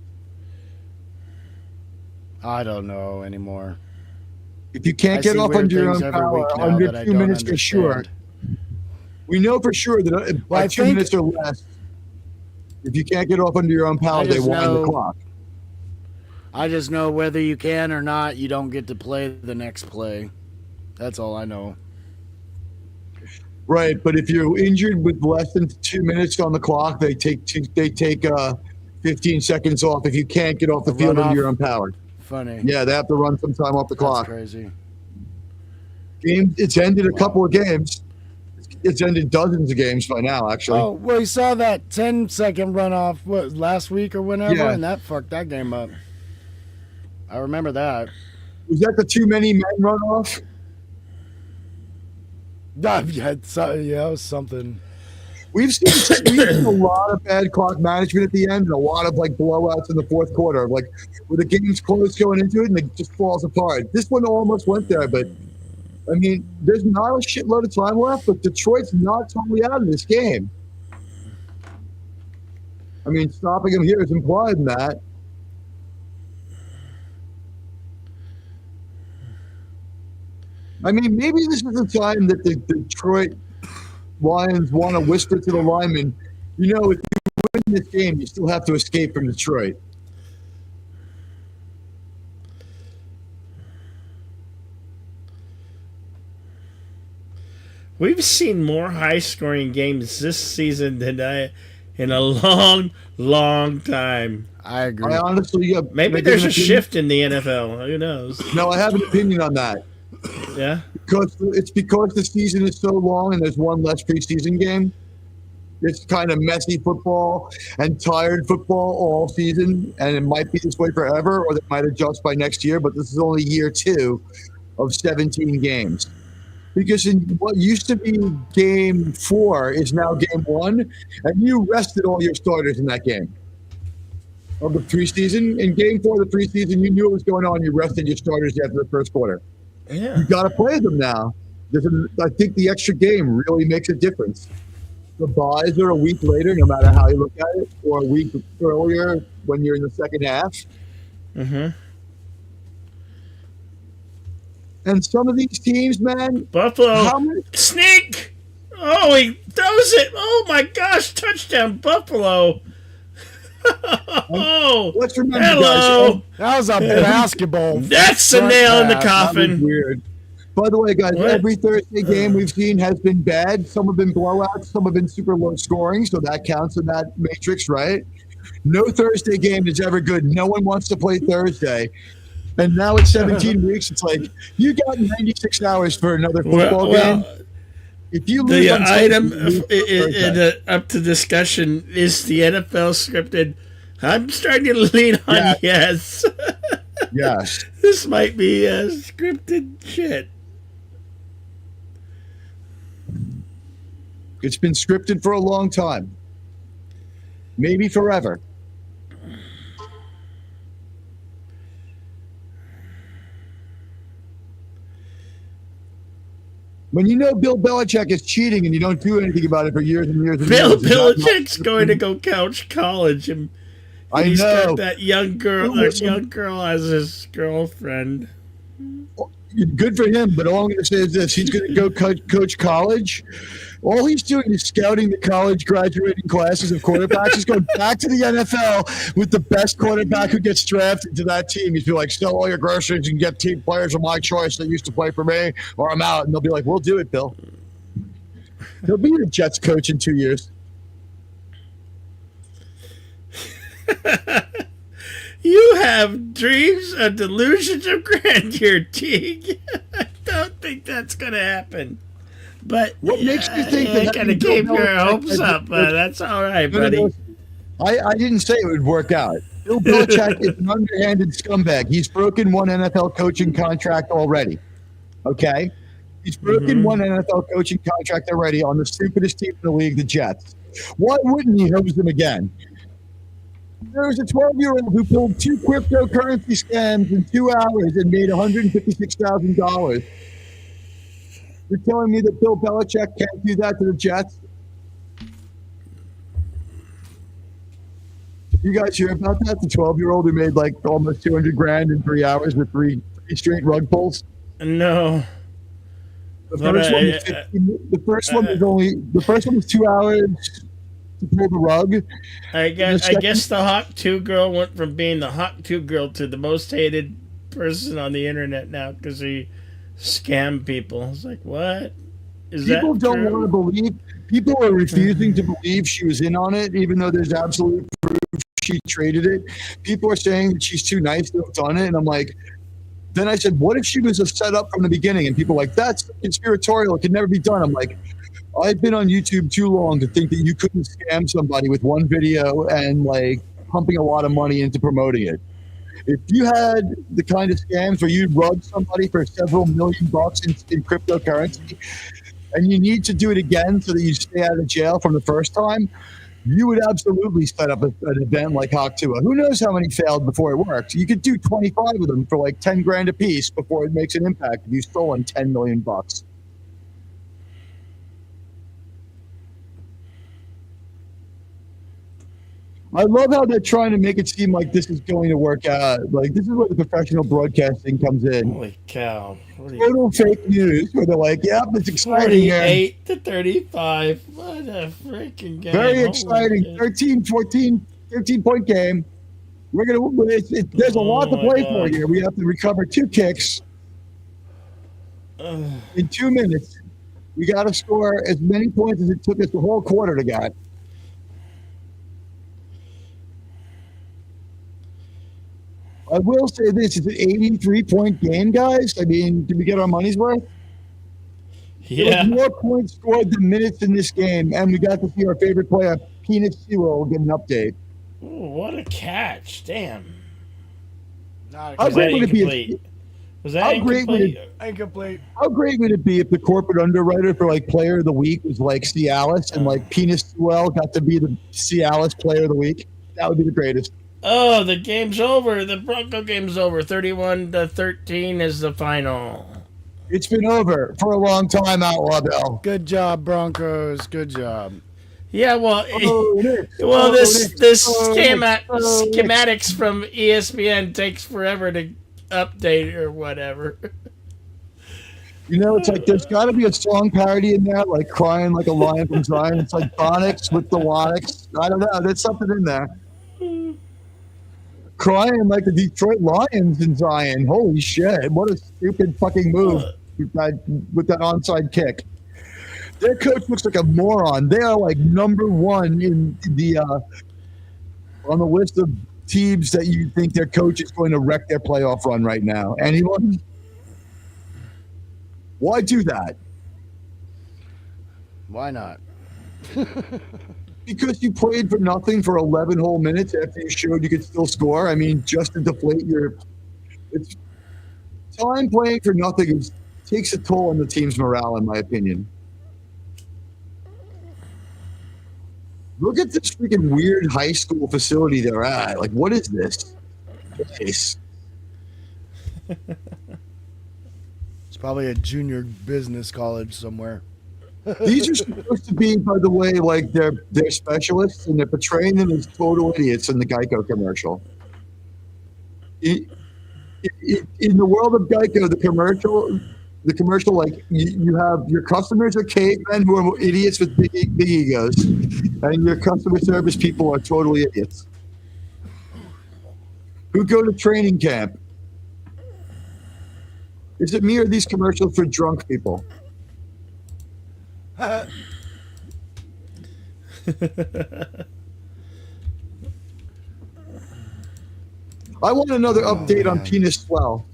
I don't know anymore. If you can't I get see off weird under your things own every power, week now under that I 2 don't minutes for sure. understand. We know for sure that Well, by I 2 think- minutes or less, if you can't get off under your own power, I they just wind the know- clock. I just know whether you can or not, you don't get to play the next play. That's all I know. Right, but if you're injured with less than 2 minutes on the clock, they take 15 seconds off if you can't get off the A field runoff? under your own power. Funny. Yeah, they have to run some time off the That's clock. crazy. It's ended a couple of games. it's ended dozens of games by now, actually. Oh, well, you saw that 10-second runoff last week or whenever, Yeah. and that fucked that game up. I remember that. Was that the too many men runoff? Yeah, it was something. We've seen a lot of bad clock management at the end and a lot of like blowouts in the fourth quarter, like where the game's close going into it and it just falls apart. This one almost went there, but I mean, there's not a shitload of time left, but Detroit's not totally out of this game. I mean, stopping them here is implied in that. I mean, maybe this is the time that the Detroit Lions want to whisper to the linemen, you know, if you win this game, you still have to escape from Detroit. We've seen more high-scoring games this season than in a long, long time. I agree. I honestly, Maybe there's a shift in the NFL. Who knows? No, I have an opinion on that. Yeah. Because the season is so long and there's one less preseason game. It's kind of messy football and tired football all season, and it might be this way forever, or they might adjust by next year. But this is only year 2 of 17 games. Because in what used to be game 4 is now game 1, and you rested all your starters in that game of the preseason. In game 4 of the preseason, you knew what was going on. You rested your starters after the first quarter. Yeah. You got to play them now. I think the extra game really makes a difference. The buys are a week later, no matter how you look at it, or a week earlier when you're in the second half. Mm-hmm. And some of these teams, man, Buffalo sneak. Oh, he throws it. Oh my gosh! Touchdown, Buffalo. Oh, let's remember, hello. guys. That was a basketball. That's the nail in the coffin. Weird. By the way, guys, every Thursday game we've seen has been bad. Some have been blowouts. Some have been super low scoring, so that counts in that matrix, right? No Thursday game is ever good. No one wants to play Thursday. And now it's 17 weeks. It's like, you got 96 hours for another football game. If you lose the item up to discussion is the NFL scripted. I'm starting to lean on yes. Yes. This might be scripted shit. It's been scripted for a long time. Maybe forever. When you know Bill Belichick is cheating and you don't do anything about it for years and years and Bill years. Belichick's going to go couch college, and he's got that young girl. That young girl as his girlfriend. Good for him, but all I'm going to say is this: he's going to go coach college. All he's doing is scouting the college graduating classes of quarterbacks. He's going back to the NFL with the best quarterback who gets drafted to that team. He's be like, sell all your groceries and get team players of my choice that used to play for me, or I'm out. And they'll be like, we'll do it, Bill. He'll be the Jets coach in 2 years. You have dreams of delusions of grandeur, Teague. I don't think that's going to happen. But what makes you think that kind of gave your hopes up? That's all right, buddy. I didn't say it would work out. Bill Belichick is an underhanded scumbag. He's broken one NFL coaching contract already. Okay? He's broken one NFL coaching contract already on the stupidest team in the league, the Jets. Why wouldn't he hose them again? There was a 12-year-old who pulled 2 cryptocurrency scams in 2 hours and made $156,000. You're telling me that Bill Belichick can't do that to the Jets? Did you guys hear about that? The 12-year-old who made like almost $200,000 in 3 hours with three straight rug pulls? No. The first one was 2 hours to pull the rug. I guess the Hawk 2 girl went from being the Hawk 2 girl to the most hated person on the internet now because he scammed people. It's like, what? People don't want to believe. People are refusing to believe she was in on it, even though there's absolute proof she traded it. People are saying that she's too nice to have done it, and I'm like, then I said, what if she was a setup from the beginning? And people are like, that's conspiratorial. It could never be done. I'm like, I've been on YouTube too long to think that you couldn't scam somebody with one video and like pumping a lot of money into promoting it. If you had the kind of scams where you rug somebody for several $million in cryptocurrency and you need to do it again so that you stay out of jail from the first time, you would absolutely set up an event like Hawk2. Who knows how many failed before it worked? You could do 25 of them for like 10 grand a piece before it makes an impact if you've stolen 10 million bucks. I love how they're trying to make it seem like this is going to work out. Like, this is where the professional broadcasting comes in. Holy cow. Total fake news where they're like, yep, it's exciting here. 48 to 35. What a freaking game. Very exciting. 13-point game. We're gonna. There's a lot to play for here. We have to recover 2 kicks in 2 minutes. We got to score as many points as it took us the whole quarter to get. I will say this: it's an 83-point game, guys. I mean, did we get our money's worth? Yeah. There was more points scored than minutes in this game, and we got to see our favorite player, Peanut Sewell, get an update. Ooh, what a catch. Damn. How great would it be? Was that incomplete? Incomplete. How great would it be if the corporate underwriter for like Player of the Week was like Cialis, and like Peanut Sewell got to be the Cialis Player of the Week? That would be the greatest. Oh, the game's over. The Bronco game's over. 31-13 is the final. It's been over for a long time, Outlaw Bill. Good job, Broncos. Good job. Yeah, well, this schematics from ESPN takes forever to update or whatever. You know, it's like there's got to be a song parody in there, like Crying Like a Lion from Zion. It's like Bonix with the Wonics. I don't know. There's something in there. Crying like the Detroit Lions in Zion. Holy shit. What a stupid fucking move with that onside kick. Their coach looks like a moron. They are like number 1 in the on the list of teams that you think their coach is going to wreck their playoff run right now. Anyone? Why do that? Why not? Because you played for nothing for 11 whole minutes after you showed you could still score. I mean, just to deflate it's time playing for nothing takes a toll on the team's morale, in my opinion. Look at this freaking weird high school facility they're at. Like, what is this place? It's probably a junior business college somewhere. These are supposed to be, by the way, like they're specialists, and they're portraying them as total idiots in the Geico commercial. In the world of Geico, the commercial, like you have your customers are cavemen who are idiots with big egos, and your customer service people are totally idiots who go to training camp. Is it me or these commercials for drunk people? I want another update on Penis Swell.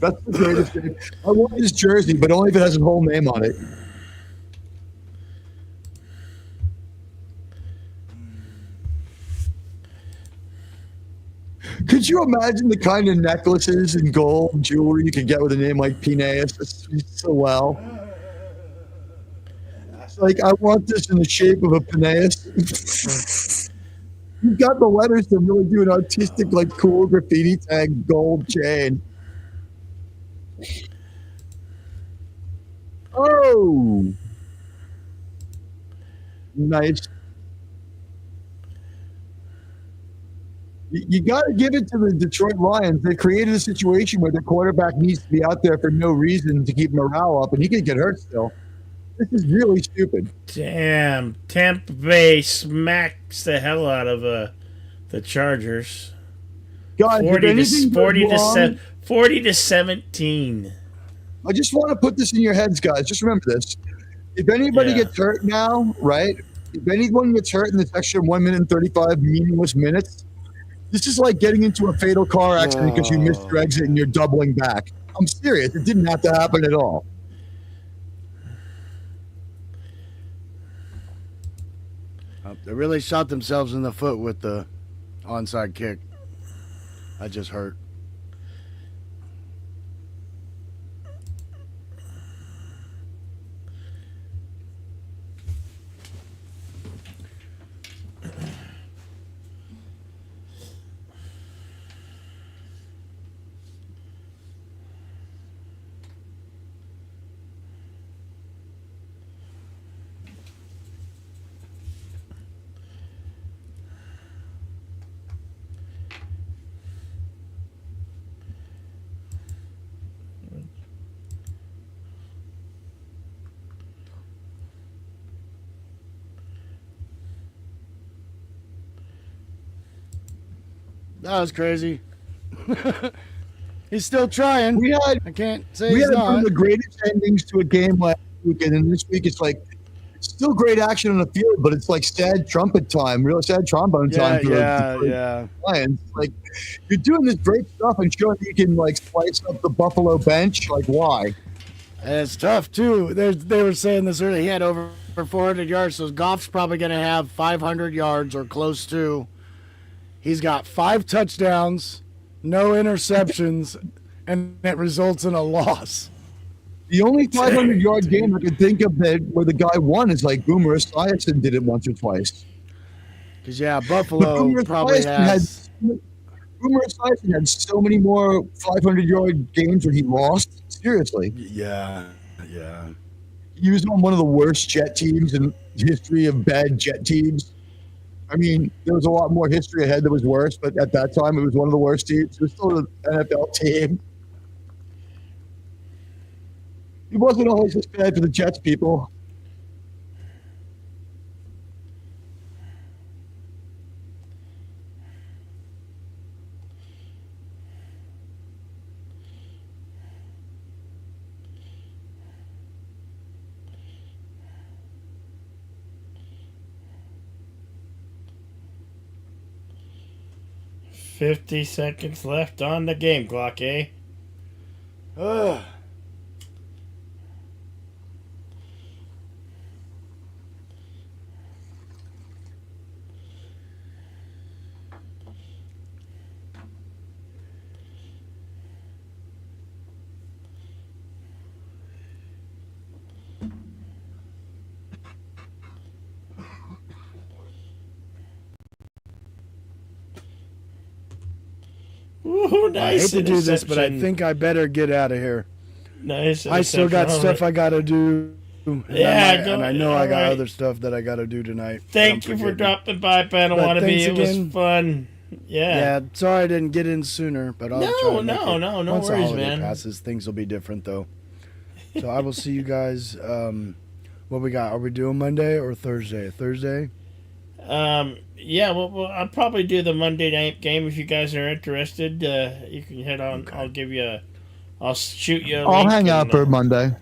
That's the greatest thing. I want his jersey, but only if it has his whole name on it. Could you imagine the kind of necklaces and gold jewelry you could get with a name like Peneus? It's so well. It's like, I want this in the shape of a Peneus. You've got the letters to really do an artistic, like, cool graffiti tag gold chain. Oh! Nice. You got to give it to the Detroit Lions. They created a situation where the quarterback needs to be out there for no reason to keep morale up, and he could get hurt still. This is really stupid. Damn. Tampa Bay smacks the hell out of the Chargers. Guys, 40 to 17. I just want to put this in your heads, guys. Just remember this. If anybody gets hurt now, right? If anyone gets hurt in this extra 1 minute and 35 meaningless minutes, this is like getting into a fatal car accident because you missed your exit and you're doubling back. I'm serious. It didn't have to happen at all. They really shot themselves in the foot with the onside kick. I just hurt. That was crazy. He's still trying. I can't say he's had one not. of the greatest endings to a game last weekend, and this week it's like still great action on the field, but it's like sad trumpet time, real sad trombone time for the Lions. Like you're doing this great stuff and showing you can like slice up the Buffalo bench. Like why? And it's tough too. They were saying this earlier. He had over 400 yards, so Goff's probably going to have 500 yards or close to. He's got 5 touchdowns, no interceptions, and it results in a loss. The only 500-yard game I can think of that where the guy won is like Boomer Esiason did it once or twice. Because Buffalo probably has. Boomer Esiason had so many more 500-yard games where he lost. Seriously. Yeah. He was on one of the worst Jet teams in the history of bad Jet teams. I mean, there was a lot more history ahead that was worse, but at that time, it was one of the worst teams. It was still an NFL team. He wasn't always as bad for the Jets people. $50 seconds left on the game clock, eh? Ugh. Ooh, nice. I hate to do this, but I think I better get out of here. Nice. I still got stuff I got to do. And I know I got other stuff that I got to do tonight. Thank you for dropping by, Panel Wannabe. It was fun. Yeah. Sorry I didn't get in sooner, but I'll try to make it. No Once worries, the holiday man. passes, things will be different, though. So I will see you guys. What we got? Are we doing Monday or Thursday? Thursday? Yeah, well, I'll probably do the Monday night game if you guys are interested. You can head on. Okay. I'll shoot you. I'll hang out for Monday.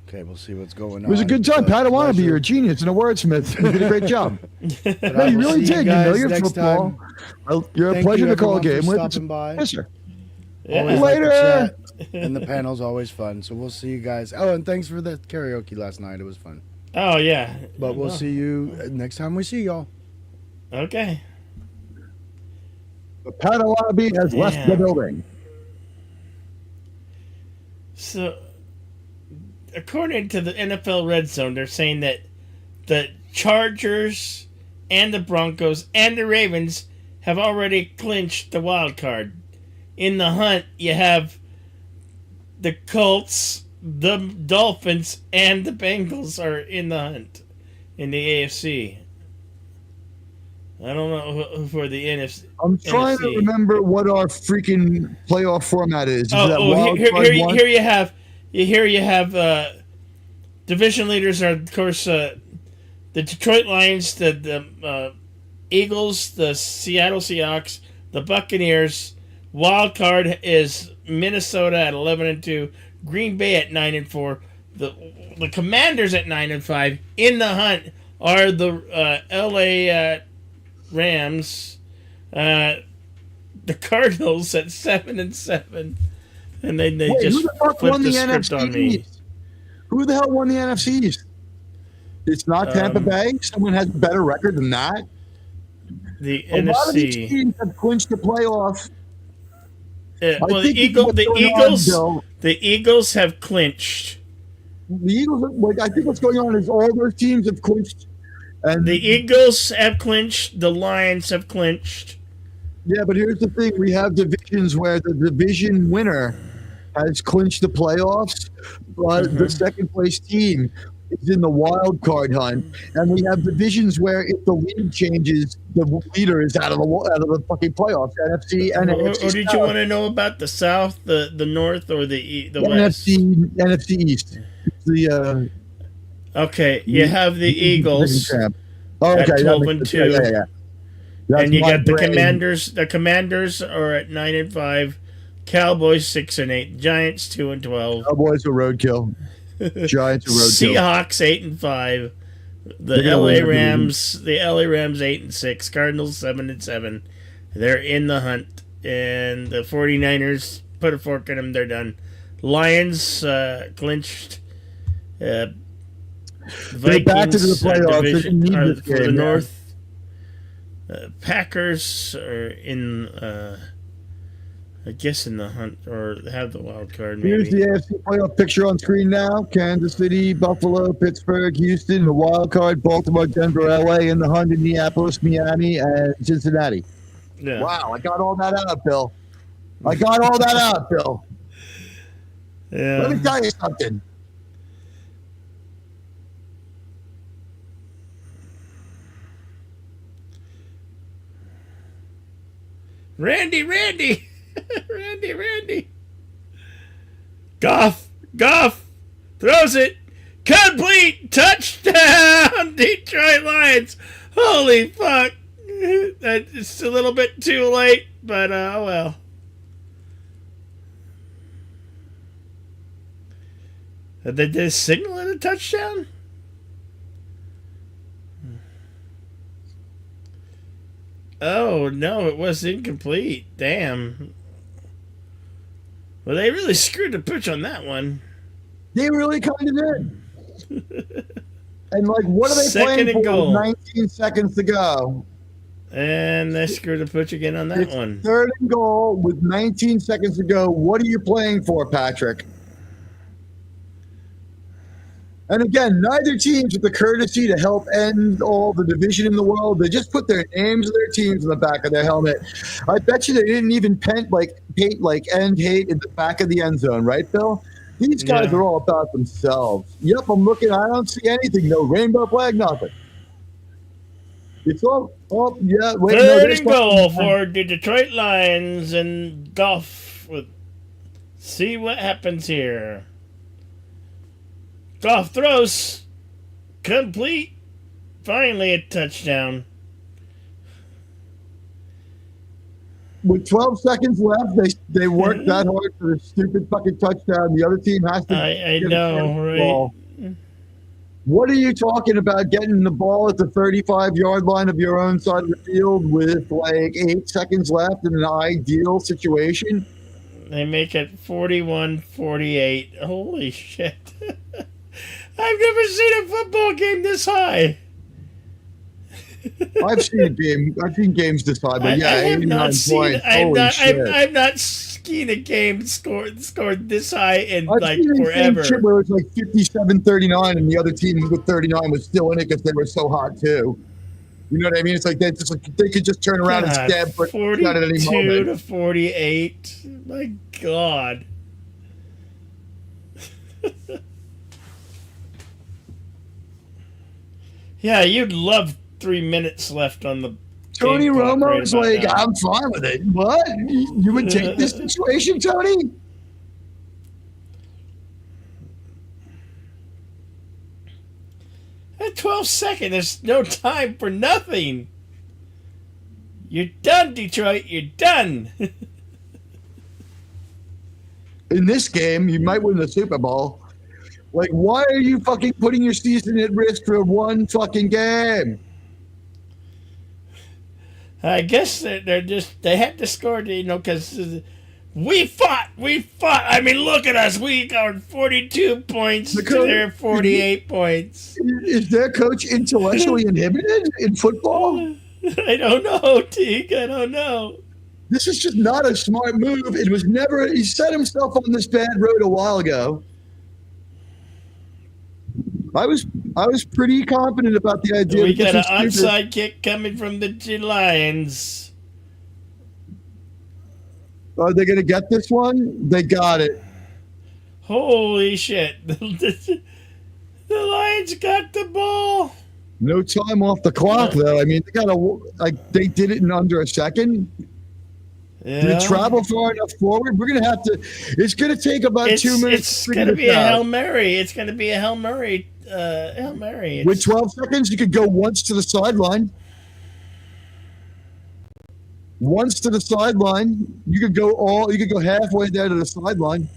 Okay, we'll see what's going on. It was a good time. Pat, I want to be. You're a genius and a wordsmith. You did a great job. No, you really did. You know your football. You're a pleasure to call a game with. Stopping by. Yes, sir. Yeah. Later. And the panel's always fun. So we'll see you guys. Oh, and thanks for the karaoke last night. It was fun. Oh, yeah. But we'll see you next time we see y'all. Okay. The Pat Wannabe has left the building. So, according to the NFL Red Zone, they're saying that the Chargers and the Broncos and the Ravens have already clinched the wild card. In the hunt, you have the Colts, the Dolphins, and the Bengals are in the hunt in the AFC. I don't know who for the NFC. I'm trying to remember what our freaking playoff format is. Here you have division leaders are of course the Detroit Lions, the Eagles, the Seattle Seahawks, the Buccaneers. Wild card is Minnesota at 11-2, Green Bay at 9-4, the Commanders at 9-5. In the hunt are the LA Rams, the Cardinals at 7-7, and they Wait, just who the fuck flipped won the the script NFC on me. East? Who the hell won the NFC East? It's not Tampa Bay. Someone has a better record than that. The A lot of these NFC. teams have clinched the playoff. I Well, think this is what's going on, Bill. the Eagles have clinched. The Eagles, I think what's going on is all those teams have clinched. And The Eagles have clinched. The Lions have clinched. yeah, but here's the thing: we have divisions where the division winner has clinched the playoffs, but the second place team is in the wild card hunt, and we have divisions where if the league changes, the leader is out of the fucking playoffs. NFC and NFC. Or did you want to know about the South, the North, or the West? NFC East. The Okay, you have the Eagles Oh, at okay, 12-2. yeah. That's And you my got the brain. Commanders. The Commanders are at 9-5. Cowboys 6-8. Giants 2-12. Cowboys are roadkill. Giants are roadkill. Seahawks 8-5. The They're gonna LA win. Rams. The LA Rams 8-6. Cardinals 7-7. They're in the hunt. And the 49ers put a fork in them. They're done. Lions clinched. They're back into the playoffs. They didn't need this for the game, North. Packers are in, I guess, in the hunt or have the wild card. Maybe. Here's the AFC playoff picture on screen now. Kansas City, Buffalo, Pittsburgh, Houston, the wild card, Baltimore, Denver, LA in the hunt, Indianapolis, Miami, and Cincinnati. Yeah. Wow, I got all that out, Bill. I got all that out, Bill. Yeah. Let me tell you something. Randy. Randy. Goff throws it. Complete touchdown, Detroit Lions. Holy fuck. It's a little bit too late, but oh well. Did they signal it a touchdown? Oh, no, it was incomplete. Damn. Well, they really screwed the pitch on that one. They really kind of did. And, what are they Second playing and for goal. with 19 seconds to go? And they screwed the pitch again on that It's one. third and goal with 19 seconds to go. What are you playing for, Patrick? And again, neither teams with the courtesy to help end all the division in the world. They just put their names of their teams on the back of their helmet. I bet you they didn't even end hate in the back of the end zone, right, Bill? These guys are all about themselves. Yep, I'm looking. I don't see anything. No rainbow flag, nothing. It's all, yeah. Wait, Third and goal for the Detroit Lions and Goff. See what happens here. Goff throws. Complete. Finally a touchdown. With 12 seconds left, they worked that hard for the stupid fucking touchdown. The other team has to. I know, right? Ball. What are you talking about getting the ball at the 35-yard line of your own side of the field with 8 seconds left in an ideal situation? They make it 41-48. Holy shit. I've never seen a football game this high. I've seen games this high, but yeah, 89 points. I've not seen a game scored this high in forever. Shit where it was 57-39, and the other team with 39 was still in it because they were so hot too. You know what I mean? It's they could just turn around and stab for 42 at any moment. to 48. My God. Yeah, you'd love 3 minutes left on the Tony game clock Romo's right about now. I'm fine with it. What? You would take this situation, Tony? At 12 seconds, there's no time for nothing. You're done, Detroit. You're done. In this game, you might win the Super Bowl. Why are you fucking putting your season at risk for one fucking game? I guess they had to score, because We fought. I mean, look at us. We got 42 points to their 48 points. Is their coach intellectually inhibited in football? I don't know, Teague. I don't know. This is just not a smart move. It was never. He set himself on this bad road a while ago. I was pretty confident about the idea. We got an onside kick coming from the Lions. Are they going to get this one? They got it. Holy shit. The Lions got the ball. No time off the clock, though. I mean, they did it in under a second. Yeah. Did it travel far enough forward? We're going to have to. It's going to take about 2 minutes. It's going to be a Hail Mary. It's going to be a Hail Mary. With 12 seconds, you could go once to the sideline. Once to the sideline, you could go halfway there to the sideline.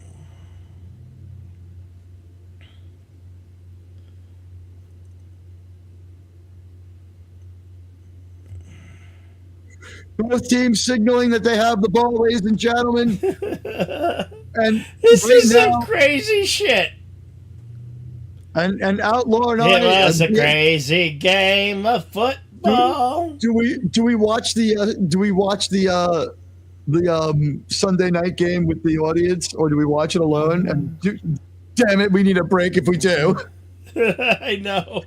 Both teams signaling that they have the ball, ladies and gentlemen. And this is some crazy shit. And Outlaw and I. It was a crazy game of football. Do we watch the Sunday night game with the audience, or do we watch it alone? And damn it, we need a break if we do. I know.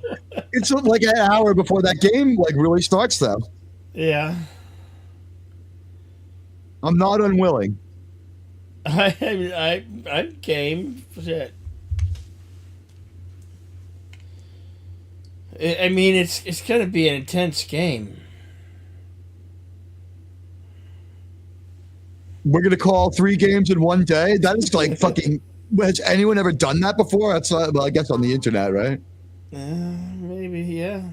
It's like an hour before that game really starts, though. Yeah. I'm not unwilling. I'm game. Shit. I mean, it's going to be an intense game. We're going to call 3 games in one day? That is like fucking... Has anyone ever done that before? That's well, I guess on the internet, right? Maybe, yeah.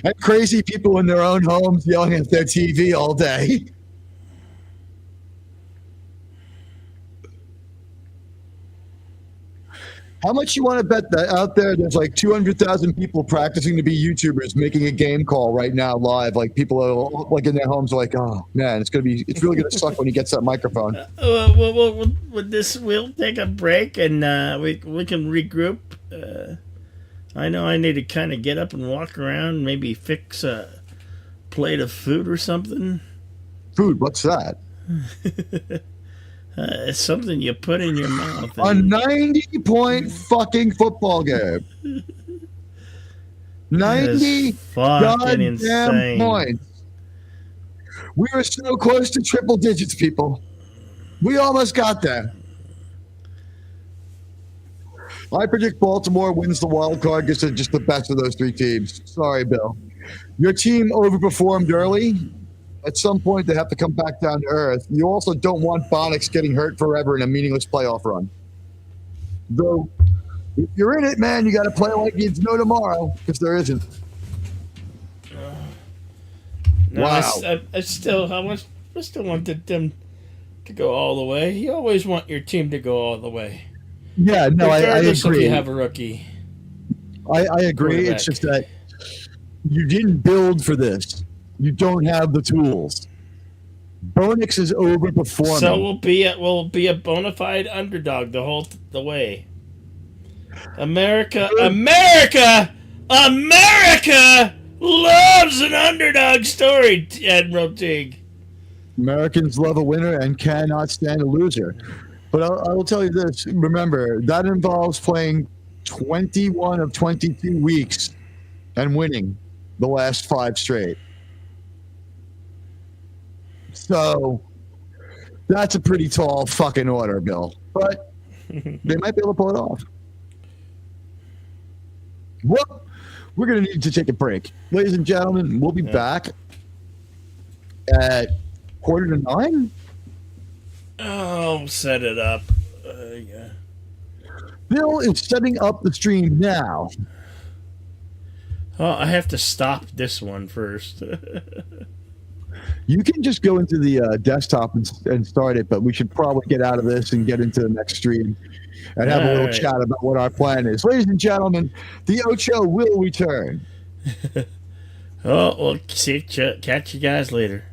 And crazy people in their own homes yelling at their TV all day. How much you want to bet that out there's like 200,000 people practicing to be YouTubers making a game call right now live? Like people are like in their homes are like, oh man, it's really gonna suck when he gets that microphone. We'll take a break and we can regroup. I know I need to kind of get up and walk around, maybe fix a plate of food or something. Food? What's that? It's something you put in your mouth. A 90-point fucking football game. 90 goddamn points. We were so close to triple digits, people. We almost got there. I predict Baltimore wins the wild card because they're just the best of those 3 teams. Sorry, Bill. Your team overperformed early. At some point, they have to come back down to earth. You also don't want Bonix getting hurt forever in a meaningless playoff run. Though, if you're in it, man, you got to play like it's no tomorrow, because there isn't. No, wow. I still wanted them to go all the way. You always want your team to go all the way. Yeah, no, I agree. If you have a rookie. I agree. It's just that you didn't build for this. You don't have the tools. Bonix is overperforming. So we'll be a bona fide underdog the way. America loves an underdog story, Admiral Teague. Americans love a winner and cannot stand a loser. But I will tell you this. Remember, that involves playing 21 of 22 weeks and winning the last 5 straight. So that's a pretty tall fucking order, Bill. But they might be able to pull it off. Well, we're going to need to take a break. Ladies and gentlemen, we'll be back at 8:45. Oh, set it up. Yeah. Bill is setting up the stream now. Oh, I have to stop this one first. You can just go into the desktop and start it, but we should probably get out of this and get into the next stream and have a little chat about what our plan is. Ladies and gentlemen, the OCHO will return. Oh, we'll catch you guys later.